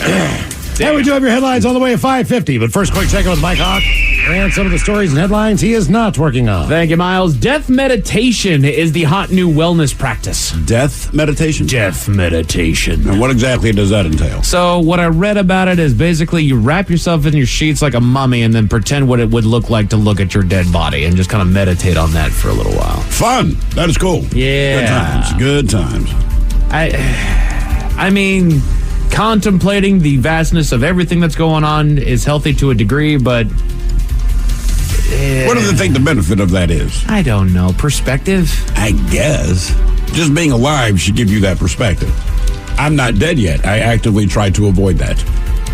And we do have your headlines on the way at 5:50. But first, quick check-in with Mike Hawk and some of the stories and headlines he is not working on. Thank you, Miles. Death meditation is the hot new wellness practice. Death meditation? Death meditation. And what exactly does that entail? So what I read about it is basically you wrap yourself in your sheets like a mummy and then pretend what it would look like to look at your dead body and just kind of meditate on that for a little while. Fun. That is cool. Yeah. Good times. I mean, contemplating the vastness of everything that's going on is healthy to a degree, but what do they think the benefit of that is? I don't know. Perspective? I guess. Just being alive should give you that perspective. I'm not dead yet. I actively try to avoid that.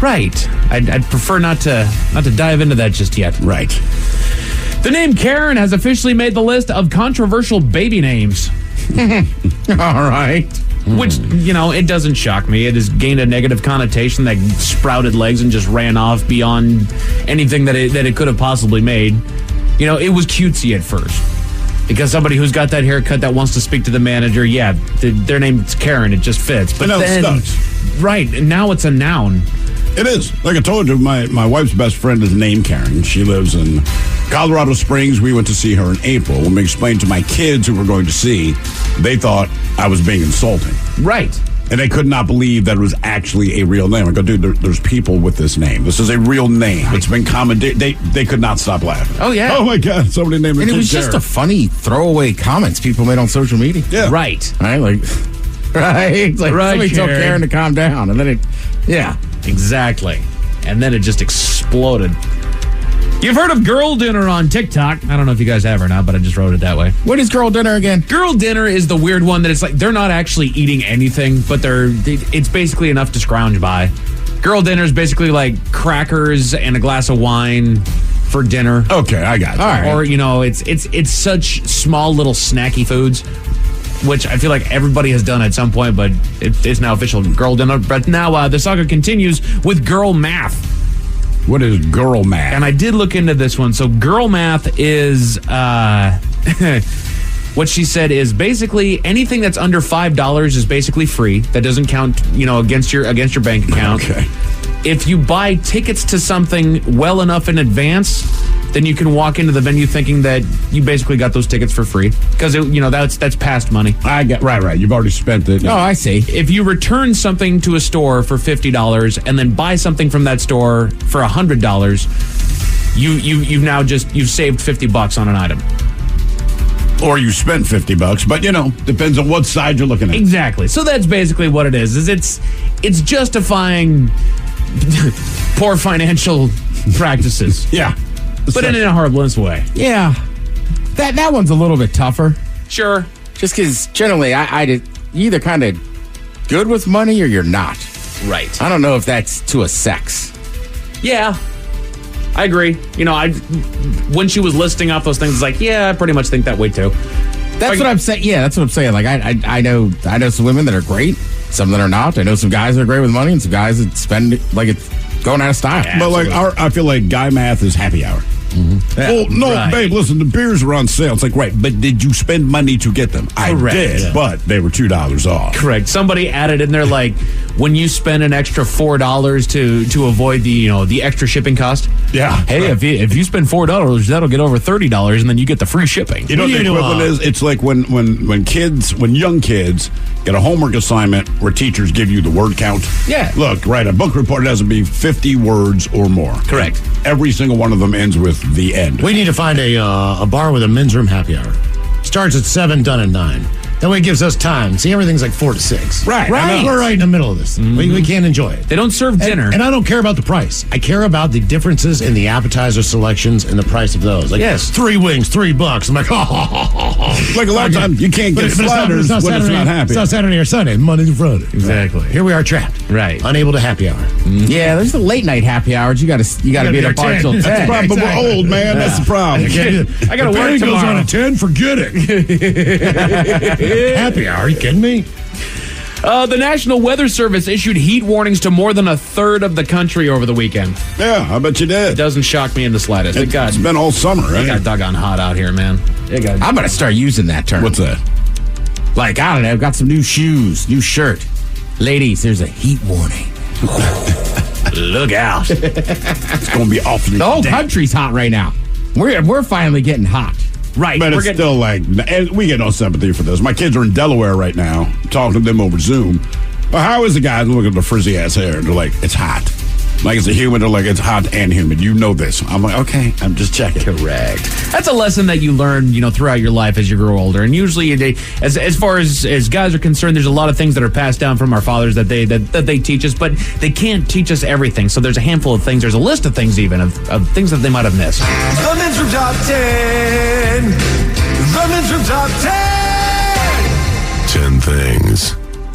Right. I'd prefer not to dive into that just yet. Right. The name Karen has officially made the list of controversial baby names. All right. Which, it doesn't shock me. It has gained a negative connotation that sprouted legs and just ran off beyond anything that it could have possibly made. It was cutesy at first. Because somebody who's got that haircut that wants to speak to the manager, their name's Karen, it just fits. But then, right, and now it's a noun. It is. Like I told you, my wife's best friend is named Karen. She lives in Colorado Springs. We went to see her in April. When we explained to my kids who were going to see, they thought I was being insulting. Right. And they could not believe that it was actually a real name. I go, dude, there's people with this name. This is a real name. It's been common. They could not stop laughing. Oh, yeah. Oh, my God. Somebody named And it it was just a funny throwaway comments people made on social media. Yeah. Right. Right? Right? Somebody told Karen to calm down. And then Exactly. And then it just exploded. You've heard of girl dinner on TikTok. I don't know if you guys have or not, but I just wrote it that way. What is girl dinner again? Girl dinner is the weird one that it's like they're not actually eating anything, but it's basically enough to scrounge by. Girl dinner is basically like crackers and a glass of wine for dinner. Okay, I got it. All right. Or, it's such small little snacky foods, which I feel like everybody has done at some point, but it's now official girl dinner. But now the saga continues with girl math. What is girl math? And I did look into this one. So girl math is, what she said is basically anything that's under $5 is basically free. That doesn't count, against your bank account. Okay. If you buy tickets to something well enough in advance, then you can walk into the venue thinking that you basically got those tickets for free because that's past money. I get right. You've already spent it. Oh, I see. If you return something to a store for $50 and then buy something from that store for $100, you've saved $50 on an item. Or you spent $50, but depends on what side you're looking at. Exactly. So that's basically what it is. It's justifying poor financial practices. Yeah. But in a harmless way. Yeah. That one's a little bit tougher. Sure. Just because generally you either kind of good with money or you're not. Right. I don't know if that's to a sex. Yeah. I agree. When she was listing off those things, it's like, I pretty much think that way too. That's what I'm saying. Yeah, that's what I'm saying. Like I know some women that are great, some that are not. I know some guys that are great with money and some guys that spend it like it's going out of style. Yeah, but I feel like guy math is happy hour. Mm-hmm. Yeah, well, no, right. Babe, listen, the beers are on sale. It's like, right, but did you spend money to get them? Correct. I did, but they were $2 off. Correct. Somebody added in there like when you spend an extra $4 to avoid the extra shipping cost. Yeah. Hey, right. if you spend $4, that'll get over $30, and then you get the free shipping. You know what the equivalent is? It's like when young kids get a homework assignment where teachers give you the word count. Yeah. Look, right, a book report has to be 50 words or more. Correct. Every single one of them ends with the end. We need to find a bar with a men's room happy hour. Starts at 7, done at 9. That way it gives us time. See, everything's like 4 to 6. Right. We're right in the middle of this. Mm-hmm. We can't enjoy it. They don't serve dinner. And I don't care about the price. I care about the differences in the appetizer selections and the price of those. Like, yes. 3 wings, $3. I'm like, Like a lot of times you can't get sliders when it's not happy. It's not Saturday or Sunday. Monday to Friday. Exactly. Here we are trapped. Right. Unable to happy hour. Mm-hmm. Yeah, there's the late night happy hours. You got to be at a bar till 10. That's the problem. Exactly. We're old, man. Yeah. That's the problem. I got to work tomorrow. Goes on at 10. Forget it. Happy hour. Are you kidding me? The National Weather Service issued heat warnings to more than a third of the country over the weekend. Yeah, I bet you did. It doesn't shock me in the slightest. It's been all summer, right? It got doggone hot out here, man. I'm going to start using that term. What's that? Like, I don't know, I've got some new shoes, new shirt. Ladies, there's a heat warning. Look out. It's going to be awfully The whole country's hot right now. We're finally getting hot. Right. But it's still like, and we get no sympathy for this. My kids are in Delaware right now, talking to them over Zoom. Well, how is the guy looking at the frizzy ass hair? They're like, it's hot. Like, it's a humid. They're like, it's hot and humid. You know this. I'm like, okay, I'm just checking. Correct. That's a lesson that you learn, throughout your life as you grow older. And usually, as far as guys are concerned, there's a lot of things that are passed down from our fathers that they teach us, but they can't teach us everything. So there's a handful of things. There's a list of things even of things that they might have missed. The Men's Room Top 10. The Men's Room Top 10. 10 things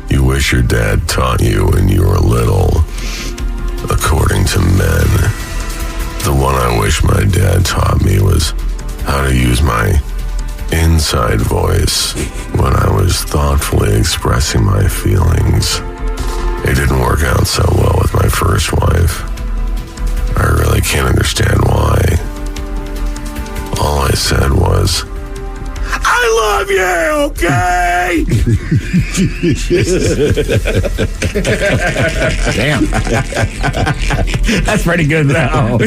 you wish your dad taught you when you were little. According to men, the one I wish my dad taught me was how to use my inside voice when I was thoughtfully expressing my feelings. It didn't work out so well with my first wife. I really can't understand why. All I said was, I love you, okay? Damn. That's pretty good, though.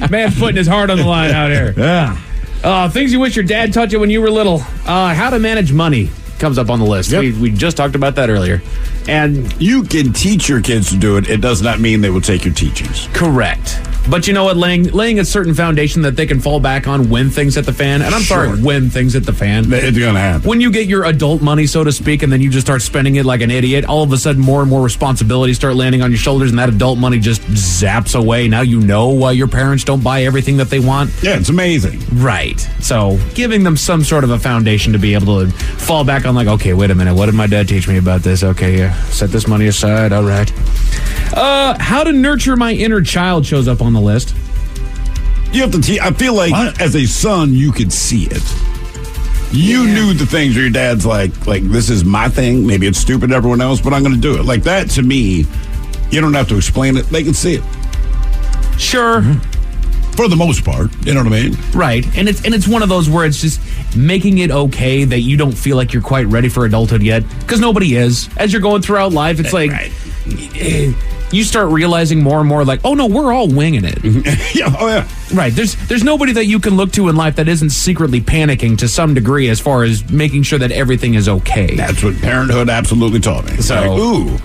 Man's putting his heart on the line out here. Yeah. Things you wish your dad taught you when you were little. How to manage money comes up on the list. Yep. We just talked about that earlier. And you can teach your kids to do it. It does not mean they will take your teachings. Correct. But you know what? Laying a certain foundation that they can fall back on when things hit the fan. And I'm sorry, when things hit the fan. It's going to happen. When you get your adult money, so to speak, and then you just start spending it like an idiot, all of a sudden more and more responsibilities start landing on your shoulders, and that adult money just zaps away. Now you know why your parents don't buy everything that they want. Yeah, it's amazing. Right. So giving them some sort of a foundation to be able to fall back on, like, okay, wait a minute, what did my dad teach me about this? Okay, yeah, set this money aside. All right. How to nurture my inner child shows up on the list. You have to I feel like as a son, you could see it. You knew the things where your dad's like, this is my thing. Maybe it's stupid to everyone else, but I'm going to do it. Like that, to me, you don't have to explain it. They can see it. Sure. For the most part. You know what I mean? Right. And it's one of those where it's just making it okay that you don't feel like you're quite ready for adulthood yet. Because nobody is. As you're going throughout life, it's like... Right. You start realizing more and more like, oh no, we're all winging it. Yeah, oh yeah. Right. There's nobody that you can look to in life that isn't secretly panicking to some degree as far as making sure that everything is okay. That's what parenthood absolutely taught me. So, like, ooh,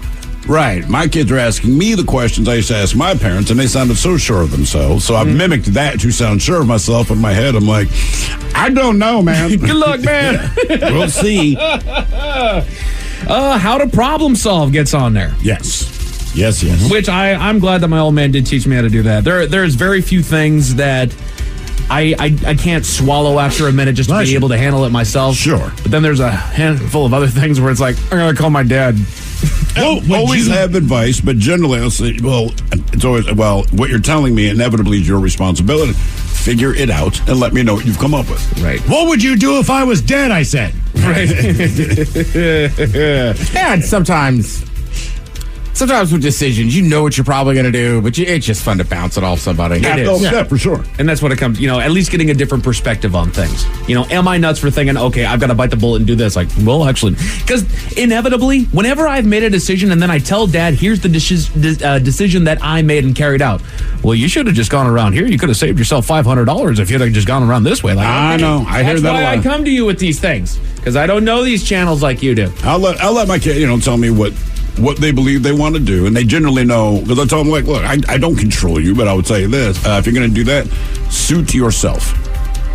right. My kids are asking me the questions I used to ask my parents, and they sounded so sure of themselves. So I've mimicked that to sound sure of myself in my head. I'm like, I don't know, man. Good luck, man. We'll see. How to problem solve gets on there. Yes. Which I'm glad that my old man did teach me how to do that. There's very few things that I can't swallow after a minute just to be able to handle it myself. Sure. But then there's a handful of other things where it's like, I'm going to call my dad. Always have advice, but generally I'll say, it's always, what you're telling me inevitably is your responsibility. Figure it out and let me know what you've come up with. Right. What would you do if I was dead, I said. Right. And sometimes with decisions, you know what you're probably going to do, but it's just fun to bounce it off somebody. It is. Yeah, for sure. And that's what it comes, at least getting a different perspective on things. Am I nuts for thinking, okay, I've got to bite the bullet and do this? Like, well, actually, because inevitably, whenever I've made a decision and then I tell Dad, here's the decision that I made and carried out. Well, you should have just gone around here. You could have saved yourself $500 if you'd have just gone around this way. Like, I know. I hear that a lot. That's why I come to you with these things, because I don't know these channels like you do. I'll let my kid, tell me what they believe they want to do, and they generally know, because I tell them, like, look, I don't control you, but I would say this, if you're going to do that, suit yourself.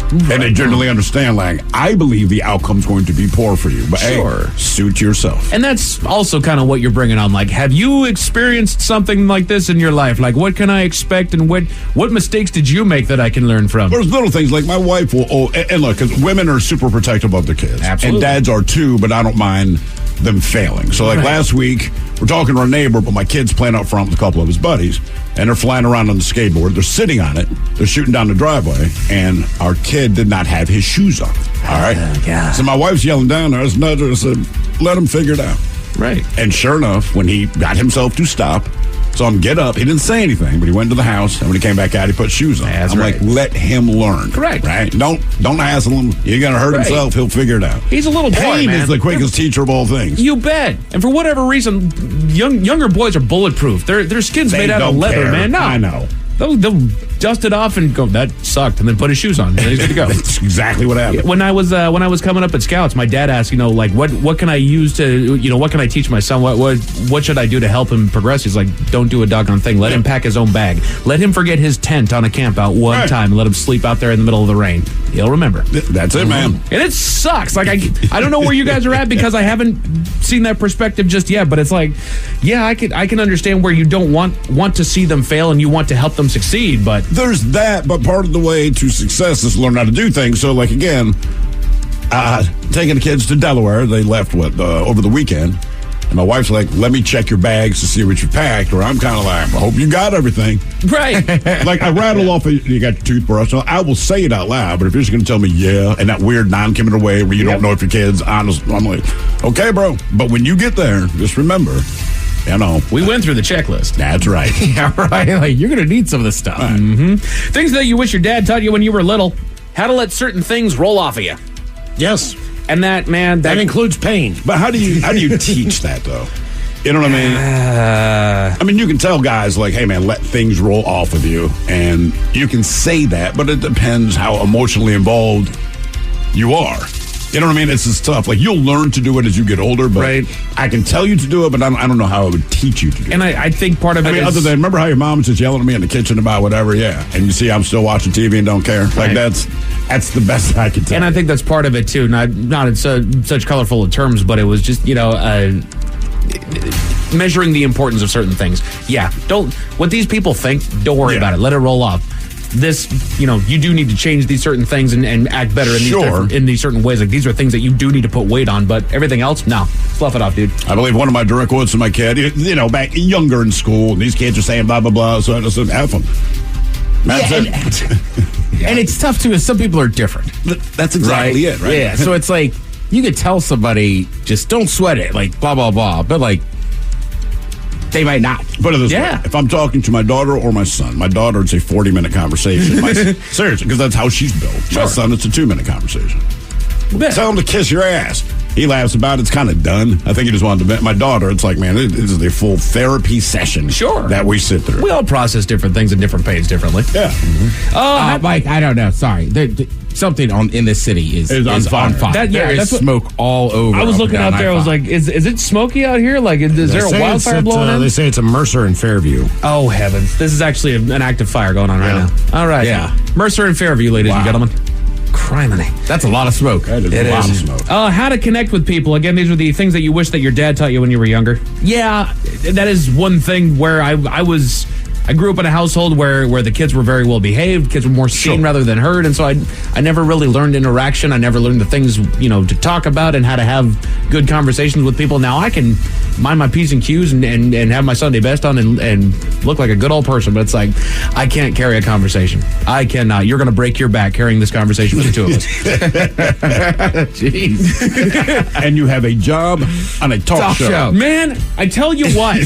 Right. And they generally understand, like, I believe the outcome's going to be poor for you, but hey, suit yourself. And that's also kind of what you're bringing on. Like, have you experienced something like this in your life? Like, what can I expect, and what mistakes did you make that I can learn from? There's little things, like my wife will, and look, because women are super protective of their kids. Absolutely. And dads are too, but I don't mind them failing. So like last week, we're talking to our neighbor, but my kid's playing out front with a couple of his buddies, and they're flying around on the skateboard. They're sitting on it. They're shooting down the driveway, and our kid did not have his shoes on. All right? So my wife's yelling down there. I was nudging her and said, let him figure it out. Right. And sure enough, when he got himself to stop, saw him get up, he didn't say anything, but he went to the house, and when he came back out, he put shoes on. That's I'm right. like, let him learn. Correct. Right? Don't hassle him. You're going to hurt himself. He'll figure it out. He's a little boy, Pain man. is the quickest teacher of all things. You bet. And for whatever reason, younger boys are bulletproof. Their skin's made out of leather, care. man. No. I know. They'll dust it off and go, that sucked, and then put his shoes on. And he's good to go. That's exactly what happened. When I was coming up at Scouts, my dad asked, like, what can I use to, what can I teach my son? What should I do to help him progress? He's like, don't do a doggone thing. Let him pack his own bag. Let him forget his tent on a camp out one time and let him sleep out there in the middle of the rain. He'll remember. That's it, man. And it sucks. Like, I don't know where you guys are at because I haven't seen that perspective just yet, but it's like, yeah, I can understand where you don't want to see them fail and you want to help them succeed, but there's that, but part of the way to success is to learn how to do things. So, like, again, taking the kids to Delaware, they left over the weekend, And my wife's like, let me check your bags to see what you packed. Or I'm kind of like, I hope you got everything. Right. Like, I rattle off, you got your toothbrush. I will say it out loud, but if you're just going to tell me, yeah, and that weird non-committal way where you don't know if your kid's honest, I'm like, okay, bro. But when you get there, just remember, we went through the checklist. That's right. Yeah, right. Like, you're going to need some of this stuff. Right. Mm-hmm. Things that you wish your dad taught you when you were little. How to let certain things roll off of you. Yes. And that includes pain. But how do you teach that, though? You know what I mean? You can tell guys like, hey, man, let things roll off of you. And you can say that, but it depends how emotionally involved you are. You know what I mean? It's just tough. Like, you'll learn to do it as you get older, but I can tell you to do it, but I don't know how I would teach you to do it. And I think part of it is... other than, remember how your mom was just yelling at me in the kitchen about whatever? Yeah. And you see I'm still watching TV and don't care? Like, that's the best I can tell. And I think that's part of it, too. Not in such colorful of terms, but it was just, measuring the importance of certain things. Yeah. What these people think, don't worry about it. Let it roll off. This, you do need to change these certain things and act better in these certain ways. Like, these are things that you do need to put weight on, but everything else, no. Slough it off, dude. I believe one of my direct quotes to my kid, back younger in school, and these kids are saying blah, blah, blah, so I just said, F them. That's it. And it's tough, too, as some people are different. That's exactly it, right? Yeah, so it's like, you could tell somebody, just don't sweat it, like, blah, blah, blah, but, like, they might not. Put it this way. If I'm talking to my daughter or my son, my daughter, it's a 40-minute conversation. Seriously, because that's how she's built. Sure. My son, it's a 2-minute conversation. Tell him to kiss your ass. He laughs about it. It's kind of done. I think he just wanted to... My daughter, it's like, man, this is a full therapy session that we sit through. We all process different things at different pace differently. Yeah. Mm-hmm. Mike, I don't know. Sorry. Something in this city is on fire. There is smoke all over. I was looking out there. I was like, is it smoky out here? Like, is there a wildfire blowing in? They say it's a Mercer and Fairview. Oh, heavens. This is actually an active fire going on right now. All right. Yeah. Mercer and Fairview, ladies and gentlemen. Criminy. That's a lot of smoke. That is a lot of smoke. How to connect with people. Again, these are the things that you wish that your dad taught you when you were younger. Yeah, that is one thing where I grew up in a household where the kids were very well behaved. Kids were more seen rather than heard. And so I never really learned interaction. I never learned the things, to talk about and how to have good conversations with people. Now I can mind my P's and Q's and have my Sunday best on and look like a good old person. But it's like, I can't carry a conversation. I cannot. You're going to break your back carrying this conversation with the two of us. Jeez. And you have a job on a talk show. Man, I tell you what.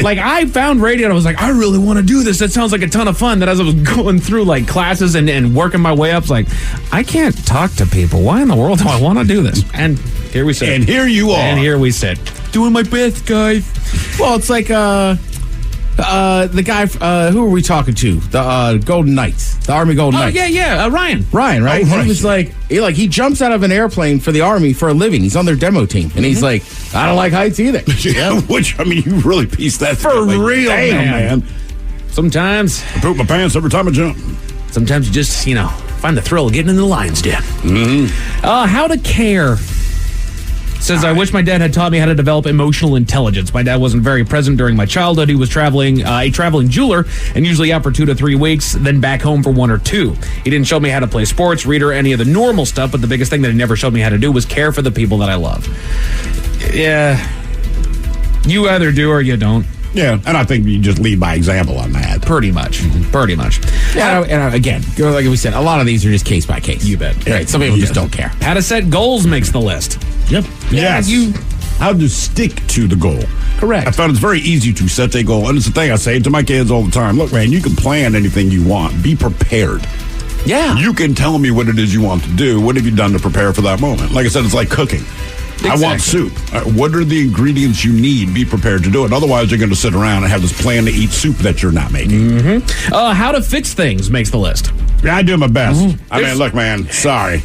Like, I found radio and I was like, I really want to do this. That sounds like a ton of fun. That as I was going through like classes and working my way up, it's like, I can't talk to people. Why in the world do I want to do this? And here we sit. And here you are. And here we sit. Doing my best, guys. Well, it's like the guy, who are we talking to? The Golden Knights, the Army Golden Knights. Yeah, Ryan. Ryan, right? Oh, right. He was like, he jumps out of an airplane for the Army for a living. He's on their demo team, and he's like, I don't like heights either. Yeah, which, you really pieced that for real, man. Sometimes I poop my pants every time I jump. Sometimes you just, find the thrill of getting in the lion's den. Mm-hmm. How to care. Says, I wish my dad had taught me how to develop emotional intelligence. My dad wasn't very present during my childhood. He was a traveling jeweler and usually out for 2 to 3 weeks, then back home for 1 or 2. He didn't show me how to play sports, read, or any of the normal stuff, but the biggest thing that he never showed me how to do was care for the people that I love. Yeah. You either do or you don't. Yeah, and I think you just lead by example on that. Pretty much. Pretty much. Yeah, and again, like we said, a lot of these are just case by case. You bet. Right, some people just don't care. How to set goals makes the list. Yep. Yeah, yes. How to stick to the goal. Correct. I found it's very easy to set a goal, and it's the thing I say to my kids all the time. Look, man, you can plan anything you want. Be prepared. Yeah. You can tell me what it is you want to do. What have you done to prepare for that moment? Like I said, it's like cooking. Exactly. I want soup. What are the ingredients you need? Be prepared to do it. Otherwise, you're going to sit around and have this plan to eat soup that you're not making. Mm-hmm. How to fix things makes the list. Yeah, I do my best. Mm-hmm. I mean, look, man, sorry.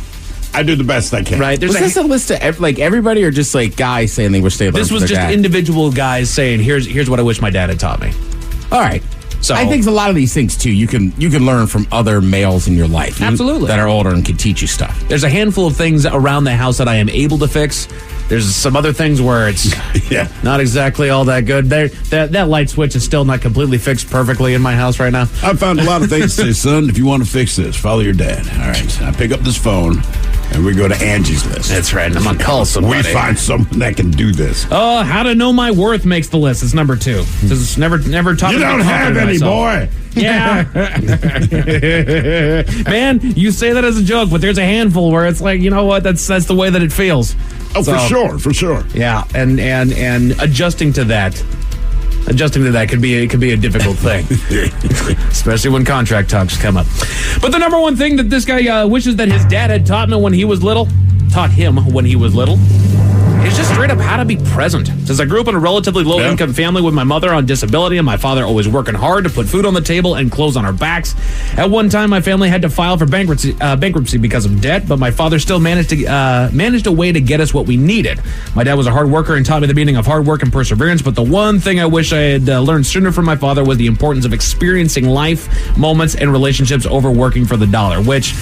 I do the best I can. Right. Was this a list of everybody or just like guys saying they wish they learned This was from their just dad? Individual guys saying, here's what I wish my dad had taught me. All right. So I think a lot of these things too, you can learn from other males in your life. Absolutely. That are older and can teach you stuff. There's a handful of things around the house that I am able to fix. There's some other things where it's not exactly all that good. That light switch is still not completely fixed perfectly in my house right now. I've found a lot of things to say, son, if you want to fix this, follow your dad. All right. So I pick up this phone. and we go to Angie's List. That's right. I'm going to call somebody. We find someone that can do this. Oh, how to know my worth makes the list. It's number 2. It's never taught You me to don't be have confident any, in boy. Yeah. Man, you say that as a joke, but there's a handful where it's like, you know what? That's the way that it feels. Oh, for sure. Yeah, and adjusting to that could be a difficult thing, especially when contract talks come up. But the number one thing that this guy wishes that his dad had taught him when he was little, is just straight up how to be present. Since I grew up in a relatively low-income family with my mother on disability and my father always working hard to put food on the table and clothes on our backs, at one time my family had to file for bankruptcy because of debt, but my father still managed a way to get us what we needed. My dad was a hard worker and taught me the meaning of hard work and perseverance, but the one thing I wish I had learned sooner from my father was the importance of experiencing life, moments, and relationships over working for the dollar, which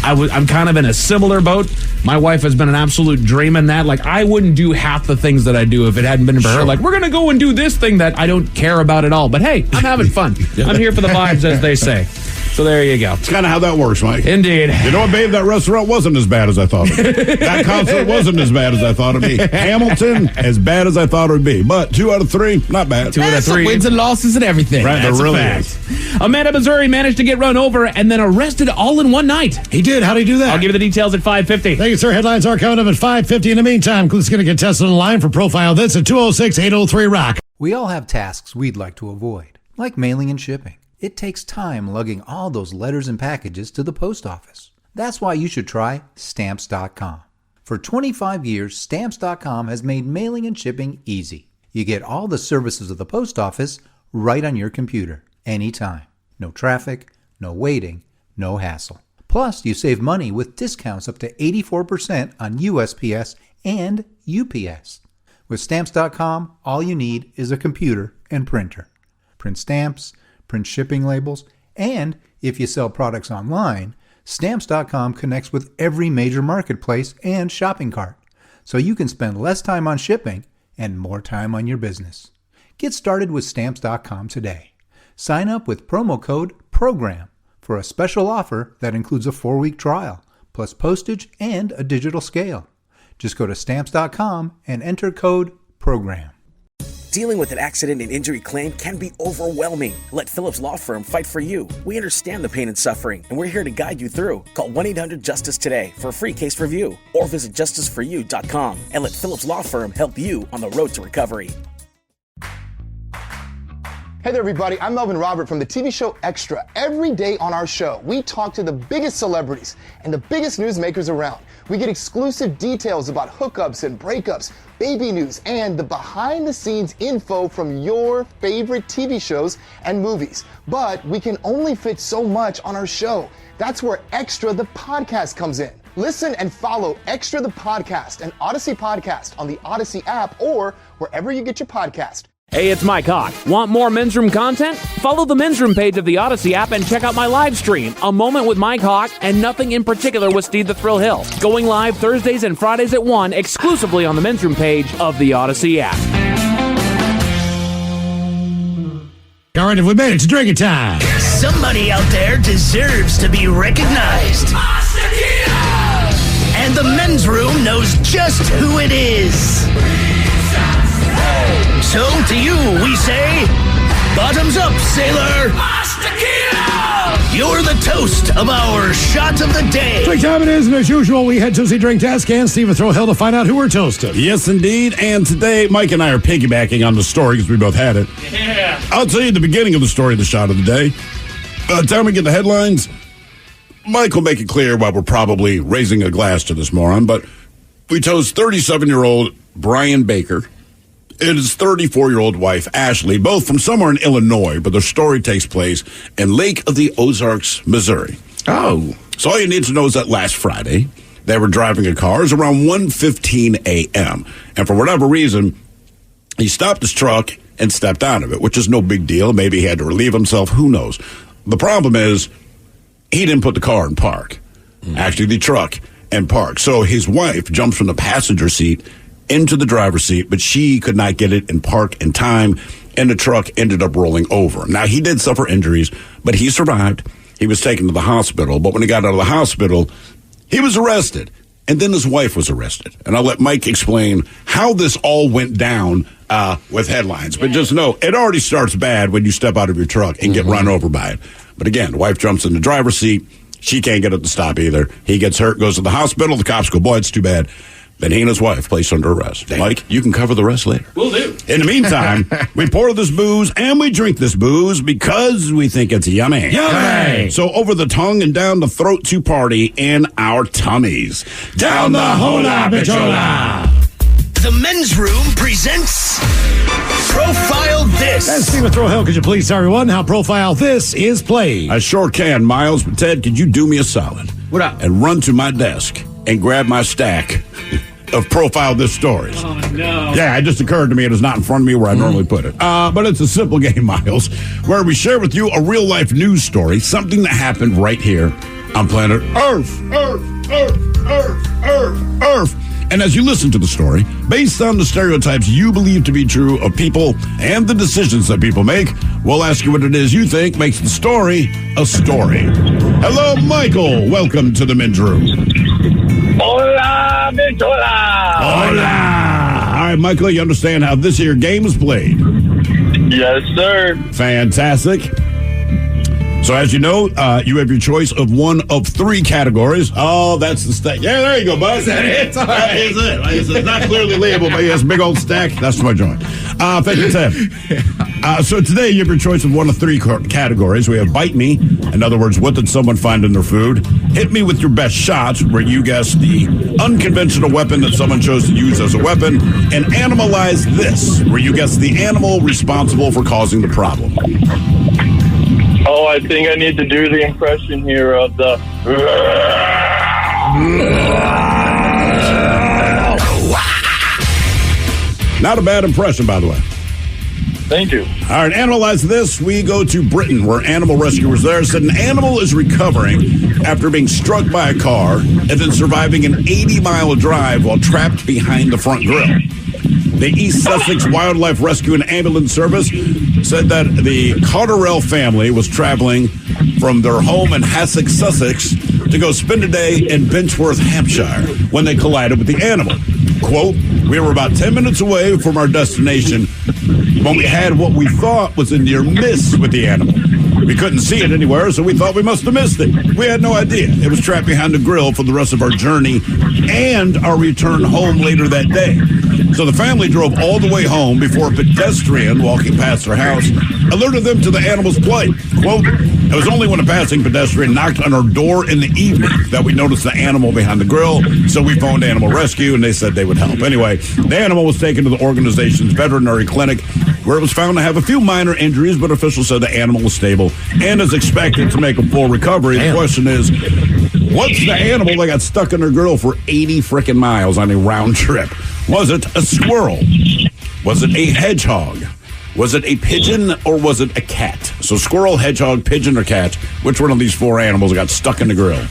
I'm kind of in a similar boat. My wife has been an absolute dream in that. Like, I wouldn't do half the things that I do if it hadn't been for her. Like, we're going to go and do this thing that I don't care about at all. But hey, I'm having fun. I'm here for the vibes, as they say. So there you go. It's kind of how that works, Mike. Indeed. You know what, babe? That restaurant wasn't as bad as I thought it would be. That concert wasn't as bad as I thought it would be. Hamilton, as bad as I thought it would be. But 2 out of 3, not bad. 2 out of 3. Wins and losses and everything. Right, there really is. A man in Missouri managed to get run over and then arrested all in one night. He did. How'd he do that? I'll give you the details at 5:50. Thank you, sir. Headlines are coming up at 5:50. In the meantime, let's get a contestant on the line for Profile This at 206-803-ROCK. We all have tasks we'd like to avoid, like mailing and shipping. It takes time lugging all those letters and packages to the post office. That's why you should try Stamps.com. For 25 years, Stamps.com has made mailing and shipping easy. You get all the services of the post office right on your computer, anytime. No traffic, no waiting, no hassle. Plus, you save money with discounts up to 84% on USPS and UPS. With Stamps.com, all you need is a computer and printer. Print stamps, print shipping labels, and if you sell products online, Stamps.com connects with every major marketplace and shopping cart, so you can spend less time on shipping and more time on your business. Get started with Stamps.com today. Sign up with promo code PROGRAM for a special offer that includes a 4-week trial, plus postage and a digital scale. Just go to Stamps.com and enter code PROGRAM. Dealing with an accident and injury claim can be overwhelming. Let Phillips Law Firm fight for you. We understand the pain and suffering, and we're here to guide you through. Call 1-800-JUSTICE today for a free case review, or visit justiceforyou.com and let Phillips Law Firm help you on the road to recovery. Hey there, everybody. I'm Melvin Robert from the TV show Extra. Every day on our show, we talk to the biggest celebrities and the biggest newsmakers around. We get exclusive details about hookups and breakups, baby news, and the behind-the-scenes info from your favorite TV shows and movies. But we can only fit so much on our show. That's where Extra the Podcast comes in. Listen and follow Extra the Podcast, an Odyssey podcast on the Odyssey app or wherever you get your podcast. Hey, it's Mike Hawk. Want more Men's Room content? Follow the Men's Room page of the Odyssey app and check out my live stream, A Moment with Mike Hawk and Nothing in Particular with Steve the Thrill Hill. Going live Thursdays and Fridays at 1 exclusively on the Men's Room page of the Odyssey app. All right, have we made it to drinking time? Somebody out there deserves to be recognized. And the Men's Room knows just who it is. So to you, we say, bottoms up, sailor. You're the toast of our shot of the day. Drink time it is, and as usual, we head to the drink desk and Steve Thrill Hill to find out who we're toasting. Yes, indeed. And today, Mike and I are piggybacking on the story because we both had it. Yeah. I'll tell you the beginning of the story, the shot of the day. By the time we get the headlines, Mike will make it clear why we're probably raising a glass to this moron, but we toast 37-year-old Brian Baker and his 34-year-old wife, Ashley, both from somewhere in Illinois, but their story takes place in Lake of the Ozarks, Missouri. Oh. So all you need to know is that last Friday, they were driving a car. It was around 1:15 a.m., and for whatever reason, he stopped his truck and stepped out of it, which is no big deal. Maybe he had to relieve himself. Who knows? The problem is he didn't put the car in park. Actually, the truck in park. So his wife jumps from the passenger seat into the driver's seat, but she could not get it in park in time, and the truck ended up rolling over. Now, he did suffer injuries, but he survived. He was taken to the hospital, but when he got out of the hospital, he was arrested. and then his wife was arrested. And I'll let Mike explain how this all went down with headlines. But just know, it already starts bad when you step out of your truck and get run over by it. But again, the wife jumps in the driver's seat. She can't get it to stop either. He gets hurt, goes to the hospital. The cops go, boy, it's too bad. Then he and his wife placed under arrest. Mike, you can cover the rest later. Will do. In the meantime, we pour this booze and we drink this booze because we think it's yummy. Yummy! So over the tongue and down the throat to party in our tummies. Down the hola, bichola! The Men's Room presents Profile This. And Steve Thrill Hill, could you please tell everyone how Profile This is played? I sure can, Miles. But Ted, could you do me a solid? What up? And run to my desk and grab my stack of Profile This stories. Oh, no. Yeah, it just occurred to me. It is not in front of me where I normally put it. But it's a simple game, Miles, where we share with you a real-life news story, something that happened right here on planet Earth. Earth. And as you listen to the story, based on the stereotypes you believe to be true of people and the decisions that people make, we'll ask you what it is you think makes the story a story. Hello, Michael. Welcome to the Men's Room. Hola, bichola! Hola! All right, Michael, you understand how this here game is played? Yes, sir. Fantastic. So as you know, you have your choice of one of three categories. Oh, that's the stack. Yeah, there you go, bud. Is that it? That is it. It's not clearly labeled, but yes, big old stack. That's my joint. Thank you, Ted. So today you have your choice of one of three categories. We have Bite Me. In other words, what did someone find in their food? Hit Me with Your Best Shot, where you guess the unconventional weapon that someone chose to use as a weapon. And Animalize This, where you guess the animal responsible for causing the problem. Oh, I think I need to do the impression here of the... Not a bad impression, by the way. Thank you. All right, Analyze This. We go to Britain, where animal rescuers there said an animal is recovering after being struck by a car and then surviving an 80-mile drive while trapped behind the front grille. The East Sussex Wildlife Rescue and Ambulance Service said that the Carterell family was traveling from their home in Hassocks, Sussex, to go spend a day in Benchworth, Hampshire, when they collided with the animal. Quote, we were about 10 minutes away from our destination when we had what we thought was a near miss with the animal. We couldn't see it anywhere, so we thought we must have missed it. We had no idea. It was trapped behind the grill for the rest of our journey and our return home later that day. So the family drove all the way home before a pedestrian walking past their house alerted them to the animal's plight. Quote, it was only when a passing pedestrian knocked on our door in the evening that we noticed the animal behind the grill, so we phoned Animal Rescue, and they said they would help. Anyway, the animal was taken to the organization's veterinary clinic, where it was found to have a few minor injuries, but officials said the animal was stable and is expected to make a full recovery. The question is, what's the animal that got stuck in their grill for 80 frickin' miles on a round trip? Was it a squirrel? Was it a hedgehog? Was it a pigeon or was it a cat? So squirrel, hedgehog, pigeon, or cat, which one of these four animals got stuck in the grill?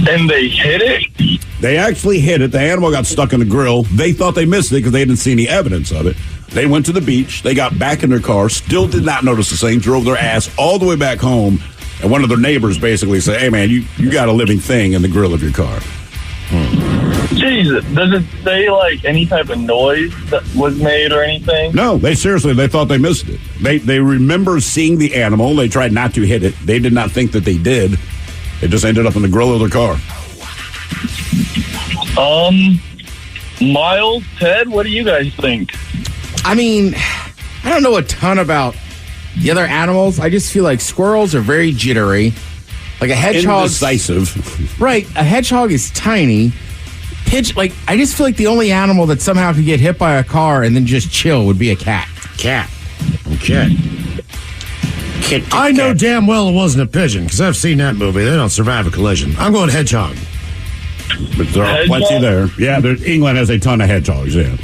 And they hit it? They actually hit it. The animal got stuck in the grill. They thought they missed it because they didn't see any evidence of it. They went to the beach. They got back in their car, still did not notice the thing, drove their ass all the way back home. And one of their neighbors basically said, hey, man, you got a living thing in the grill of your car. Jesus, does it say, like, any type of noise that was made or anything? No, they thought they missed it. They remember seeing the animal. They tried not to hit it. They did not think that they did. It just ended up in the grill of their car. Miles, Ted, what do you guys think? I mean, I don't know a ton about the other animals. I just feel like squirrels are very jittery. Like a hedgehog. Indecisive. Right. A hedgehog is tiny. I just feel like the only animal that somehow could get hit by a car and then just chill would be a cat. Cat. Okay. I know damn well it wasn't a pigeon, because I've seen that movie. They don't survive a collision. I'm going hedgehog. But there are plenty there. Yeah, England has a ton of hedgehogs, yeah.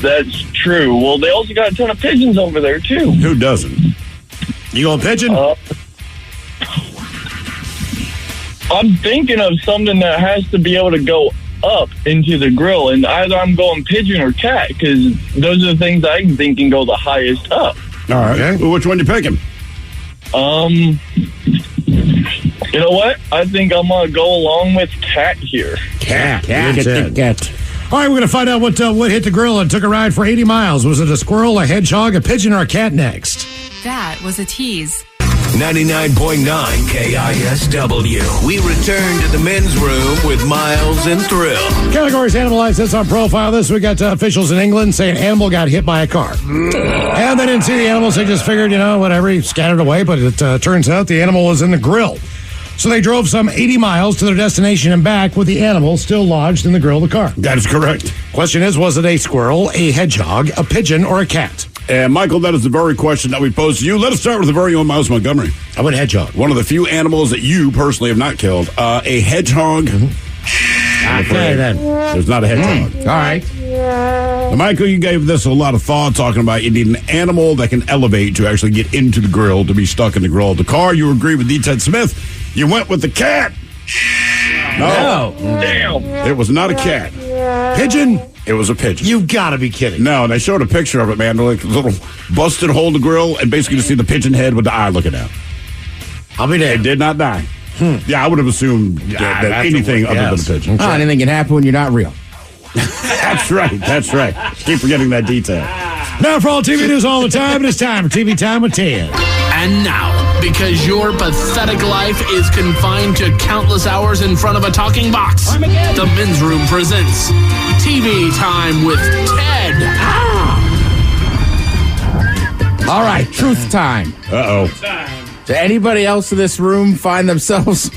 That's true. Well, they also got a ton of pigeons over there, too. Who doesn't? You going pigeon? I'm thinking of something that has to be able to go up into the grill, and either I'm going pigeon or cat, because those are the things I think can go the highest up. All right. Okay. Well, which one you picking? You know what? I think I'm going to go along with cat here. Cat. All right, we're going to find out what hit the grill and took a ride for 80 miles. Was it a squirrel, a hedgehog, a pigeon, or a cat next? That was a tease. 99.9 KISW. We return to the men's room with Miles and Thrill. Categories Animalized. That's on profile. This we got officials in England saying animal got hit by a car. And they didn't see the animals. They just figured, whatever, he scattered away. But it turns out the animal was in the grill. So they drove some 80 miles to their destination and back with the animal still lodged in the grill of the car. That is correct. Question is, was it a squirrel, a hedgehog, a pigeon, or a cat? And, Michael, that is the very question that we posed to you. Let us start with the very own Miles Montgomery. How about hedgehog? One of the few animals that you personally have not killed. A hedgehog. Okay, then. There's not a hedgehog. All right. Now, Michael, you gave this a lot of thought, talking about you need an animal that can elevate to actually get into the grill, to be stuck in the grill of the car. You agree with D. Ted Smith. You went with the cat. No. Damn. It was not a cat. Pigeon. It was a pigeon. You gotta be kidding. No, they showed a picture of it, man. They're like a little busted hole in the grill, and basically you see the pigeon head with the eye looking out. I'll be there. It did not die. Yeah, I would have assumed that anything other than a pigeon. Oh, anything can happen when you're not real. That's right. Keep forgetting that detail. Now for all TV news all the time, it's time for TV Time with Ted. And now, because your pathetic life is confined to countless hours in front of a talking box, the Men's Room presents TV Time with Ted. All right, truth time. Uh-oh. Does anybody else in this room find themselves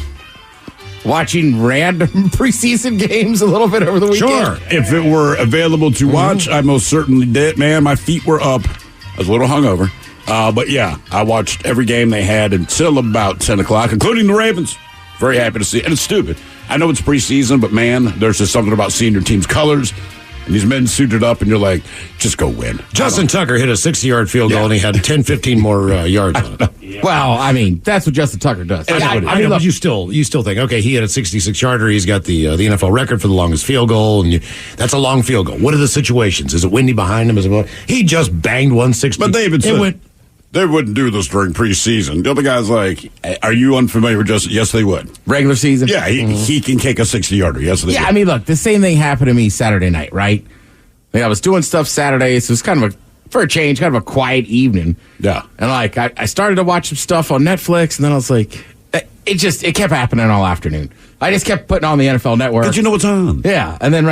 watching random preseason games a little bit over the weekend? Sure. If it were available to watch, I most certainly did. Man, my feet were up. I was a little hungover. But yeah, I watched every game they had until about 10 o'clock, including the Ravens. Very happy to see it. And it's stupid. I know it's preseason, but man, there's just something about seeing your team's colors. And these men suited up, and you're like, just go win. Justin Tucker hit a 60-yard field goal, and he had 10, 15 more yards on it. Well, I mean, that's what Justin Tucker does. I mean, but you still think, okay, he had a 66-yarder. He's got the NFL record for the longest field goal, and that's a long field goal. What are the situations? Is it windy behind him? He just banged 160. But David said they wouldn't do this during preseason. The other guy's like, are you unfamiliar with Justin? Yes, they would. Regular season? Yeah, he can kick a 60-yarder. Yes, they would. I mean, look, the same thing happened to me Saturday night, right? I was doing stuff Saturday, so it was kind of for a change, kind of a quiet evening. Yeah. And I started to watch some stuff on Netflix, and then I was like, it kept happening all afternoon. I just kept putting on the NFL Network. Did you know what's on? Yeah. And then,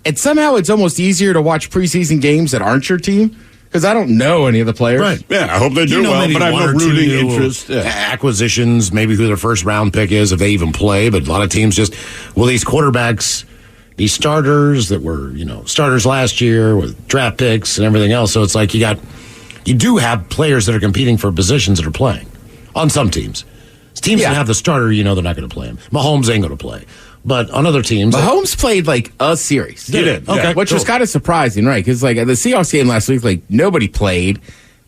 and somehow it's almost easier to watch preseason games that aren't your team, because I don't know any of the players. Right. Yeah, I hope they do well, but I have no rooting interest. Acquisitions, maybe who their first round pick is, if they even play. But a lot of teams these quarterbacks, these starters that were, starters last year with draft picks and everything else. So it's like you do have players that are competing for positions that are playing on some teams. Teams that have the starter, they're not going to play him. Mahomes ain't going to play. But on other teams... Mahomes played, a series. He did. Okay. Which was kind of surprising, right? Because, the Seahawks game last week, nobody played.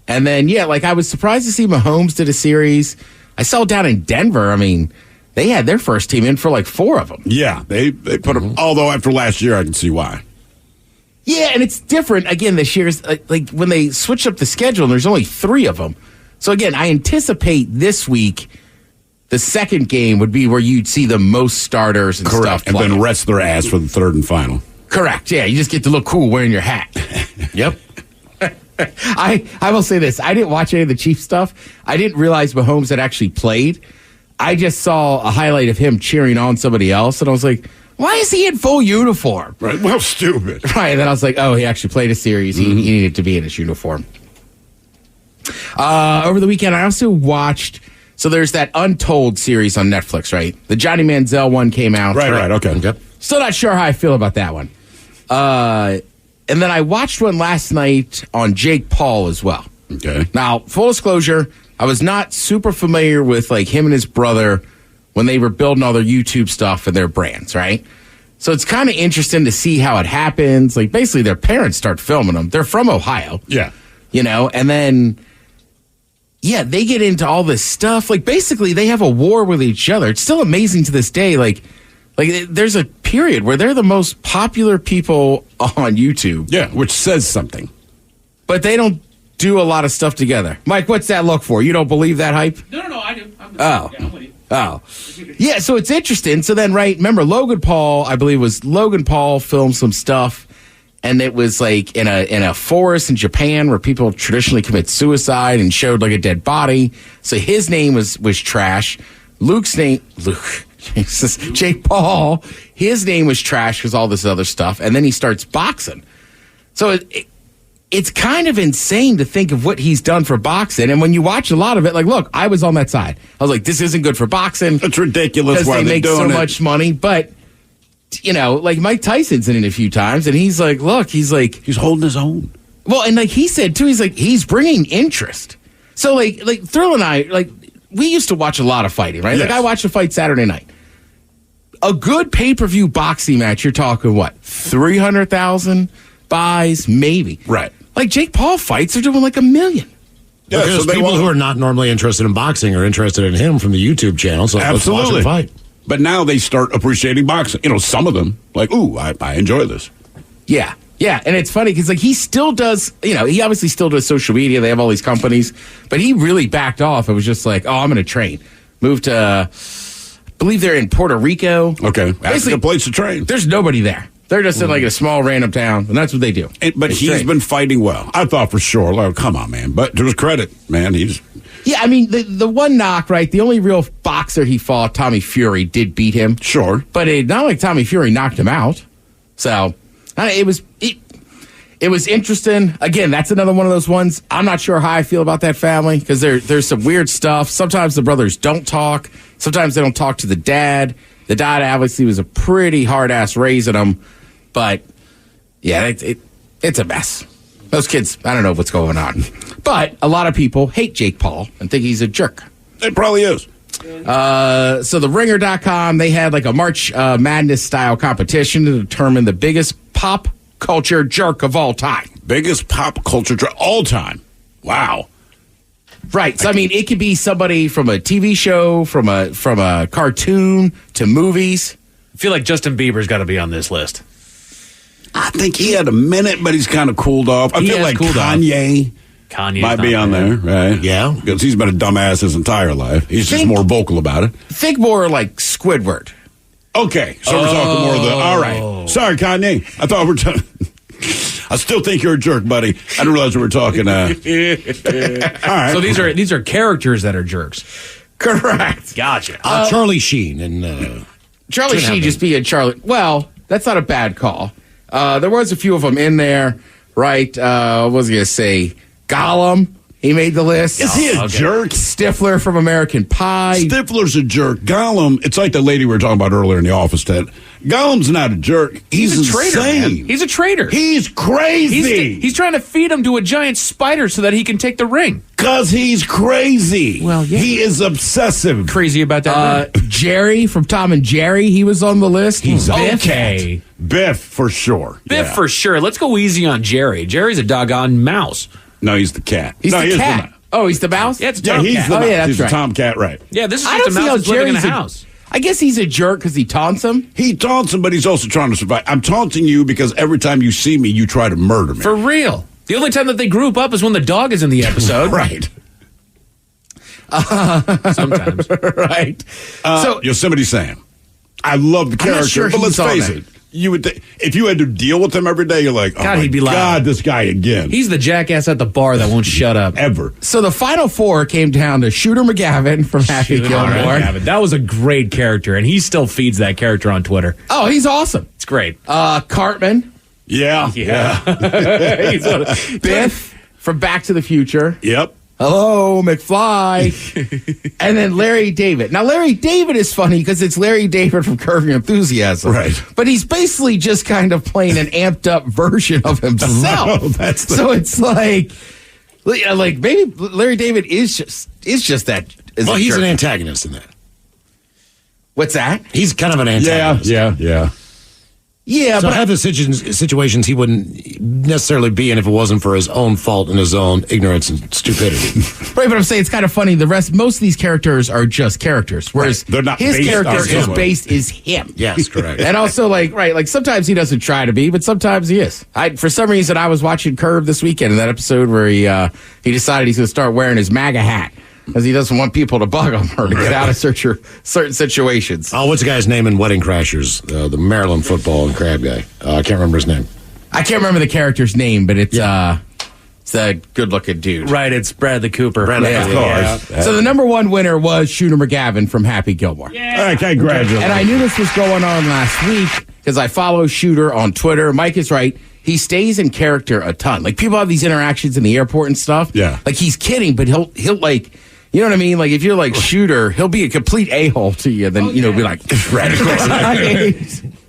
And then, I was surprised to see Mahomes did a series. I saw down in Denver, they had their first team in for, 4 of them. Yeah, they put them... Although, after last year, I can see why. Yeah, and it's different, again, this year. When they switched up the schedule, and there's only 3 of them. So, again, I anticipate this week... The second game would be where you'd see the most starters and stuff and then rest their ass for the third and final. Correct. Yeah, you just get to look cool wearing your hat. Yep. I will say this. I didn't watch any of the Chiefs stuff. I didn't realize Mahomes had actually played. I just saw a highlight of him cheering on somebody else, and I was like, why is he in full uniform? Right. Well, stupid. Right. And then I was like, oh, he actually played a series. He needed to be in his uniform. Over the weekend, I also watched... So there's that Untold series on Netflix, right? The Johnny Manziel one came out. Right, okay. Yep. Still not sure how I feel about that one. And then I watched one last night on Jake Paul as well. Okay. Now, full disclosure, I was not super familiar with him and his brother when they were building all their YouTube stuff and their brands, right? So it's kind of interesting to see how it happens. Basically, their parents start filming them. They're from Ohio. Yeah. And then... Yeah, they get into all this stuff. Basically, they have a war with each other. It's still amazing to this day. There's a period where they're the most popular people on YouTube. Yeah, which says something. But they don't do a lot of stuff together. Mike, what's that look for? You don't believe that hype? No, I do. Oh. Yeah, I'm with you. Oh, yeah. So it's interesting. So then, right? Remember, Logan Paul? I believe Logan Paul filmed some stuff, and it was like in a forest in Japan where people traditionally commit suicide, and showed like a dead body. So his name was trash. Jake Paul. His name was trash because all this other stuff, and then he starts boxing. So it's kind of insane to think of what he's done for boxing. And when you watch a lot of it, like, look, I was on that side. I was like, this isn't good for boxing. It's ridiculous because why they make so much money. But, like Mike Tyson's in it a few times, and he's like, look, he's holding his own. Well, and like he said, too, he's bringing interest. So, like Thrill and I, like, we used to watch a lot of fighting, right? Yes. Like, I watched a fight Saturday night. A good pay-per-view boxing match, you're talking, what, 300,000 buys? Maybe. Right. Like, Jake Paul fights are doing like $1 million. Yeah, because so people who are not normally interested in boxing are interested in him from the YouTube channel. So let's watch him fight. But now they start appreciating boxing. Some of them, like, ooh, I enjoy this. Yeah. Yeah, and it's funny because, like, he still does, he obviously still does social media. They have all these companies. But he really backed off. It was just like, I'm going to train. Moved to, I believe they're in Puerto Rico. Okay. That's a good place to train. There's nobody there. They're just in, like, a small random town, and that's what they do. But he's been fighting well. I thought for sure, like, come on, man. But to his credit, man, he's... Yeah, I mean, the one knock, right, the only real boxer he fought, Tommy Fury, did beat him. Sure. But not like Tommy Fury knocked him out. So, it was interesting. Again, that's another one of those ones. I'm not sure how I feel about that family because there's some weird stuff. Sometimes the brothers don't talk. Sometimes they don't talk to the dad. The dad obviously was a pretty hard-ass raising them. But, yeah, it's a mess. Those kids, I don't know what's going on. But a lot of people hate Jake Paul and think he's a jerk. It probably is. So the ringer.com, they had like a March Madness style competition to determine the biggest pop culture jerk of all time. Biggest pop culture jerk all time. Wow. Right. So I mean, it could be somebody from a TV show, from a cartoon to movies. I feel like Justin Bieber's got to be on this list. I think he had a minute, but he's kind of cooled off. I feel like Kanye might be on there, right? Yeah. Because he's been a dumbass his entire life. He's just more vocal about it. Think more like Squidward. Okay. So we're talking more of the... All right. Sorry, Kanye. I thought we were talking... I still think you're a jerk, buddy. I didn't realize we were talking... All right. So these are characters that are jerks. Correct. Gotcha. Charlie Sheen and... Charlie Sheen just be a Charlie... Well, that's not a bad call. There was a few of them in there, right? What was I going to say? Gollum. He made the list. Is he a jerk? Stifler from American Pie. Stifler's a jerk. Gollum, it's like the lady we were talking about earlier in the office, Ted. Gollum's not a jerk. He's a traitor, insane. man. He's a traitor. He's crazy. He's trying to feed him to a giant spider so that he can take the ring. Because he's crazy. Well, yeah. He is obsessive. Crazy about that ring. Jerry from Tom and Jerry, he was on the list. He's okay. Biff, for sure. Biff, for sure. Let's go easy on Jerry. Jerry's a doggone mouse. No, he's the cat. He's no, the cat. Oh, he's the mouse? Yeah, it's a Yeah, tomcat. he's the mouse. Yeah, that's he's right. the tomcat, right. Yeah, this is I just a don't see mouse how that's living in a Jerry's house. I guess he's a jerk because he taunts him. He taunts him, but he's also trying to survive. I'm taunting you because every time you see me, you try to murder me. For real. The only time that they group up is when the dog is in the episode. Right. Sometimes. Right. So Yosemite Sam. I love the I'm not character, sure but let's he's on face there. it. You would if you had to deal with him every day, you're like, oh God, my he'd be loud. God, this guy again. He's the jackass at the bar that won't shut up. Ever. So the final four came down to Shooter McGavin from Happy Gilmore. That was a great character, and he still feeds that character on Twitter. Oh, he's awesome. It's great. Cartman. Yeah. Biff from Back to the Future. Yep. Hello, McFly. And then Larry David. Now, Larry David is funny because it's Larry David from Curb Your Enthusiasm. Right. But he's basically just kind of playing an amped up version of himself. So it's like maybe Larry David is just that. Well, he's an antagonist in that. What's that? He's kind of an antagonist. Yeah. Yeah, so but half the situations he wouldn't necessarily be in if it wasn't for his own fault and his own ignorance and stupidity. Right, but I'm saying it's kind of funny. Most of these characters are just characters, whereas they're not his based character on is someone. is him. Yes, correct. And also, like sometimes he doesn't try to be, but sometimes he is. For some reason, I was watching Curb this weekend in that episode where he decided he's going to start wearing his MAGA hat. because he doesn't want people to bug him or to get out of certain situations. Oh, what's the guy's name in Wedding Crashers? The Maryland football and crab guy. I can't remember his name. I can't remember the character's name, but it's a good-looking dude. Right, it's Bradley Cooper. Bradley, Yeah. of course. Yeah. So the number one winner was Shooter McGavin from Happy Gilmore. Yeah. Congratulations. And I knew this was going on last week because I follow Shooter on Twitter. Mike is right. He stays in character a ton. Like, people have these interactions in the airport and stuff. Yeah. Like, he's kidding, but he'll like, you know what I mean? Like, if you're like Shooter, he'll be a complete a-hole to you. Then, be like, radical.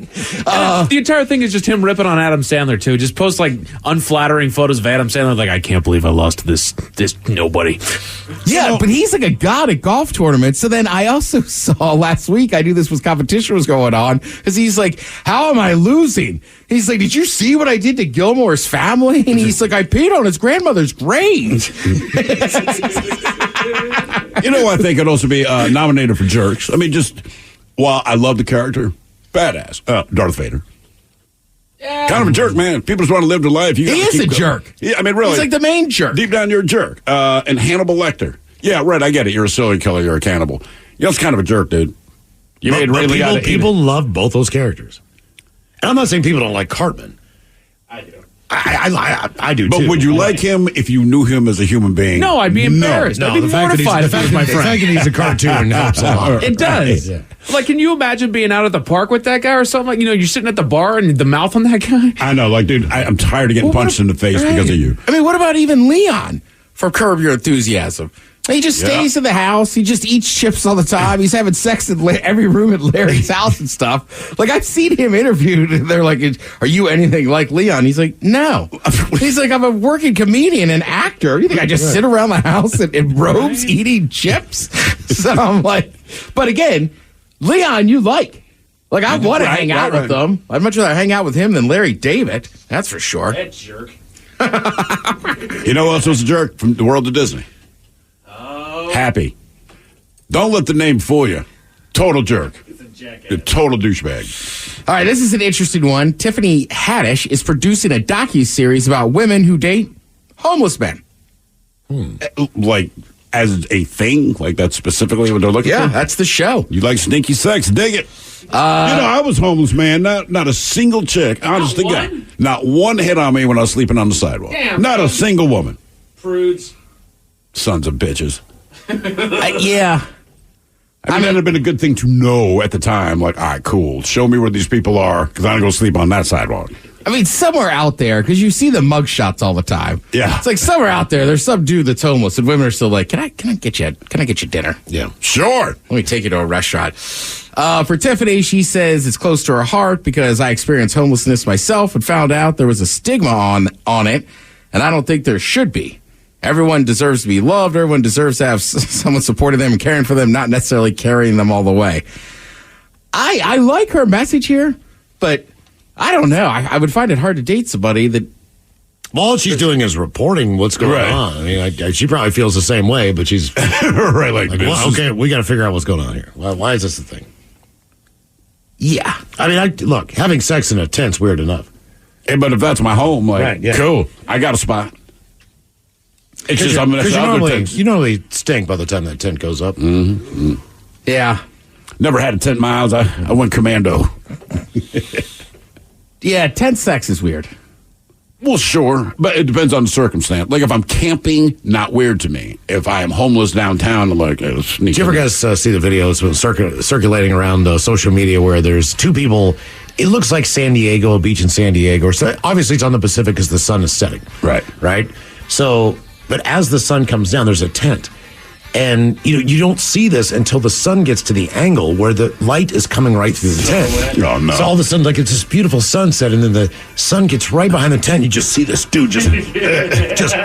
The entire thing is just him ripping on Adam Sandler, too. Just post, like, unflattering photos of Adam Sandler. Like, I can't believe I lost this nobody. Yeah, but he's like a god at golf tournaments. So then I also saw last week, I knew this was competition was going on, because he's like, how am I losing? He's like, did you see what I did to Gilmore's family? And he's like, I peed on his grandmother's grave. You know, I think it'd also be nominated for jerks. I mean, while I love the character, badass. Darth Vader. Yeah. Kind of a jerk, man. People just want to live their life. He is a jerk. Yeah, I mean, really. He's like the main jerk. Deep down, you're a jerk. And Hannibal Lecter. Yeah, right, I get it. You're a serial killer. You're a cannibal. It's kind of a jerk, dude. You made Ray Liotta. People love both those characters. And I'm not saying people don't like Cartman. I do. I do, too. But would you like him if you knew him as a human being? No, I'd be embarrassed. I'd be mortified if he was my friend. The fact that he's a cartoon helps a lot. It does. Yeah. Like, can you imagine being out at the park with that guy or something? Like, you're sitting at the bar and the mouth on that guy? I know. Like, dude, I'm tired of getting punched in the face because of you. I mean, what about even Leon from Curb Your Enthusiasm? He just stays in the house. He just eats chips all the time. He's having sex in every room at Larry's house and stuff. Like, I've seen him interviewed, and they're like, are you anything like Leon? He's like, no. He's like, I'm a working comedian and actor. You think I just sit around the house in robes eating chips? So I'm like, but again, Leon, you like. Like, I want to hang out with them. I'd much rather hang out with him than Larry David. That's for sure. That jerk. You know who else was a jerk from the world of Disney? Happy. Don't let the name fool you. Total jerk. A total douchebag. All right, this is an interesting one. Tiffany Haddish is producing a docuseries about women who date homeless men. Like, as a thing? Like, that's specifically what they're looking for? Yeah, that's the show. You like sneaky sex? Dig it. I was homeless, man. Not a single chick. Honest to God. Not one hit on me when I was sleeping on the sidewalk. Damn, not a single woman. Prudes. Sons of bitches. Yeah. I mean, that would have been a good thing to know at the time. Like, all right, cool. Show me where these people are, because I'm going to sleep on that sidewalk. I mean, somewhere out there, because you see the mug shots all the time. Yeah. It's like somewhere out there, there's some dude that's homeless, and women are still like, can I get you dinner? Yeah. Sure. Let me take you to a restaurant. For Tiffany, she says it's close to her heart because I experienced homelessness myself and found out there was a stigma on it, and I don't think there should be. Everyone deserves to be loved. Everyone deserves to have someone supporting them and caring for them, not necessarily carrying them all the way. I like her message here, but I don't know. I would find it hard to date somebody that... Well, all she's doing is reporting what's going on. I mean, she probably feels the same way, but she's... right, like well, okay, we got to figure out what's going on here. Why is this a thing? Yeah. I mean, look, having sex in a tent's weird enough. Hey, but if that's my home, cool. I got a spot. It's just I'm you normally stink by the time that tent goes up. Mm-hmm. Yeah. Never had a tent miles. I went commando. Yeah, tent sex is weird. Well, sure, but it depends on the circumstance. Like, if I'm camping, not weird to me. If I am homeless downtown, like, sneaky. Did you ever guys see the videos circulating around social media where there's two people? It looks like San Diego, a beach in San Diego. Obviously, it's on the Pacific because the sun is setting. Right. So, but as the sun comes down, there's a tent. And you don't see this until the sun gets to the angle where the light is coming right through the tent. Oh, no. So all of a sudden, like, it's this beautiful sunset, and then the sun gets right behind the tent. You just see this dude just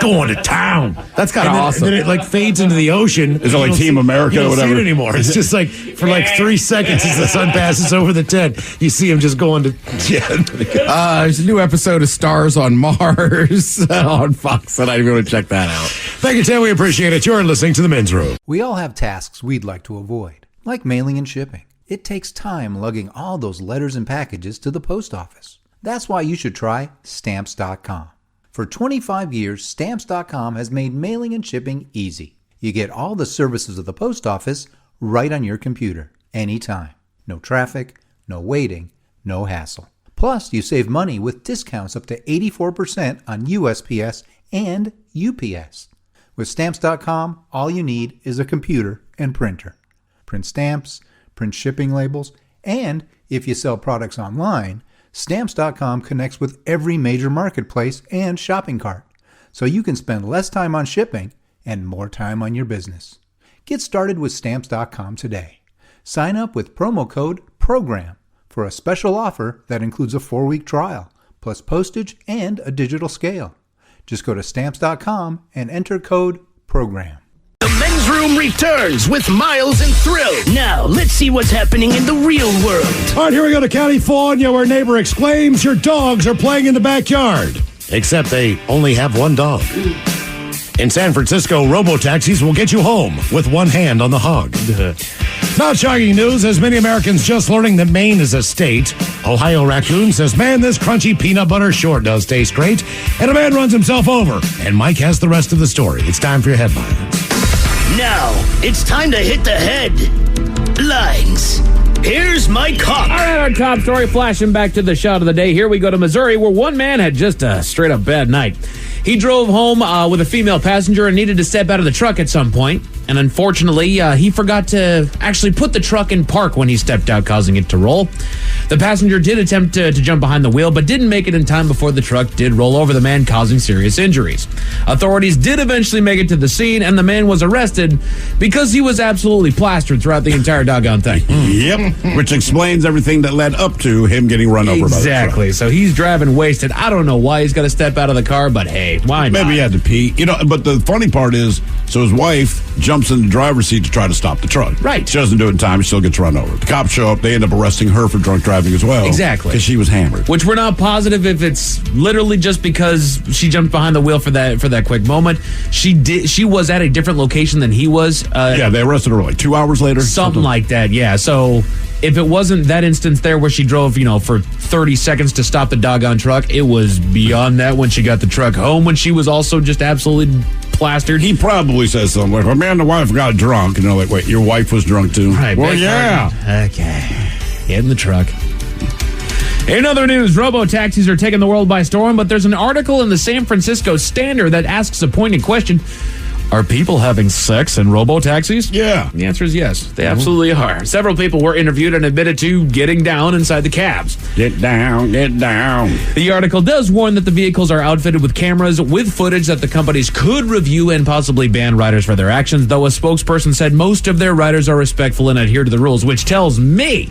going to town. That's kind of awesome. And then it like fades into the ocean. Is it like Team America or whatever? You don't see it anymore. It's just like for like 3 seconds as the sun passes over the tent, you see him just going to. There's a new episode of Stars on Mars on Fox, and I'm going to check that out. Thank you, Tim. We appreciate it. You're listening to the Men's Room. We all have tasks we'd like to avoid, like mailing and shipping. It takes time lugging all those letters and packages to the post office. That's why you should try Stamps.com. For 25 years, Stamps.com has made mailing and shipping easy. You get all the services of the post office right on your computer, anytime. No traffic, no waiting, no hassle. Plus, you save money with discounts up to 84% on USPS and UPS. With Stamps.com, all you need is a computer and printer. Print stamps, print shipping labels, and if you sell products online, Stamps.com connects with every major marketplace and shopping cart, so you can spend less time on shipping and more time on your business. Get started with Stamps.com today. Sign up with promo code PROGRAM for a special offer that includes a 4-week trial, plus postage and a digital scale. Just go to Stamps.com and enter code PROGRAM. The Men's Room returns with Miles and Thrill. Now, let's see what's happening in the real world. All right, here we go to California, where a neighbor exclaims your dogs are playing in the backyard. Except they only have one dog. In San Francisco, robo-taxis will get you home with one hand on the hog. Not shocking news, as many Americans just learning that Maine is a state. Ohio Raccoon says, man, this crunchy peanut butter sure does taste great. And a man runs himself over. And Mike has the rest of the story. It's time for your headlines. Now, it's time to hit the headlines. Here's Mike Hawk. All right, our top story, flashing back to the shot of the day. Here we go to Missouri, where one man had just a straight-up bad night. He drove home with a female passenger and needed to step out of the truck at some point. And unfortunately, he forgot to actually put the truck in park when he stepped out, causing it to roll. The passenger did attempt to jump behind the wheel, but didn't make it in time before the truck did roll over the man, causing serious injuries. Authorities did eventually make it to the scene, and the man was arrested because he was absolutely plastered throughout the entire doggone thing. Yep, which explains everything that led up to him getting run over by the truck. Exactly. So he's driving wasted. I don't know why he's got to step out of the car, but hey, why not? Maybe he had to pee. You know, but the funny part is, so his wife jumps in the driver's seat to try to stop the truck. Right. She doesn't do it in time. She still gets run over. The cops show up. They end up arresting her for drunk driving as well. Exactly. Because she was hammered. Which we're not positive if it's literally just because she jumped behind the wheel for that quick moment. She was at a different location than he was. Yeah, they arrested her like 2 hours later. Something like that, yeah. So if it wasn't that instance there where she drove, for 30 seconds to stop the doggone truck, it was beyond that when she got the truck home, when she was also just absolutely plastered. He probably says something like, well, man, the wife got drunk. And they're like, wait, your wife was drunk too? Right. Well, yeah. Okay. Get in the truck. In other news, robo-taxis are taking the world by storm, but there's an article in the San Francisco Standard that asks a pointed question. Are people having sex in robo-taxis? Yeah. The answer is yes. They absolutely are. Several people were interviewed and admitted to getting down inside the cabs. Get down, get down. The article does warn that the vehicles are outfitted with cameras with footage that the companies could review and possibly ban riders for their actions, though a spokesperson said most of their riders are respectful and adhere to the rules, which tells me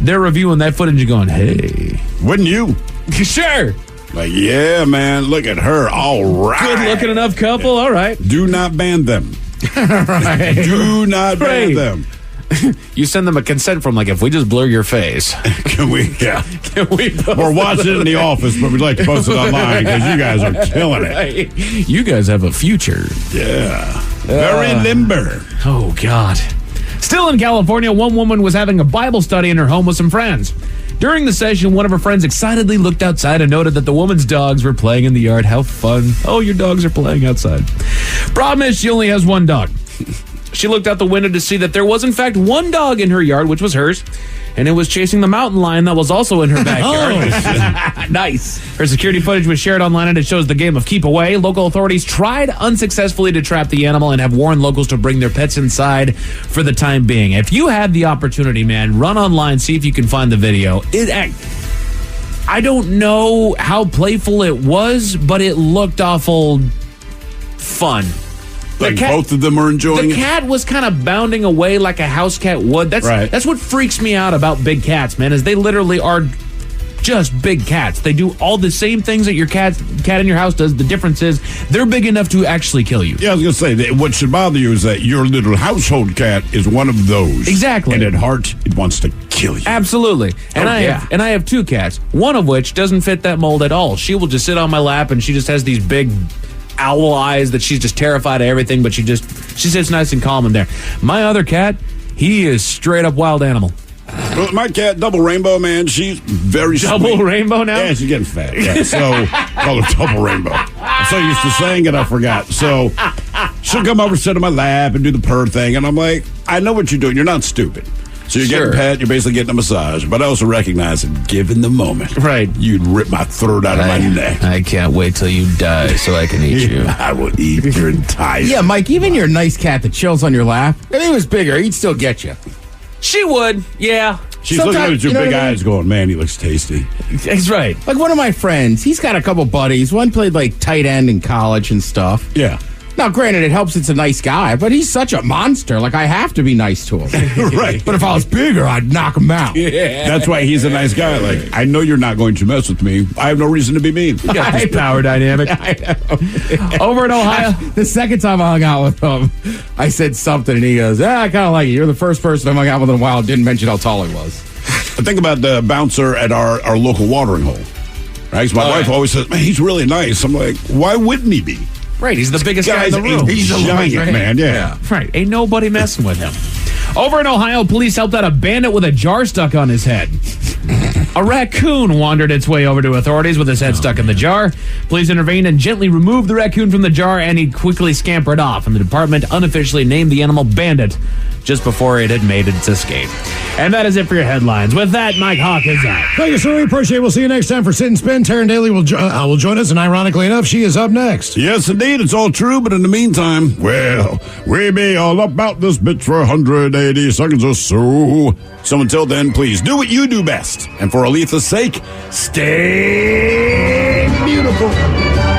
they're reviewing that footage and going, hey. Wouldn't you? Sure. Like, yeah, man, look at her. All right. Good-looking enough couple. All right. Do not ban them. Right. Do not ban them. You send them a consent form, like, if we just blur your face. Can we? Yeah. Can we post We're watching it in the office, but we'd like to post it online because you guys are killing it. You guys have a future. Yeah. Very limber. Oh, God. Still in California, one woman was having a Bible study in her home with some friends. During the session, one of her friends excitedly looked outside and noted that the woman's dogs were playing in the yard. How fun. Oh, your dogs are playing outside. Problem is, she only has one dog. She looked out the window to see that there was, in fact, one dog in her yard, which was hers, and it was chasing the mountain lion that was also in her backyard. Nice. Her security footage was shared online, and it shows the game of keep away. Local authorities tried unsuccessfully to trap the animal and have warned locals to bring their pets inside for the time being. If you had the opportunity, man, run online, see if you can find the video. I don't know how playful it was, but it looked awful fun. Like both of them are enjoying it? The cat was kind of bounding away like a house cat would. That's what freaks me out about big cats, man, is they literally are just big cats. They do all the same things that your cat in your house does. The difference is they're big enough to actually kill you. Yeah, I was going to say, that what should bother you is that your little household cat is one of those. Exactly. And at heart, it wants to kill you. Absolutely. And I have two cats, one of which doesn't fit that mold at all. She will just sit on my lap, and she just has these big owl eyes that she's just terrified of everything, but she sits nice and calm in there. My other cat, he is straight up wild animal. Well, my cat, Double Rainbow, man, she's very Double sweet. Rainbow now? Yeah, she's getting fat. Yeah, so call her Double Rainbow. I'm so used to saying it, I forgot. So she'll come over, sit on my lap, and do the purr thing, and I'm like, I know what you're doing. You're not stupid. So you're getting pet, you're basically getting a massage. But I also recognize that given the moment, right, you'd rip my throat out of my neck. I can't wait till you die so I can eat you. I will eat your entire... Yeah, Mike, even your nice cat that chills on your lap, if he was bigger, he'd still get you. She would, yeah. She's looking at your big eyes going, man, he looks tasty. He's right. Like one of my friends, he's got a couple buddies. One played like tight end in college and stuff. Yeah. Now, granted, it helps it's a nice guy, but he's such a monster. Like, I have to be nice to him. Right. But if I was bigger, I'd knock him out. Yeah. That's why he's a nice guy. Like, I know you're not going to mess with me. I have no reason to be mean. You got this power dynamic. Over in Ohio. The second time I hung out with him, I said something, and he goes, I kind of like it. You're the first person I hung out with in a while who didn't mention how tall he was. I think about the bouncer at our local watering hole. Right? 'Cause my wife always says, man, he's really nice. I'm like, why wouldn't he be? Right, he's the biggest guy in the room. He's a giant, man, yeah. Right, ain't nobody messing with him. Over in Ohio, police helped out a bandit with a jar stuck on his head. A raccoon wandered its way over to authorities with his head stuck in the jar. Police intervened and gently removed the raccoon from the jar, and he quickly scampered off. And the department unofficially named the animal Bandit just before it had made its escape. And that is it for your headlines. With that, Mike Hawk is out. Thank you, sir. We appreciate it. We'll see you next time for Sit and Spin. Taryn Daly will join us, and ironically enough, she is up next. Yes, indeed. It's all true, but in the meantime, well, we be all about this bitch for 180 seconds or so. So until then, please do what you do best. And for Aletha's sake, stay beautiful.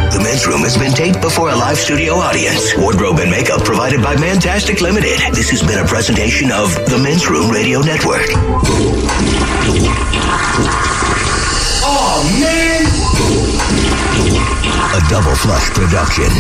The Men's Room has been taped before a live studio audience. Wardrobe and makeup provided by Mantastic Limited. This has been a presentation of the Men's Room Radio Network. Oh, man! A Double Flush production.